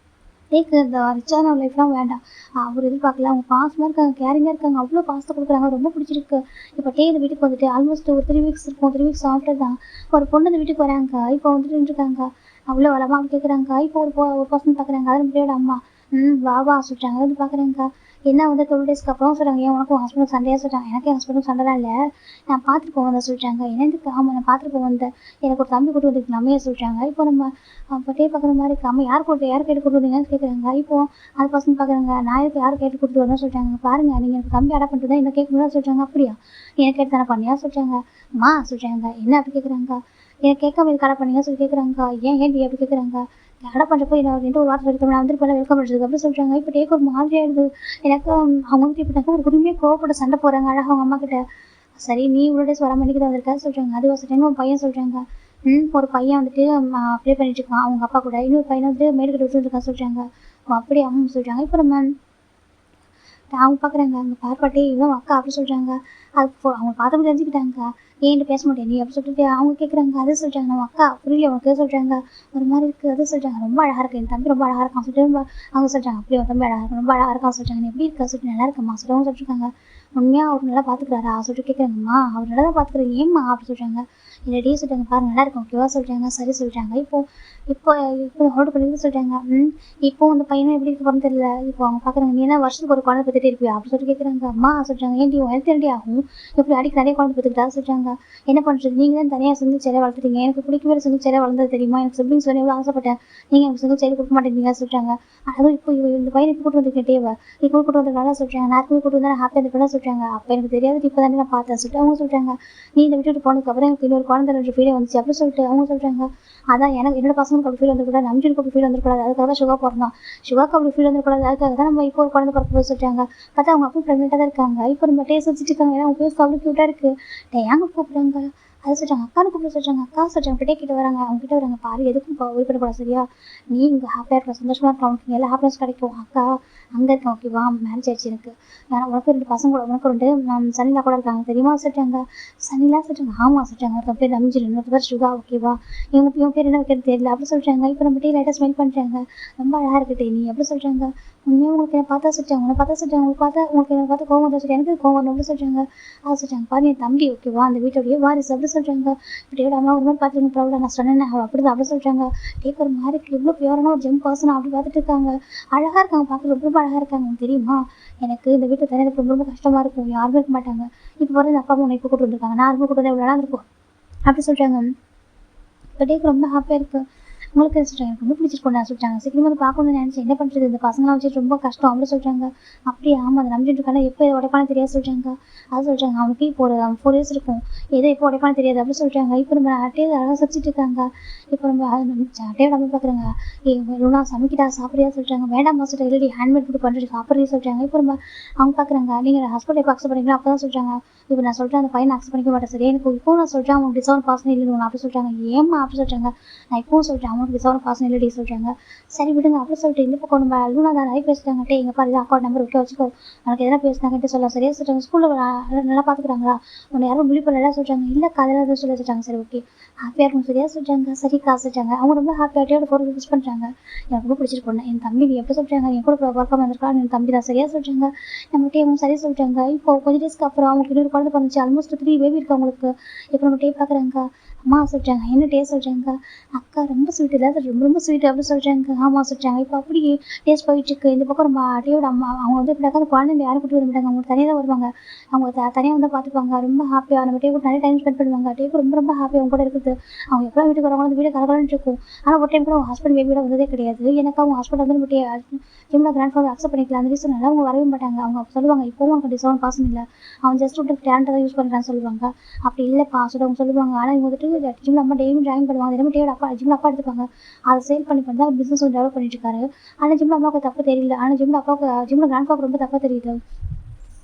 டேக்கு இந்த ரிச்சான லைஃப்லாம் வேண்டாம், அவர் எதிர்பார்க்கல, அவங்க பாசமாக இருக்காங்க, கேரிங்காக இருக்காங்க, அவ்வளோ பாசத்தை கொடுக்குறாங்க, ரொம்ப பிடிச்சிருக்கு. இப்போ டே இந்த வீட்டுக்கு வந்துட்டு ஆல்மோஸ்ட் ஒரு 3 வீக்ஸ் இருக்கும். 3 வீக்ஸ் ஆஃப்டர் தான் ஒரு பொண்ணு இந்த வீட்டுக்கு வராங்க. இப்போ வந்துட்டு இருக்காங்க. அவ்வளோ வளமாக அப்படி கேட்குறாங்க. இப்போ ஒரு பர்சன் பார்க்குறாங்க. அது நம்மளோட அம்மா வா சொல்கிறாங்க. வந்து பார்க்குறாங்க. என்ன வந்து 12 டேஸ்க்கு அப்புறம் சொல்கிறாங்க. ஏன் உனக்கும் ஹஸ்பண்டும் சண்டையாக சொல்கிறாங்க. எனக்கு என் ஹஸ்பண்டும் சண்டைலாம் இல்லை, நான் பார்த்துட்டு போக வந்தேன் சொல்கிறாங்க. என்னதுக்கு ஆமாம் நான் பார்த்துட்டு போக வந்தேன், எனக்கு ஒரு தம்பி கூட்டு வந்துருக்கு நம்மையே சொல்கிறாங்க. இப்போ நம்ம டே பார்க்குற மாதிரி இருக்குது. அம்மா யார் கேட்டு கூட்டு வந்தீங்கன்னு கேட்குறாங்க. இப்போ அது பசங்க பார்க்குறாங்க. நான் எனக்கு யார் கேட்டு கூட்டு வரணும்னு சொல்கிறாங்க. பாருங்கள் நீங்கள் எனக்கு தம்பி அடை பண்ணிட்டு தான் என்ன கேட்கணும்னு சொல்கிறாங்க. அப்படியா நீ எனக்கு கேட்டு தானே பண்ணியா சொல்கிறாங்க. அம்மா சொல்கிறாங்க. என்ன அப்படி கேட்குறாங்க. எனக்கு கேட்காம இது கடை பண்ணீங்க சொல்லி கேட்குறாங்க. ஏன் அப்படி கேட்குறாங்க. கடை பண்ணுறப்போ என்ன ஒரு வாரத்தில் இருக்க நான் வந்துட்டு போல வெல்கம் பண்ணுறது அப்படி சொல்கிறாங்க. இப்போ டேக்கு ஒரு மாதிரி ஆயிடுது எனக்கு. அவங்க வந்துட்டு இப்போ ஒரு குடும்பமே கோவப்பட சண்டை போகிறாங்க அழகாக அவங்க அம்மா கிட்ட. சரி நீ இவ்வளோ டேஸ் வர மணிக்கு தான் வந்திருக்கா சொல்கிறாங்க. அது வசதிங்க உன் பையன் சொல்கிறாங்க. ஒரு பையன் வந்துட்டு ப்ளே பண்ணிட்டு இருக்கான் அவங்க அப்பா கூட. இன்னொரு பையனை வந்துட்டு மேடு கட்டி விட்டுருக்கான்னு சொல்கிறாங்க. அப்படி அவங்க சொல்கிறாங்க. இப்போ நம்ம அவங்க பார்க்குறாங்க. அங்கே பார்ப்பாட்டி இவன் அக்கா அப்படி சொல்கிறாங்க. அது அவங்க பார்த்து தெரிஞ்சுக்கிட்டாங்க. ஏன்ட்டு பேச மாட்டேன் நீ அப்படி சொல்லிட்டு அவங்க கேட்குறாங்க. அது சொல்கிறாங்க. நம்ம அக்கா புரியல உனக்கு சொல்கிறாங்க. ஒரு மாதிரி இருக்குது. அது சொல்கிறாங்க. ரொம்ப அழகாக இருக்குது என் தம்பி ரொம்ப அழகாக இருக்கான் சொல்லிட்டு அவங்க சொல்கிறாங்க. அப்படி ஒரு தம்பி அழகாக ரொம்ப அழகாக இருக்கான்னு சொல்கிறாங்க. நீ எப்படி இருக்கா சொல்லிட்டு நல்லா இருக்கம்மா சொல்லிட்டு சொல்லியிருக்காங்க. உண்மையாக அவர் நல்லா பார்த்துக்கிறாரா சொல்லிட்டு கேட்குறாங்கம்மா. அவர் நல்லா தான் பார்த்துக்கிறேன் ஏம்மா அப்படி சொல்கிறாங்க. இல்லடி சொல்கிறாங்க. பாரு நல்லா இருக்கும் ஓகேவா சொல்கிறாங்க. சரி சொல்கிறாங்க. இப்போ ஹோல்டு பண்ணிட்டு சொல்கிறாங்க. இப்போ அந்த பையனும் எப்படி இருக்க போகிறேன்னு தெரியல. இப்போ அவங்க பார்க்குறாங்க. நீ என்ன வருஷத்துக்கு ஒரு குழந்தை பற்றிட்டே இருப்பியா அப்படி சொல்லிட்டு கேட்குறாங்க. அம்மா சொல்கிறாங்க. ஏன்டி உன் ஹெல்த் ரெடி ஆகும் எப்படி அடிக்க நிறைய குழந்தை பற்றிக்கிட்டா சொல்கிறாங்க. என்ன பண்ணுறது நீங்கள் தான் தனியாக சிங்கிள் சைடாக வளர்த்துட்டீங்க. எனக்கு பிடிக்கவே சிங்கிள் சைடாக வளர்ந்தது தெரியுமா. எனக்கு சிப்ளிங்ஸ் சொல்லி எவ்வளோ ஆசைப்பட்டேன், நீங்கள் எனக்கு சிங்கிள் சைடு கொடுக்க மாட்டேங்கிறீங்க சொல்கிறாங்க. அதுவும் இப்போ இந்த பையனை இப்போ கூட்டு வந்துருக்கேன் டேவை இப்போ கூட்டு வந்ததுனால சொல்கிறாங்க. நான் கூட்டு வந்தால் ஹாப்பியாக இருந்துப்பேன் சொல்கிறாங்க. அப்போ எனக்கு தெரியாது இப்போ தானே நான் பார்த்தேன் சொல்லிட்டு அவங்க சொல்கிறாங்க. நீ இந்த விட்டுட்டு போனதுக்கப்புறம் எனக்கு இன்னொரு குழந்தைன்ற ஃபீலே வந்துச்சு அப்படி சொல்லிட்டு அவங்க சொல்கிறாங்க. அதான் எனக்கு என்னோட பசங்களுக்கு அப்படி ஃபீல் வந்துக்கூடாது, நம்ஜனுக்கு அப்படி ஃபீல் வந்துக்கூடாது, அதுக்காக தான் சுகா பிறந்தான், சுகாக்கு அப்படி ஃபீல் வந்துக்கூடாது, அதுக்காக தான் நம்ம இப்போ ஒரு குழந்தை பிறக்க போய் சொல்லிட்டாங்க. பார்த்தா அவங்க அப்பா ப்ரெக்னெண்ட்டாக தான் இருக்காங்க. இப்போ நம்ம டேஸ்ட் வச்சுட்டு இருக்காங்க. ஏன்னா அவங்க பேச அவ்வளோ க்யூட்டாக இருக்குது. ஏங்க கூப்பிட்றாங்க அதை சொல்கிறாங்க. அக்கானு கூப்பிட சொல்கிறாங்க. அக்கா சொல்கிறாங்க. கிட்டே கிட்ட வராங்க. அவங்க கிட்ட வராங்க. பாரு எதுக்கும் உயிர்படக்கூடாது சரியா, நீ இங்கே ஹாப்பியாக இருக்க சந்தோஷமாக இருக்க, உனக்கு எல்லா ஹாப்பினஸ் கிடைக்கும். அக்கா அங்கே இருக்கேன் ஓகேவா, மேரேஜ் ஆயிடுச்சு எனக்கு, உனக்கு 2 பசங்க கூட, உனக்கு 2 சனிலா கூட இருக்காங்க தெரியுமா சொல்லிட்டாங்க. சனிலா சொல்லிட்டாங்க. ஆமாம் சொல்லிட்டாங்க. ஒருத்தன் பேர் நம்பிச்சிரு, இன்னொரு பேர் சுகா ஓகேவா, இவங்க பேர் என்ன வைக்கிறது தெரியல அப்படி சொல்லிட்டாங்க. இப்போ நம்ம டீ லைட்டாக ஸ்மெல் பண்ணுறாங்க. ரொம்ப அழகாக இருக்கட்டே நீ அப்படி சொல்கிறாங்க. உண்மையாக உங்களுக்கு என்ன பார்த்தா சொல்லிட்டாங்க, உன்னை பார்த்தா சொல்லிட்டாங்க, உங்களுக்கு என்ன பார்த்தா கோவம் தான் சொல்லிட்டு, எனக்கு கோவம் அப்படி சொல்கிறாங்க. அதை சொல்லிட்டாங்க. பாரு என் தம்பி ஓகேவா, அந்த வீட்டோடைய வாரிசு அப்படி சொல்கிறாங்க. இப்படியோட அம்மா ஒரு மாதிரி பார்த்துருங்க ப்ராப்ளம் நான் சொன்னேன் அப்படி தான் அப்படி சொல்கிறாங்க. டேக் ஒரு மாதிரி இவ்வளோ பியூரான ஒரு ஜெம் பர்சன் அப்படி பார்த்துட்டு இருக்காங்க. அழகாக இருக்காங்க, பார்க்க ரொம்ப ரொம்ப அழகாக இருக்காங்க. உங்களுக்கு தெரியுமா, எனக்கு இந்த வீட்டை தனியாக எனக்கு ரொம்ப ரொம்ப கஷ்டமாக இருக்கும், யாருமே இருக்க மாட்டாங்க. இப்போ வர இந்த அப்பா அம்மா உன்னை இப்போ கூட்டு வந்துருக்காங்க, நான் ரொம்ப கூட்டு எவ்வளோ இருக்கும் அப்படி சொல்கிறாங்க. இப்போ டேக்கு ரொம்ப ஹாப்பியாக இருக்குது. உங்களுக்கு சொல்கிறாங்க எனக்கு ரொம்ப பிடிச்சிருக்கோம் சொல்லிட்டாங்க. சீக்கிரமாக வந்து பார்க்கணும்னு நினச்சேன், என்ன பண்ணுறது இந்த பசங்களாம் வச்சுட்டு ரொம்ப கஷ்டம் அப்படி சொல்கிறாங்க. அப்படியே ஆமாம் அதை நம்பிட்டு இருக்காங்க, எப்போ இதை உடைப்பானு தெரியாது சொல்கிறாங்க. அது சொல்கிறாங்க. அவனுக்கு இப்போ ஒரு 4 years இருக்கும், எதோ எப்போ உடைப்பானு தெரியாது அப்படி சொல்கிறாங்க. இப்போ நம்ம அட்டையை அழகாக சிரிச்சிட்டு இருக்காங்க. இப்போ நம்ம அட்டையோட நம்ம பார்க்குறாங்க. லூனா சமைக்கிட்டா சாப்பிட்றியா சொல்கிறாங்க. வேண்டாம் மாஸ்டர் இல்லடி ஹேண்ட்மேட் ஃபுட் பண்ணுறது சாப்பிட்றீ சொல்கிறாங்க. இப்போ நம்ம அவங்க பார்க்குறாங்க. நீங்கள் ஹஸ்பண்ட் எப்போ அக்செப்ட் பண்ணிக்கலாம் அப்போ தான் சொல்கிறாங்க. இப்போ நான் சொல்கிறேன் அந்த பையனை அக்செப்ட் பண்ணிக்க மாட்டேன் சரி, எனக்கு இப்போ நான் சொல்கிறேன் அவங்களுக்கு டிசவுன் பாசனம் இல்லைன்னு அப்படி சொல்கிறாங்க. ஏமா அப்படி சொல்கிறாங்க. நான் இப்போவும் சொல்கிறேன் அவங்களுக்கு டிசவுன் பாசனம் இல்லடி சொல்கிறாங்க. சரி விடுங்க அப்படி சொல்லிட்டு இந்த பக்கம் நம்ம லூனா தான் நிறைய பேசுகிறாங்க. எங்கள் பாரு அக்கௌண்ட் நம்பர் ஓகே வச்சுக்கோ, உனக்கு எதனா பேசுனாங்கன்ட்டு சொல்ல சரியா சொல்கிறாங்க. ஸ்கூலில் நல்லா பார்த்துக்குறாங்களா, உன்னை யாரும் புள்ளி பண்ணலாம் சொல்கிறாங்க. இல்லை கதையில தான் சொல்ல சொல்கிறாங்க. சரி ஓகே ஹாப்பியாக இருக்கும் சரியா சொல்கிறாங்க. சரி காசு சொல்கிறாங்க. அவங்க ரொம்ப ஹாப்பியாகிட்டே போகிறது மிஸ் பண்ணுறாங்க. எனக்கு ரொம்ப பிடிச்சிருக்கோண்ணே என் தம்பி நீ எப்போ சொல்கிறாங்க, என் கூட ஒர்க்காக வந்திருக்காங்க என் தம்பி தான் சரியா சொல்கிறாங்க. நம்மகிட்டே அவங்க சரி சொல்கிறாங்க. இப்போ கொஞ்சம் டேஸ்க்கு அப்புறம் அவங்களுக்கு இன்னொரு குழந்தை பிறந்துச்சு, ஆல்மோஸ்ட் 3 பேபி இருக்கு அவங்களுக்கு. இப்போ நம்ம டே பார்க்குறாங்க. அம்மா சொல்கிறாங்க. என்ன டேஸ்ட் சொல்கிறாங்க. அக்கா ரொம்ப ஸ்வீட் இல்லை ரொம்ப ரொம்ப ஸ்வீட் அப்படி சொல்கிறாங்க. ஆமாம் சொல்கிறாங்க. இப்போ அப்படி டேஸ்ட் போயிட்டுருக்கு. இந்த பக்கம் நம்ம அட்டையோட அம்மா அவங்க வந்து இப்படிக்கா அந்த குழந்தை யாரும் கூட்டு வர மாட்டாங்க, அவங்க தனியாக தான் வருவாங்க. அவங்க தனியாக வந்து பார்த்துப்பாங்க. ரொம்ப ஹாப்பியாக நம்ம டே கூட நிறைய டைம் ஸ்பெண்ட் பண்ணுவாங்க. டே ரொம்ப ரொம்ப ஹாப்பியாக அவங்க கூட இருக்குது. அவங்க எப்போ வீட்டுக்கு வரவங்க அந்த வீடு கலகலன்னு இருக்கும். ஆனால் ஒரு டைம் கூட அவங்க ஹஸ்பண்ட் பேபியோட வந்ததே கிடையாது. எனக்கு அவங்க ஹஸ்பண்ட் வந்து நம்ம ஜிம்ல கிராண்ட் ஃபாதர் அக்செப்ட் பண்ணிக்கலாம் அந்த ரீசன் அவங்க வரவே மாட்டாங்க. அவங்க சொல்லுவாங்க இப்போவும் அவங்க டிசவுன் பாசம் இல்லை, அவன் ஜஸ்ட் விட்டு டேலண்ட்டை தான் யூஸ் பண்ணுறான்னு சொல்லுவாங்க. அப்படி இல்லைப்பா அவங்க சொல்லுவாங்க. ஆனால் இவங்க வந்துட்டு ஜிம்ல அம்மா டெய்லியும் ஜாயின் பண்ணுவாங்க. தினமும் டேயோட அப்பா ஜிம்ல அப்பா எடுத்துப்பாங்க. அதை சேல் பண்ணி தான் பிஸ்னஸ் வந்து டெவலப் பண்ணிட்டு இருக்காரு. ஆனால் ஜிம்ல அம்மாவுக்கு தப்பு தெரியல, ஆனால் ஜிம்ல கிராண்ட் ஃபாதர் ரொம்ப தப்பாக தெரியுது.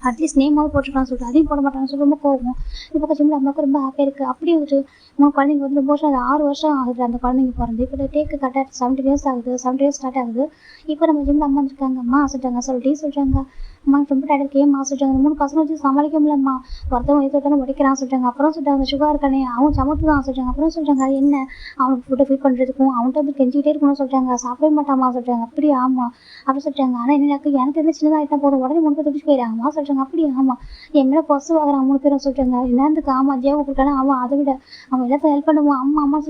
அட்லீஸ்ட் நேமாவது போட்டுருக்கான்னு சொல்லிட்டு அதையும் போட மாட்டாங்கன்னு சொல்லி ரொம்ப கோவம். இப்போ ஜிம்ல அம்மாவுக்கு ரொம்ப ஹாப்பியாக இருக்குது. அப்படியே வந்துட்டு நம்ம குழந்தைங்க வந்து ரொம்ப வருஷம் அது 6 வருஷம் ஆகுது அந்த குழந்தைங்க பிறந்து. இப்போ டேக்கு கரெக்டாக 17 years ஆகுது, 17 years ஸ்டார்ட் ஆகுது. இப்போ நம்ம ஜிம்ல அம்மா வந்துருக்காங்க. அம்மா சொல்லிட்டாங்க சொல்கிறாங்க. அம்மா ரொம்ப டயர்ட் இருக்கு ஏம்மா சொல்லிட்டாங்க. 3 பசங்க வச்சு சமாளிக்க முடியலம்மா, ஒருத்தவங்க எது உடைக்கிறான்னு சொல்லிட்டாங்க. அப்புறம் சொல்லிட்டாங்க சுகா இருக்கானே அவன் சமத்து தான் சொல்லிட்டாங்க. அப்புறம் சொல்லிட்டாங்க என்ன அவனுக்கு ஃபுட்டை ஃபீட் பண்ணுறதுக்கும் அவன்கிட்ட வந்து கெஞ்சிக்கிட்டே இருக்கணும்னு சொல்லிட்டாங்க. சாப்பிடவே மாட்டாமா சொல்லிட்டாங்க. அப்படி ஆமாம் அப்படி சொல்லிட்டாங்க. ஆனால் எனக்கு எந்த சின்னதாக ஆகிட்டா போதும் உடனே 3 பேர் துடிச்சு போயிடாங்கம்மா சொல்லிட்டாங்க. அப்படி ஆமாம் என் மேலே பொசு வாங்குறாங்க 3 பேரும் சொல்லிட்டாங்க. என்னத்துக்கு ஆமாம் ஜியோ கூப்பிட்டாங்க. ஆமாம் அதை விட அவன் எல்லாத்தையும் ஹெல்ப் பண்ணுவான். அம்மா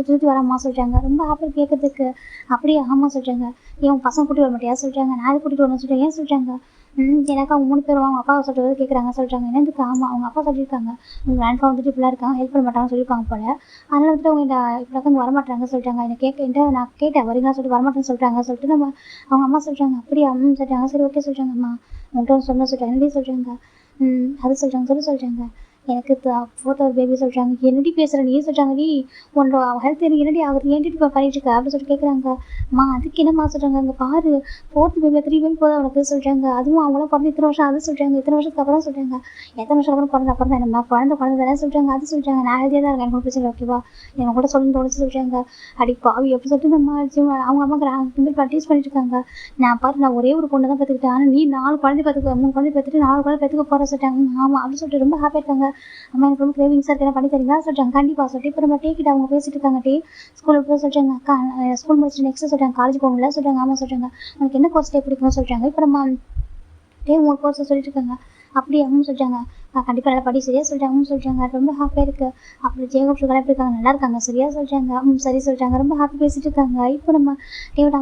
சுற்றி வராம்மா சொல்லிட்டாங்க. ரொம்ப ஹாப்பியாக கேட்கறதுக்கு. அப்படியே ஆமாம் சொல்லிட்டாங்க. இவன் பசங்க கூட்டிட்டு வர மாட்டியா சொல்லிட்டாங்க. நான் அதை கூட்டிகிட்டு வரணும் சொல்லிட்டேன். ஏன் சொல்லிட்டாங்க. எனக்கு அவங்க 3 பேரும் அவங்க அப்பாவை சொல்கிறது கேட்குறாங்க சொல்லிட்டாங்க. என்னதுக்கு ஆமாம் அவங்க அப்பா சொல்லியிருக்காங்க உங்கள் கிராண்ட் ஃபாதர் வந்துட்டு இப்படிலாம் இருக்காங்க ஹெல்ப் பண்ண மாட்டாங்கன்னு சொல்லியிருக்காங்க போல, அதனால் வந்துட்டு அவங்க இப்படி இங்கே வரமாட்டாங்க சொல்லிட்டாங்க. என்ன நான் கேட்டேன் வரீங்களா சொல்லிட்டு வரமாட்டேன்னு சொல்லிட்டாங்க சொல்லிட்டு நம்ம அவங்க அம்மா சொல்கிறாங்க. அப்படியே சொல்லிட்டாங்க. சரி ஓகே சொல்லிட்டாங்க. அம்மா உங்கள்கிட்ட சொன்ன சொல்லிட்டாங்க. என்னடி சொல்கிறாங்க. அது சொல்லிட்டாங்க சொல்லிட்டாங்க. எனக்கு 4th பேபி சொல்கிறாங்க. என்னடி பேசுகிற நீ சொல்கிறாங்க. நீ உன்னோட ஹெல்த் எனக்கு என்னடி ஆகுது ஏன்டி இப்போ பண்ணிட்டு இருக்க அப்படி சொல்லிட்டு கேட்குறாங்க. அம்மா அதுக்கு என்னம்மா சொல்கிறாங்க. அங்கே பாரு 4th பேபியில் 3 பேபி போதும் அவனுக்கு சொல்கிறாங்க. அதுவும் அவங்களாம் பிறந்து இத்தனை வருஷம் அது சொல்கிறாங்க. இத்தனை வருஷத்துக்கு அப்புறம் சொல்கிறாங்க. எத்தனை வருஷம் அப்புறம் பிறந்த அப்புறம் தான் என்னம்மா குழந்தை தானே சொல்கிறாங்க. அது சொல்கிறாங்க. நான் ஹெல்த்தியாக தான் இருக்கேன் எனக்கு பிரச்சனை ஓகேவா, எனக்கு கூட சொல்லணும்னு தோணுச்சு சொல்கிறாங்க. அடி பாவி எப்படி சொல்லிட்டு நம்ம அவங்க அம்மா ப்ராக்டிஸ் பண்ணிட்டு இருக்காங்க. நான் பாரு நான் ஒரே ஒரு பொண்ணு தான் பார்த்துக்கிட்டேன், ஆனால் நீ 4 குழந்தை பார்த்துக்க 3 குழந்தை பார்த்துட்டு 4 குழந்தை பார்த்துக்க போகிற சொல்லிட்டாங்க. ஆமாம் அப்படின்னு சொல்லிட்டு ரொம்ப ஹாப்பியாக இருக்காங்க. அம்மா எனக்கு ரொம்ப கிரேவிங்ஸாக இருக்கு பண்ணி தரீங்களா சொல்லிட்டாங்க. கண்டிப்பாக சொல்லிட்டு இப்போ நம்ம டேக்கிட்ட அவங்க பேசிட்டு இருக்காங்க. ஸ்கூலில் போய் சொல்லிட்டாங்க. அக்கா ஸ்கூல் முடிச்சுட்டு நெக்ஸ்ட்டு சொல்லிட்டாங்க காலேஜ் போகணும்ல சொல்லிட்டாங்க. ஆமாம் சொல்லிட்டாங்க. உனக்கு என்ன கோர்ஸ் பிடிக்கும்னு சொல்லிட்டாங்க. இப்போ நம்ம 3 கோர்ஸை சொல்லிட்டு இருக்காங்க. அப்படி அவங்க சொல்லிட்டாங்க. கண்டிப்பாக நல்லா படி சரியா சொல்லிட்டாங்க சொல்லிட்டாங்க. ரொம்ப ஹாப்பியாக இருக்குது. அப்புறம் ஜேகப் சுகா எப்படி இருக்காங்க நல்லா இருக்காங்க சரியா சொல்லிட்டாங்க. சரி சொல்லிட்டாங்க. ரொம்ப ஹாப்பி பேசிட்டு இருக்காங்க. இப்போ நம்ம டேவோட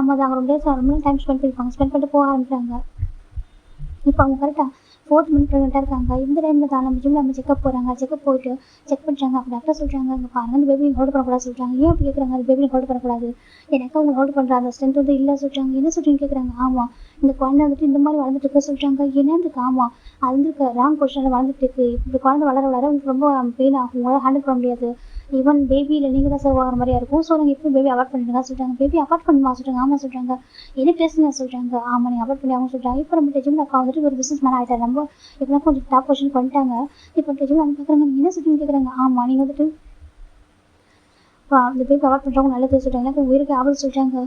அம்மா தான் ரொம்ப டைம் ஸ்பெண்ட் பண்ணிட்டு போக ஆரம்பிக்கிறாங்க. இப்போ அவங்க கரெக்டாக 4th மந்த் ப்ரெக்னெண்ட்டாக இருக்காங்க. இந்த டைமில் தான் நம்ம ஜிம்மில் நம்ம செக்அப் போகிறாங்க. செக்அப் போயிட்டு செக் பண்ணுறாங்க. அப்போ டாக்டர் சொல்கிறாங்க, இங்கே பாருங்க அந்த பேபி ஹோல்டு பண்ணக்கூடாது சொல்கிறாங்க. ஏன் அப்படி கேட்குறாங்க? அந்த பேபி ஹோல்டு பண்ணக்கூடாது, எனக்கு அவங்க ஹோல்டு பண்ணுற அந்த ஸ்ட்ரென்த் வந்து இல்லை சொல்கிறாங்க. என்ன சொல்கிறீங்க கேட்குறாங்க. ஆமாம், இந்த குழந்தை வந்துட்டு இந்த மாதிரி வளர்ந்துட்டு இருக்க சொல்கிறாங்க. என்னதுக்கு? ஆமாம், அது வந்து ராங் பொசிஷனில் வளர்ந்துட்டு இருக்கு. இப்படி குழந்தை வளர வளர உங்களுக்கு ரொம்ப பெயின் ஆகும், உங்களால் ஹேண்டில் பண்ண முடியாது. ஈவன் பேபியில் நீங்கள் தான் சர்வ் ஆகிற மாதிரியா இருக்கும். ஸோ நீங்கள் எப்படி பேபி அவாய்ட் பண்ணிடுங்க சொல்கிறாங்க. பேபி அவாய்ட் பண்ணுமா சொல்கிறாங்க. ஆமாம் சொல்கிறாங்க. என்ன பேசுங்க சொல்கிறாங்க. ஆமாம், நீங்கள் அவாய்ட் பண்ணி அவங்க சொல்கிறாங்க. இப்போ நம்ம டெஜிமில் அப்பா வந்துட்டு ஒரு பிஸ்னஸ் மேன் ஆகிட்டார். நம்ம இப்போலாம் கொஞ்சம் டாப் பொசிஷன் பண்ணிட்டாங்க. இப்போ டெஜிமில் வந்து பார்க்குறாங்க. நீங்கள் என்ன சொல்கிறீங்க கேட்குறாங்க. ஆமாம், நீங்கள் வந்துட்டு அந்த பேபி அவாய்ட் பண்ணுறவங்க நல்லது சொல்கிறாங்க. எனக்கு உயிருக்கு ஆபத்து சொல்கிறாங்க.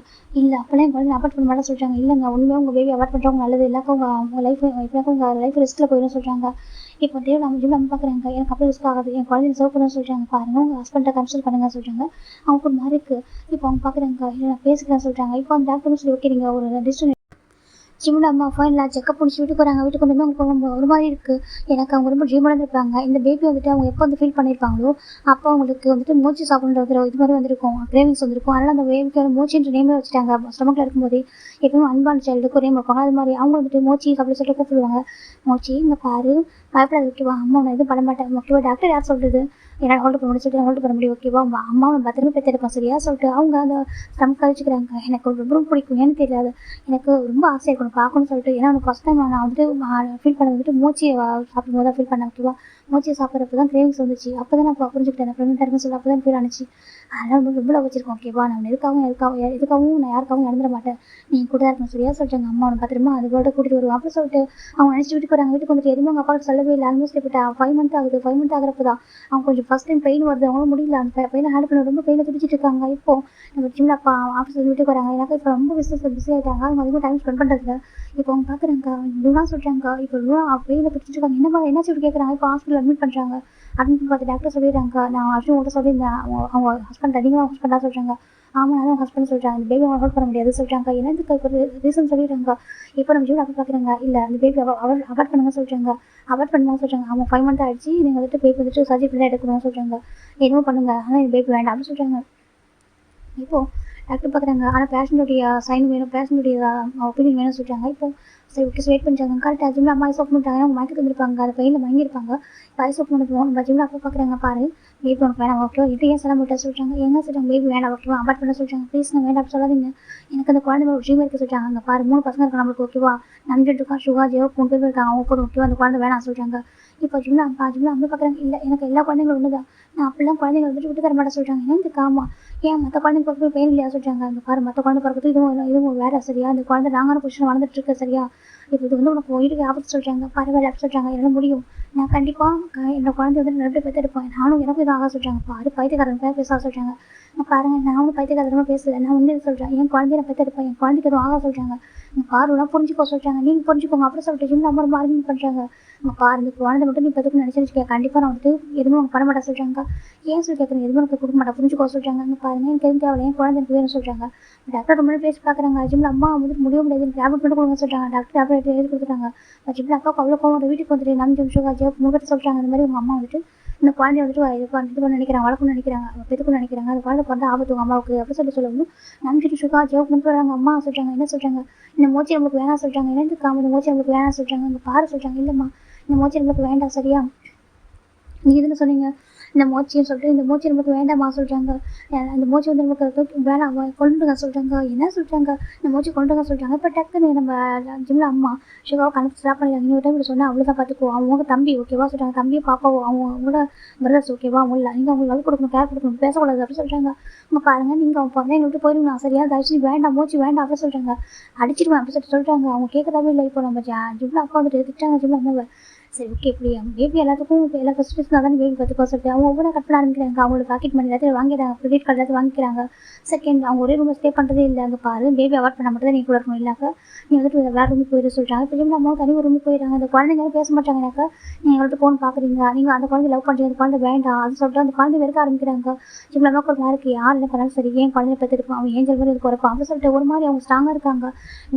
இல்லை அப்போலாம் என் குழந்தை அவாய்ட் பண்ண மாட்டேன் சொல்கிறாங்க. இல்லைங்க, உண்மையாக உங்கள் பேபி அவாய்ட் பண்ணுறவங்க நல்லது, இல்லாக்க உங்கள் லைஃப் இப்போலாம் உங்கள் லைஃப் ரிஸ்கில் போயிடும் சொல்கிறாங்க. இப்போ தேவை நம்ம ஜிம்மில் நம்ம பார்க்குறாங்க. எனக்கு அப்போ ரிஸ்க் ஆகாது, என் குழந்தைய சர்வ் பண்ண சொல்கிறாங்க. பாருங்கள் உங்கள் ஹஸ்பண்டை கன்சல்ட் பண்ணுங்க சொல்கிறாங்க. அவங்க ஒரு மாதிரி இருக்குது. இப்போ அவங்க பார்க்குறாங்க. இல்லை நான் பேசிக்கிறேன் சொல்கிறாங்க. இப்போ அந்த டாக்டரும் சொல்லி ஓகே நீங்கள் ஒரு டிசிஷன் ஜிம்மில் அம்மா ஃபைனலாக செக்அப் முடிச்சு வீட்டுக்கு வராங்க. வீட்டுக்கு வந்து அவங்க ரொம்ப ஒரு மாதிரி இருக்குது. எனக்கு அவங்க ரொம்ப ட்ரீமாக இருந்திருப்பாங்க. இந்த பேபி வந்துட்டு அவங்க எப்போ வந்து ஃபீல் பண்ணியிருப்பாங்களோ அப்போ அவங்களுக்கு வந்துட்டு மூச்சு சாப்பிட்றது இது மாதிரி வந்திருக்கும், கிரேவிங்ஸ் வந்திருக்கும். அதனால் அந்த பேபிக்கு வந்து மூச்சுன்ற நேமே வச்சுட்டாங்க. ஸ்டொமக்கில் இருக்கும்போதே எப்பவும் அன்பான சைல்டுக்கு நேம் வைப்பாங்க. அது மாதிரி அவங்க வந்துட்டு மூச்சு அப்படி சொல்லிட்டு கூப்பிடுவாங்க. மூச்சு இங்கே பாரு, பயப்படாது ஓகேவா, அம்மா நான் எதுவும் பண்ண மாட்டேன் ஓகேவா, டாக்டர் யார் சொல்கிறது, என்னால் ஹோல்டு பண்ண முடியும் சொல்லிட்டு ஹோல்டு பண்ண முடியும் ஓகேவா, அம்மாவை பத்திரமா பெற்றெடுப்பேன் சரியா சொல்லிட்டு அவங்க அந்த ஸ்டம் கழிச்சுக்கிறாங்க. எனக்கு ரொம்ப ரொம்ப பிடிக்கும், ஏன்னு தெரியாது, எனக்கு ரொம்ப ஆசையாக இருக்கணும் பார்க்கணும்னு சொல்லிட்டு. ஏன்னா எனக்கு ஃபஸ்ட் டைம் நான் வந்துட்டு ஃபீல் பண்ண வந்துட்டு மூச்சியை சாப்பிடும் போது தான் ஃபீல் பண்ணேன் ஓகேவா. மூச்சியை சாப்பிட்றப்ப தான் கிரேவிங்ஸ் வந்துச்சு. அப்போ தான் நான் புரிஞ்சுக்கிட்டேன் ப்ரெக்னெண்ட்டாக இருக்குன்னு சொல்லி. அப்போ தான் ஃபீல் ஆனிச்சு. அதனால் ரொம்ப ரொம்ப லவ் வச்சிருக்கோம் ஓகேவா. நான் எதுக்காகவும் நான் யாருக்காகவும் இறந்துட மாட்டேன், நீ கூட தான் இருக்கணும் சரியா சொல்லிட்டாங்க. அம்மா அவனை பத்திரமா அதுவோட கூட்டிகிட்டு வருவான் அப்படி சொல்லிட்டு அவங்க நினச்சிட்டு வீட்டுக்கு வராங்க. வீட்டுக்கு வந்துட்டு எதுவுமே அவங்க அப்பாவுக்கு சொல்லவே இல்லை. ஆல்மோஸ்ட் இப்போ 5 மந்த் ஆகுது. 5 மந்த் ஆகிறப்ப தான் அவங்க கொஞ்சம் ஃபஸ்ட் டைம் பெயின் வருது. அவங்களும் முடியல, அந்த பெயினை ஹேண்டில் பண்ண ரொம்ப பெயினை துடிச்சிட்டு இருக்காங்க. இப்போ நம்ம ஜிம்மில் அப்பா ஆஃபீஸில் வீட்டுக்கு வராங்க. எனக்கு இப்போ ரொம்ப பிஸி ஆகிட்டாங்க. அவங்க அதிகமாக டைம் ஸ்பெண்ட் பண்ணுறதுல. இப்போ அவங்க பார்க்குறாங்க. லூனா சொல்கிறாங்க. இப்போ லூனா பெயினை பிடிச்சிட்டு இருக்காங்க. என்ன சொல்லி கேட்குறாங்க. இப்போ ஹாஸ்பிட்டல் அட்மிட் பண்ணுறாங்க. அட்மிட் பார்த்து டாக்டர் சொல்லிடுறாங்க. நான் அர்ஜுன் கூட சொல்லியிருந்தேன், அவங்க ஹஸ்பண்ட் அதிகமாக ஹஸ்பண்டாக சொல்கிறாங்க. ஆமாம், நான் ஹஸ்பண்ட் சொல்கிறாங்க. இந்த பேபி ஹோல்ட் பண்ண முடியாது சொல்கிறாங்க. என்னதுக்கு இப்போ ரீசன் சொல்லிடுறாங்க. இப்போ நம்ம ஜிம்மில் அப்போ பார்க்குறாங்க. இல்லை அந்த பேபி அவாய்ட் பண்ணுங்க சொல்கிறாங்க. அவாய்ட் பண்ணுங்க சொல்கிறாங்க. அவங்க 5 மந்த் ஆகிடுச்சு, நீங்கள் வந்துட்டு பேபி வந்துட்டு சர்ஜரி பண்ணி எடுக்கணும்னு சொல்கிறாங்க. எதுவும் பண்ணுங்க, ஆனால் இந்த பேபி வேண்டாம் அப்படின்னு சொல்கிறாங்க. இப்போது டாக்டர் பார்க்குறாங்க. ஆனால் பேஷண்ட்டுடைய சைன் வேணும், பேஷண்ட்டுடைய ஒப்பீனியன் வேணும்னு சொல்கிறாங்க. இப்போ சரி ஓகே வெயிட் பண்ணிட்டாங்க. கரெக்டாக ஜிம்மில் அம்மா ஐஸ் ஓப்பன் பண்ணிட்டாங்க. அவங்க மயக்கத்து வந்துருப்பாங்க, அந்த பெயினில் மயங்கிருப்பாங்க. இப்போ ஐஸ் ஓப்பன் பண்ணிப்போம். நம்ம ஜிம்மில் அப்போ பார்க்குறாங்க. பாரு பேபி உனக்கு வேணாம் ஓகே, இது ஏன் சொல்ல மாட்டேன் சொல்கிறாங்க. எங்கே சொல்கிறாங்க பேபி வேண்டாம் ஓகேவா, அவாய்ட் பண்ண சொல்கிறாங்க. ப்ளீஸ் நான் வேண்டாம் சொல்லாதீங்க, எனக்கு அந்த குழந்தை ஒரு ட்ரீம் இருக்குது சொல்கிறாங்க. அங்கே பாரு 3 பசங்க இருக்காங்க நம்மளுக்கு ஓகேவா, நம்பிட்டு இருக்கா சுகா ஜெயோ 3 பேர் இருக்காங்க, அவங்க போதும் ஓகேவா, அந்த குழந்தை வேணாம் சொல்கிறாங்க. இப்போ ஜிம்மில் அம்மா பார்க்குறாங்க. இல்லை எனக்கு எல்லா குழந்தைங்களும் ஒன்று தான், நான் அப்படிலாம் குழந்தைங்க வந்துட்டு விட்டு தர மாட்டேன் சொல்கிறாங்க. ஏன் இதுக்கு ஆமாம், ஏன் மற்ற குழந்தைங்க பிறகு பெயின் இல்லையா சொல்கிறாங்க. அங்கே பாரு மற்ற குழந்தை பிறகு இதுவும் வேறு சரியா, அந்த குழந்தை நாங்கான பொசிஷன் வளர்ந்துட்டு இருக்கு சரியா, இப்போ இது வந்து உனக்கு உயிருக்கு ஆபத்து சொல்கிறாங்க. பரவாயில்ல அப்படி சொல்கிறாங்க. என்னால் முடியும், நான் கண்டிப்பாக என்னோட குழந்தை வந்து நல்லபடியாக பெற்றெடுப்பேன், நானும் எனக்கும் இதாக சொல்கிறாங்க. பாரு பைத்தியக்காரன் பேச சொல்கிறாங்க. நான் பாருங்கள், நான் ஒன்றும் பைத்தியக்காரமாக பேசலை, நான் உண்மையை சொல்கிறேன். என் குழந்தைய நான் பெற்றெடுப்பேன், என் குழந்தைக்கு எதுவும் ஆக சொல்கிறாங்க. நீங்கள் பாருலாம் புரிஞ்சுக்கோ சொல்கிறாங்க. நீங்கள் புரிஞ்சுக்கோங்க அப்படி சொல்லிட்டு ஜிம்மில் நம்ம ரொம்ப ஆர்கியூமெண்ட் பண்ணுறாங்க. நம்ம பாரு இந்த குழந்தை மட்டும் நீ பெற்றுக்கணும்னு நினச்சிருக்கேன், கண்டிப்பாக நான் வந்துட்டு எதுவும் அவங்க பண்ண மாட்டேன் சொல்கிறாங்க. ஏன் சொல்லி கேட்குறேன், எதுவும் எனக்கு கொடுக்க மாட்டேன் புரிஞ்சுக்கோ சொல்கிறாங்க. அங்கே பாருங்கள் எனக்கு எதுவும் தேவை, என் குழந்தை எனக்கு வேணும்னு சொல்கிறாங்க. டாக்டர் ரொம்ப பேசி பார்க்குறாங்க. ஜிம்மில் அம்மா வந்துட்டு முடிய முடியாது, டேப்லெட் மட்டும் கொடுங்க சொல்கிறாங்க. டாக்டர் டேப்லெட் எழுதி கொடுத்துட்டாங்க. ஜிம்மில் அக்காவுக்கு அவ்வளோ கோவம், வீட்டுக்கு வந்துட்டு நம்ம ஜிம் சுகா ஜெயோ 3 பேர் சொல்கிறாங்க. அந்த மாதிரி உங்கள் அம்மா வந்துட்டு இந்த குழந்தைய வந்துட்டு இது பண்ண நினைக்கிறாங்க, வளர்க்கணும்னு நினைக்கிறாங்க, பெற்றுக்கணும்னு நினைக்கிறாங்க. அந்த குழந்தை பிறந்த ஆபத்து உங்கள் அம்மாவுக்கு அப்படி சொல்லவும் நம்ம ஜிம் சுகா ஜெயோ 3 பேர் வராங்க. அம்மா சொல்கிறாங்க. என்ன சொல்கிறாங்க, இந்த மூச்சு நம்மளுக்கு வேணாம் சொல்கிறாங்க. என்னது காம இந்த மூச்சு நம்மளுக்கு வேணாம் சொல்கிறாங்க. அந்த பாரு சொல்கிறாங்க. இல்லைம்மா இந்த மூச்சு நம்மளுக்கு வேண்டாம் சரியா, நீங்கள் எதுன்னு சொன்னீங்க இந்த மூச்சின்னு சொல்லிட்டு, இந்த மூச்சு நமக்கு வேண்டாமா சொல்கிறாங்க. அந்த மூச்சு வந்து நமக்கு வேணாம் கொண்டுங்க சொல்கிறாங்க. என்ன சொல்கிறாங்க, இந்த மூச்சு கொண்டுங்க சொல்கிறாங்க. இப்போ டக்குன்னு நம்ம ஜிம்மில் அம்மா சுகாவை கணக்கு ஸ்டாப் பண்ணிடுறாங்க. இன்னொரு டைம் இப்படி சொன்னால் அவ்வளோதான் பார்த்துக்கோ, அவங்க தம்பி ஓகேவா சொல்கிறாங்க. தம்பியை பாப்பாவோ அவங்களோட பிரதர்ஸ் ஓகேவா, அவங்கள நீங்கள் அவங்களுக்கு லவ் கொடுக்கணும், கேர் கொடுக்கணும், பேசக்கூடாது அப்படி சொல்கிறாங்க. அவங்க பாருங்கள் நீங்கள் அவங்க பிறந்த எங்களை விட்டு போயிருங்க சரியா, தயவுசெய்து வேண்டாம் மூச்சு வேண்டாம் அப்படி சொல்கிறாங்க. அடிச்சிடுவேன் அப்படி சொல்கிறாங்க. அவங்க கேட்கறதாவே இல்லை. இப்போ நம்ம ஜிம்மில் அப்பா வந்துட்டு திட்டாங்க ஜிம்மில் அம்மாவை. சரி ஓகே இப்படி பேபி எல்லாத்துக்கும் இப்போ எல்லா ஃபெசிலிட்டிஸ் தான் பேபி பார்த்துக்கோ சொல்லிட்டு அவங்க ஒவ்வொரு கட் பண்ண ஆரம்பிக்கிறாங்க. அவங்களோட பாக்கெட் மணி எல்லாத்தையும் வாங்கிடுறாங்க, கிரெடிட் கார்டு எல்லாத்தையும் வாங்கிக்கிறாங்க. செகண்ட் அவங்க ஒரே ரூமில் ஸ்டே பண்ணுறதே இல்லை. அங்கே பாரு பேபி அவாய்ட் பண்ண மட்டும் தான் நீ கூட இருக்கணும், இல்லாக்க நீ வந்துட்டு வேறு ரூமுக்கு போயிட சொல்கிறாங்க. இப்போ ஜிம்மில் அம்மா தனி ஒரு ரூமுக்கு போயிடுறாங்க. அந்த குழந்தைங்க பேச மாட்டாங்க. எனக்கு நீங்கள் எங்கள்கிட்ட ஃபோன் பார்க்குறீங்க, நீங்கள் அந்த குழந்தை லவ் பண்ணுறீங்க, அந்த குழந்தை வேண்டாம் அது சொல்லிட்டு அந்த குழந்தை வெறுக்க ஆரம்பிக்கிறாங்க. ஜிம்மில் அம்மாவுக்கு ஒரு மாதிரி இருக்குது, யார் என்ன பண்ணாலும் சரி ஏன் குழந்தை பெற்றுருப்பான், அவன் ஏஞ்சல் மாதிரி இதுக்கு வரப்பான் அப்படின்னு சொல்லிட்டு ஒரு மாதிரி அவங்க ஸ்ட்ராங்காக இருக்காங்க.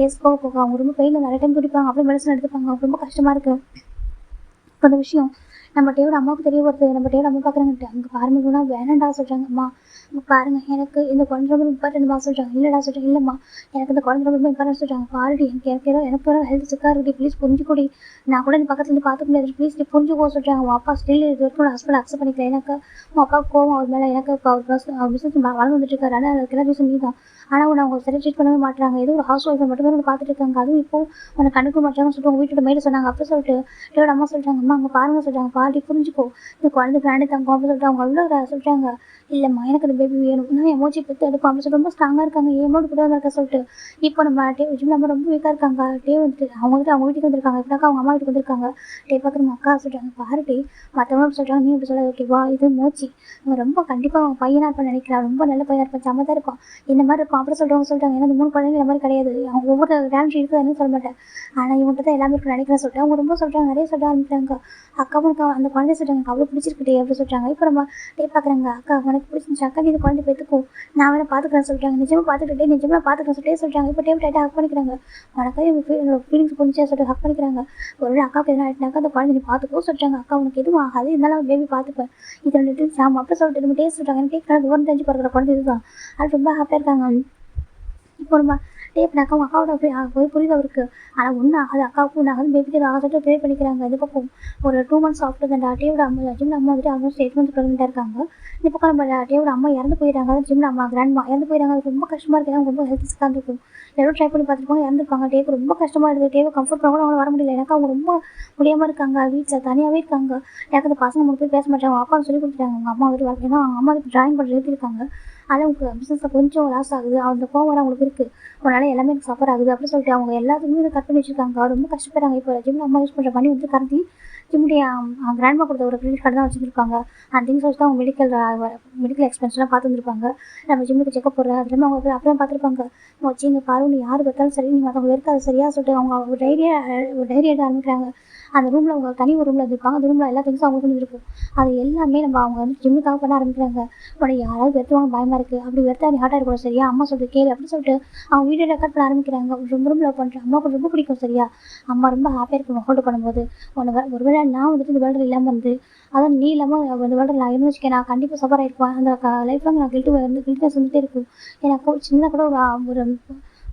டேஸ் போக அவங்க ரொம்ப பெயினில் நிறைய டைம் குடிப்பாங்க, அப்படியே மெடிசன் எடுத்துப்பாங்க. ரொம்ப கஷ்டமாக இருக்குது. இப்போ அந்த விஷயம் நம்ம டேவோட அம்மாவுக்கு தெரிய வருது, நம்ம டேவோட அம்மா பார்க்குறாங்கன்ட்டு. அங்கே பாருங்கன்னா வேணாண்டா சொல்கிறாங்க. அம்மா இங்க பாருங்க, எனக்கு இந்த குழந்தை ரொம்ப இம்பார்ட்டன்ட்மா சொல்கிறாங்க. இல்லைடா சொல்கிறேன், இல்லைம்மா எனக்கு இந்த குழந்தை ரொம்ப இம்பார்ட்டன் சொல்கிறாங்க. பாருடி, எனக்கு வேறு ஹெல்த் சிக்காக இருக்குடி, ப்ளீஸ் புரிஞ்சுக்கூடி. நான் கூட இந்த பக்கத்துலேருந்து பார்த்துக்க முடியாது, ப்ளீஸ் நீ புரிஞ்சுக்கோ சொல்கிறாங்க. உன் அப்பா ஸ்டில் இது வரைக்கும் ஹஸ்பண்ட் அக்செப்ட் பண்ணிக்கல. எனக்கு உன் அப்பாவுக்கு கோவம் அவர் மேலே. எனக்கு இப்போ அவர் பிஸ்னஸ் வளர்ந்து வந்துட்டு இருக்காரு. ஆனால் அதுக்கு எல்லாம் ரீசன் நீ தான். ஆனால் உன்னை அவங்க சரி ட்ரீட் பண்ணவே மாட்டாங்க. ஏதோ ஒரு ஹவுஸ் ஒய்ஃபை மட்டுமே வந்து பார்த்துட்டு இருக்காங்க. அதுவும் இப்போ உன்னை கண்டுக்க மாட்டாங்கன்னு சொல்லிட்டு உங்கள் வீட்டோட மேலே சொன்னாங்க. அப்போ சொல்லிட்டு டேவோட அம்மா சொல்கிறாங்க, அம்மா அங்கே பாருங்க சொல்கிறாங்க. பாடி புரிஞ்சுக்கோ, இந்த குழந்தை பிராண்டு தங்கும் அப்படின்னு சொல்லிட்டு அவங்க அவ்வளோ சொல்கிறாங்க. இல்லைம்மா எனக்கு அந்த பேபி வேணும், நான் எமோஜி பெற்று எடுப்போம் அப்படின்னு சொல்லிட்டு ரொம்ப ஸ்ட்ராங்காக இருக்காங்க. எமௌண்ட் கூட இருக்க சொல்லிட்டு இப்போ நம்ம நம்ம ரொம்ப வீக்காக இருக்காங்க. வந்துட்டு அவங்க வீட்டுக்கு வந்திருக்காங்க. இப்படினாக்கா அவங்க அம்மா வீட்டுக்கு வந்திருக்காங்க. பார்க்குறவங்க அக்கா சொல்கிறாங்க, பாருட்டி மற்றவங்க சொல்கிறாங்க, நீ இப்படி சொல்ல ஓகேவா, இது மோச்சி அவங்க ரொம்ப கண்டிப்பாக அவங்க பையனாக இருப்பான்னு நினைக்கிறா, ரொம்ப நல்ல பையனாக இருப்பான், செம்ம தான் இருக்கும், இந்த மாதிரி இருக்கும் அப்படி சொல்கிறாங்க. ஏன்னா இந்த 3 குழந்தைங்க இந்த மாதிரி கிடையாது, அவங்க ஒவ்வொரு டேலண்ட் இருக்குதுன்னு சொல்ல மாட்டேன், ஆனால் இவங்ககிட்ட தான் எல்லாமே இருக்குன்னு நினைக்கிறேன் சொல்லிட்டு அவங்க ரொம்ப சொல்கிறாங்க. நிறைய சொல்ல ஆரம்பிக்கிறாங்க. அக்காவும் அந்த குழந்தை சொல்கிறாங்க, எனக்கு அவ்வளோ பிடிச்சிருக்குட்டே அப்படி சொல்கிறாங்க. இப்போ நம்ம பார்க்குறாங்க, அக்கா உனக்கு பிடிச்சிருந்துச்சு, அக்கா இது குழந்தை பெற்றுக்கும், நான் வேணா பார்த்துக்கிறேன் சொல்கிறாங்க. நிஜமாக பார்த்துக்கிட்டே நிஜமாக பார்த்துக்கிறேன் சொல்லிட்டே சொல்கிறாங்க. இப்போ டைட்டாக ஹக் பண்ணிக்கிறாங்க. உனக்கா என்னோட ஃபீலிங்ஸ் புரிஞ்சா சொல்லிட்டு ஹக் பண்ணிக்கிறாங்க. ஒரு அக்காவுக்கு எதுனா ஆகிட்டுனாக்கா அந்த குழந்தை நீ பார்த்துக்கோ சொல்கிறாங்க. அக்கா உனக்கு எதுவும் ஆகாது, இருந்தாலும் பேபி பார்த்துப்பேன், இது 2 ட்ரிங்க்ஸ் ஆமாம் அப்படி சொல்லிட்டு நம்ம டேஸ்ட் சொல்கிறாங்க. எனக்கு கேட்கலாம் விவரம் தெரிஞ்சு பிறகுற குழந்தை இதுதான். அது ரொம்ப ஹாப்பியாக இருக்காங்க. இப்போ நம்ம பண்ணாக்கா அவங்க அக்காவோட போய் புரியுது அவருக்கு. ஆனால் ஒன்றும் ஆகாது, அக்காவுக்கும் ஒன்றும் ஆகாது, பேபிக்கு ஆக சொல்லிட்டு ப்ரே பண்ணிக்கிறாங்க. இந்த பக்கம் ஒரு 2 months ஆஃப்டர் அந்த டேவோட அம்மா வந்துட்டு அவங்க ஸ்டேட்மெண்ட் ப்ரெக்னெண்ட்டாக இருக்காங்க. இந்த பக்கம் நம்ம டேவோட அம்மா இறந்து போயிடுறாங்க. அதாவது ஜிம்ல அம்மா கிராண்ட்மா இறந்து போயிடுறாங்க. அது ரொம்ப கஷ்டமாக இருக்குது. ஏன்னா ரொம்ப ஹெல்த் சிக்காக இருக்கும். எவ்வளோ ட்ரை பண்ணி பார்த்துருப்பாங்க, இறந்துருப்பாங்க. டேவுக்கு ரொம்ப கஷ்டமாக இருக்குது. டேவை கம்ஃபர்ட் பண்ண கூட அவங்கள வர முடியல. எனக்கு அவங்க ரொம்ப முடியாமல் இருக்காங்க, வீட்டில் தனியாகவே இருக்காங்க. எனக்கு அந்த பசங்க 3 பேர் பேச மாட்டாங்க. அவங்க அப்பா சொல்லி கொடுத்துட்டாங்க. அவங்க அம்மா வந்துட்டு ஏன்னா அவங்க அம்மா ட்ராயிங் பண்ணி எழுதியிருக்காங்க. ஆனால் அவங்களுக்கு பிஸ்னஸில் கொஞ்சம் லாஸ் ஆகுது, அந்த கோவம் அவங்களுக்கு இருக்குது, அதனால எல்லாமே எனக்கு சஃபர் ஆகுது அப்படின்னு சொல்லிட்டு அவங்க எல்லாத்துக்குமே இதை கட் பண்ணி வச்சுருக்காங்க. ரொம்ப கஷ்டப்படுறாங்க. இப்போ ஜிம்ல அம்மா யூஸ் பண்ணுற பண்ணி வந்து கரண்டி ஜிம்முடைய கிராண்ட்மா கொடுத்த ஒரு கிரெடிட் கார்டு தான் வச்சுருக்காங்க. அந்த திங்ஸ் வச்சு தான் அவங்க மெடிக்கல் எக்ஸ்பென்ஸ்லாம் பார்த்து வந்துருப்பாங்க. நம்ம ஜிம்முக்கு செக்கப் போடுற அதுலேருந்து அவங்க அப்படி தான் பார்த்துருப்பாங்க. வச்சு இங்கே பாரு, நீ யார் பார்த்தாலும் சரி, நீ மற்றவங்க வெறுக்காது சரியா சொல்லிட்டு அவங்க ஒரு டைரி எழுத ஆரம்பிக்கிறாங்க. அந்த ரூமில் அவங்க தனி ஒரு ரூமில் இருப்பாங்க. அந்த ரூமில் எல்லா திங்ஸும் அவங்களுக்கு இருக்கும். அது எல்லாமே அவங்க வந்து ஜிம்முக்காக பண்ண ஆரம்பிக்கிறாங்க. உடனே யாராவது வெறுத்துவாங்க, பயமாக இருக்குது, அப்படி வெறுத்தா நீ ஹார்ட்டாக இருக்கணும் சரியா, அம்மா சொல்லிட்டு கேளு அப்படின்னு சொல்லிட்டு அவங்க வீடியோ ரெக்கார்ட் பண்ண ஆரம்பிக்கிறாங்க. ரொம்ப லவ் பண்ணுறேன், அம்மாவுக்கு ரொம்ப பிடிக்கும் சரியா, அம்மா ரொம்ப ஹாப்பியாக இருக்கணும் ஹோல்டு பண்ணும்போது. ஒருவேளை நான் வந்துட்டு இந்த வேர்ல்டில் இல்லாமல் இருந்து, அதான் நீ இல்லாமல் இந்த வேர்ல்டில் நான் இருந்து வச்சுக்கேன், நான் கண்டிப்பாக சஃபர் ஆகிருப்பேன். அந்த லைஃப்பில் நான் கில்ட்னஸ் வந்துட்டே இருக்கும். எனக்கு சின்னதாக கூட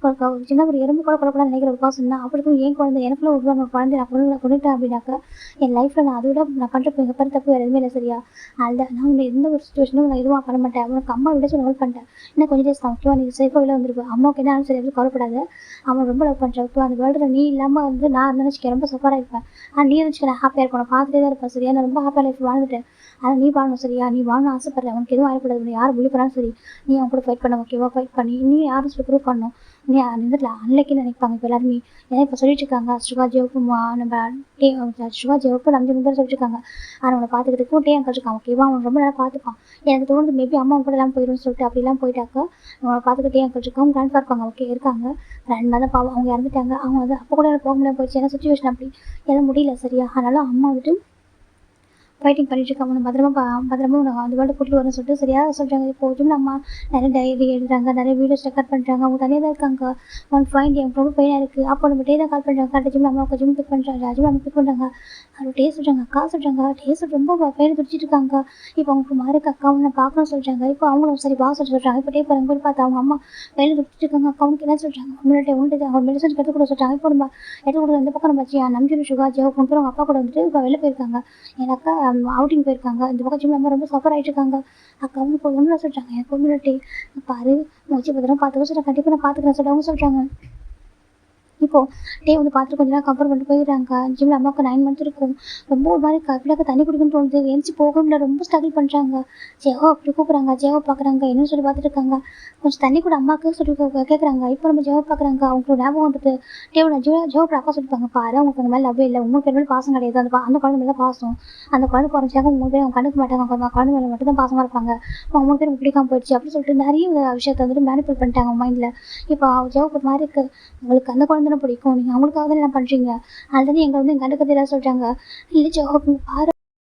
ஒரு சின்ன ஒரு எறும்பு கூட கொல்லக்கூடாது நினைக்கிற ஒரு பர்சன் தான். அப்படி இருக்கும் என் குழந்தை எனக்குள்ள ஒரு குழந்தை நான் கொண்டுட்டேன் அப்படின்னாக்கா என் லைஃப்பில் நான் அதை விட நான் பண்ணுற மிகப்பெரிய தப்பு வேறு எதுவுமே இல்லை சரியா. அதில் நான் உன்னை எந்த ஒரு சுச்சுவேஷனும் நான் எதுவும் பண்ண மாட்டேன். உனக்கு அம்மா விட சொல்லி ஹெல்ப் பண்ணிட்டேன். இன்னும் கொஞ்சம் டேஸ் தான் ஓகேவா, நீ சேஃபாக வெளில வந்துருப்பேன். அம்மாவுக்கு என்ன சரி எதுவும் கவலைப்படாது, அவன் ரொம்ப லவ் பண்ணுறேன் ஓகேவா. அந்த வேர்ல்டில் நீ இல்லாமல் வந்து நான் நினச்சிக்க ரொம்ப சஃபராக இருப்பேன். ஆனால் நீ நினச்சிக்க நான் ஹாப்பியாக இருப்பேன், நான் பார்த்துட்டே தான் இருப்பேன் சரியா. நான் ரொம்ப ஹாப்பியாக லைஃப் வாழ்ந்துட்டேன். ஆனால் நீ வாழணும் சரியா, நீ வாழணும் ஆசைப்படுறேன். உனக்கு எதுவும் ஆகக்கூடாது, யார் புள்ளி பண்ணாலும் சரி நீ அவங்க கூட ஃபைட் பண்ண ஓகேவா. ஃபைட் பண்ணி நீ யாரும் சொல்லி ப்ரூவ் பண்ணணும். நீ வந்துட்டு அன்னைக்குன்னு நினைப்பாங்க இப்போ எல்லாருமே. ஏன்னா இப்போ சொல்லிட்டு இருக்காங்க ஸ்ருவா ஜெவுக்கும் நம்ம ஸ்ருவா ஜெவுக்கும் நம்ம 3 பேர் சொல்லிட்டு இருக்காங்க. ஆனால் அவனை பார்த்துக்கிறதுக்கும் டே அங்கிள் இருக்கான் ஓகேவா. அவன் ரொம்ப நல்லா பார்த்துப்பான். எனக்கு தோணுது மேபி அம்மா கூட எல்லாம் போயிடும்னு சொல்லிட்டு அப்படிலாம் போயிட்டாக்கா அவனை பார்த்துக்கிட்டே அங்கிள் இருக்கான். கிராண்ட்பா இருப்பாங்க ஓகே இருக்காங்க. கிராண்ட்மா தான் பாவம், அவங்க இறந்துட்டாங்க. அவங்க வந்து அப்போ கூட போக முடியாமல் போயிடுச்சு. ஏன்னா சுச்சுவேஷன் அப்படி எல்லாம் முடியல சரியா. அதனால அம்மா வந்துட்டு ஃபைட்டிங் பண்ணிட்டு இருக்காங்க. பத்திரமா உனக்கு அந்த வேர்ல்டு கூட்டிட்டு வரணும்னு சொல்லிட்டு சரியா சொல்கிறாங்க. இப்போ அம்மா நிறைய டைரி எழுதுறாங்க, நிறைய வீடியோஸ் ரெக்கார்ட் பண்ணுறாங்க. அவங்க தனியாக தான் இருக்காங்க. ஒன் ஃபைன் எனக்கு ரொம்ப பெயினாக இருக்குது. அப்போ நம்ம டே தான் கால் பண்ணுறாங்க. கரெக்டாக அம்மாவுக்கு ஜிம் பிக் பண்ணுறாங்க. அம்மா பிக் பண்ணுறாங்க. அவர் டே சொல்கிறாங்க, அக்கா சொல்கிறாங்க, டே ரொம்ப பெயினை துடிச்சிட்டு இருக்காங்க. இப்போ அவங்களுக்கு மாறிக்கு அக்காவும் நான் பார்க்கணும்னு சொல்கிறாங்க. இப்போ அவங்களும் சரி வா சொல்கிறாங்க. இப்போ டே போகிறாங்க போய் பார்த்து அவங்க அம்மா பெயினை துடிச்சிட்டு இருக்காங்க. அக்காவுக்கு என்ன சொல்கிறாங்க, உங்கள்கிட்ட அவங்க மெடிசன்ஸ் எடுத்து கூட சொல்கிறாங்க. இப்போ நம்ம எடுத்து கொடுக்குற இந்த பக்கம் நம்ம நம்பிக்கை சுகா ஜெவ் கொண்டு அவங்க அப்பா கூட வந்துட்டு இப்போ வெளில போயிருக்காங்க. என் அக்கா அவுட்டிங் போயிருக்காங்க. இந்த பக்கம் ஜிம்ல ரொம்ப சஃபர் ஆகிட்டு இருக்காங்க. அக்காவும் இப்போ ஒன்றும் சொல்கிறாங்க, எனக்கு ஒன்று பாரு மூச்சு பத்திரம் பார்த்துக்க சொல்கிறாங்க. கண்டிப்பாக நான் பார்த்துக்கிறேன் சொல்லிட்டு அவங்க சொல்கிறாங்க. இப்போது டே வந்து பார்த்துட்டு கொஞ்ச நேரம் கம்பேர் பண்ணிட்டு போயிடுறாங்க. ஜிம்ல அம்மாவுக்கு 9 months இருக்கும். ரொம்ப ஒரு மாதிரி கப்பிலாக்க தண்ணி குடிக்கணும்னு தோணுது. எந்திச்சு போக முடியல, ரொம்ப ஸ்ட்ரகிள் பண்ணுறாங்க. ஜெயோ அப்படி கூப்பிட்றாங்க. ஜெயோ பார்க்குறாங்க, என்னன்னு சொல்லி பார்த்துட்டு இருக்காங்க. கொஞ்சம் தண்ணி கூட அம்மாவுக்கு சொல்லி கேட்குறாங்க. இப்போ நம்ம ஜெயோ பார்க்குறாங்க. அவங்களோட ஞாபகம் வந்துட்டு டேவோட ஜெயோட அப்பா சொல்லிப்பாங்க, பாரு அவங்களுக்கு உங்க மேலே லவ்வே இல்லை, உங்களுக்கு பேர் மேலே பாசம் கிடையாது, அந்த குழந்தை மேலே தான் பாசம், அந்த குழந்தை குறைஞ்சாங்க 3 பேர் அவங்க கண்டுக்க மாட்டாங்க, அவங்க குழந்தை மேலே மட்டும் தான் பாசமாக இருப்பாங்க, அவங்க 3 பேர் பிடிக்காம போயிடுச்சு அப்படின்னு சொல்லிட்டு நிறைய விஷயத்தை வந்துட்டு மேனிபுலேட் பண்ணிட்டாங்க அவங்க மைண்டில். இப்போ ஜெயோக்கு ஒரு மாதிரி இருக்குது, உங்களுக்கு அந்த குழந்தை பிடிக்கும், நீங்கள் அவங்களுக்காக தானே என்ன பண்ணுறீங்க, அதுலேருந்து எங்களை வந்து கண்டுக்கிறதே சொல்கிறாங்க. இல்லை ஜெயோ பாரு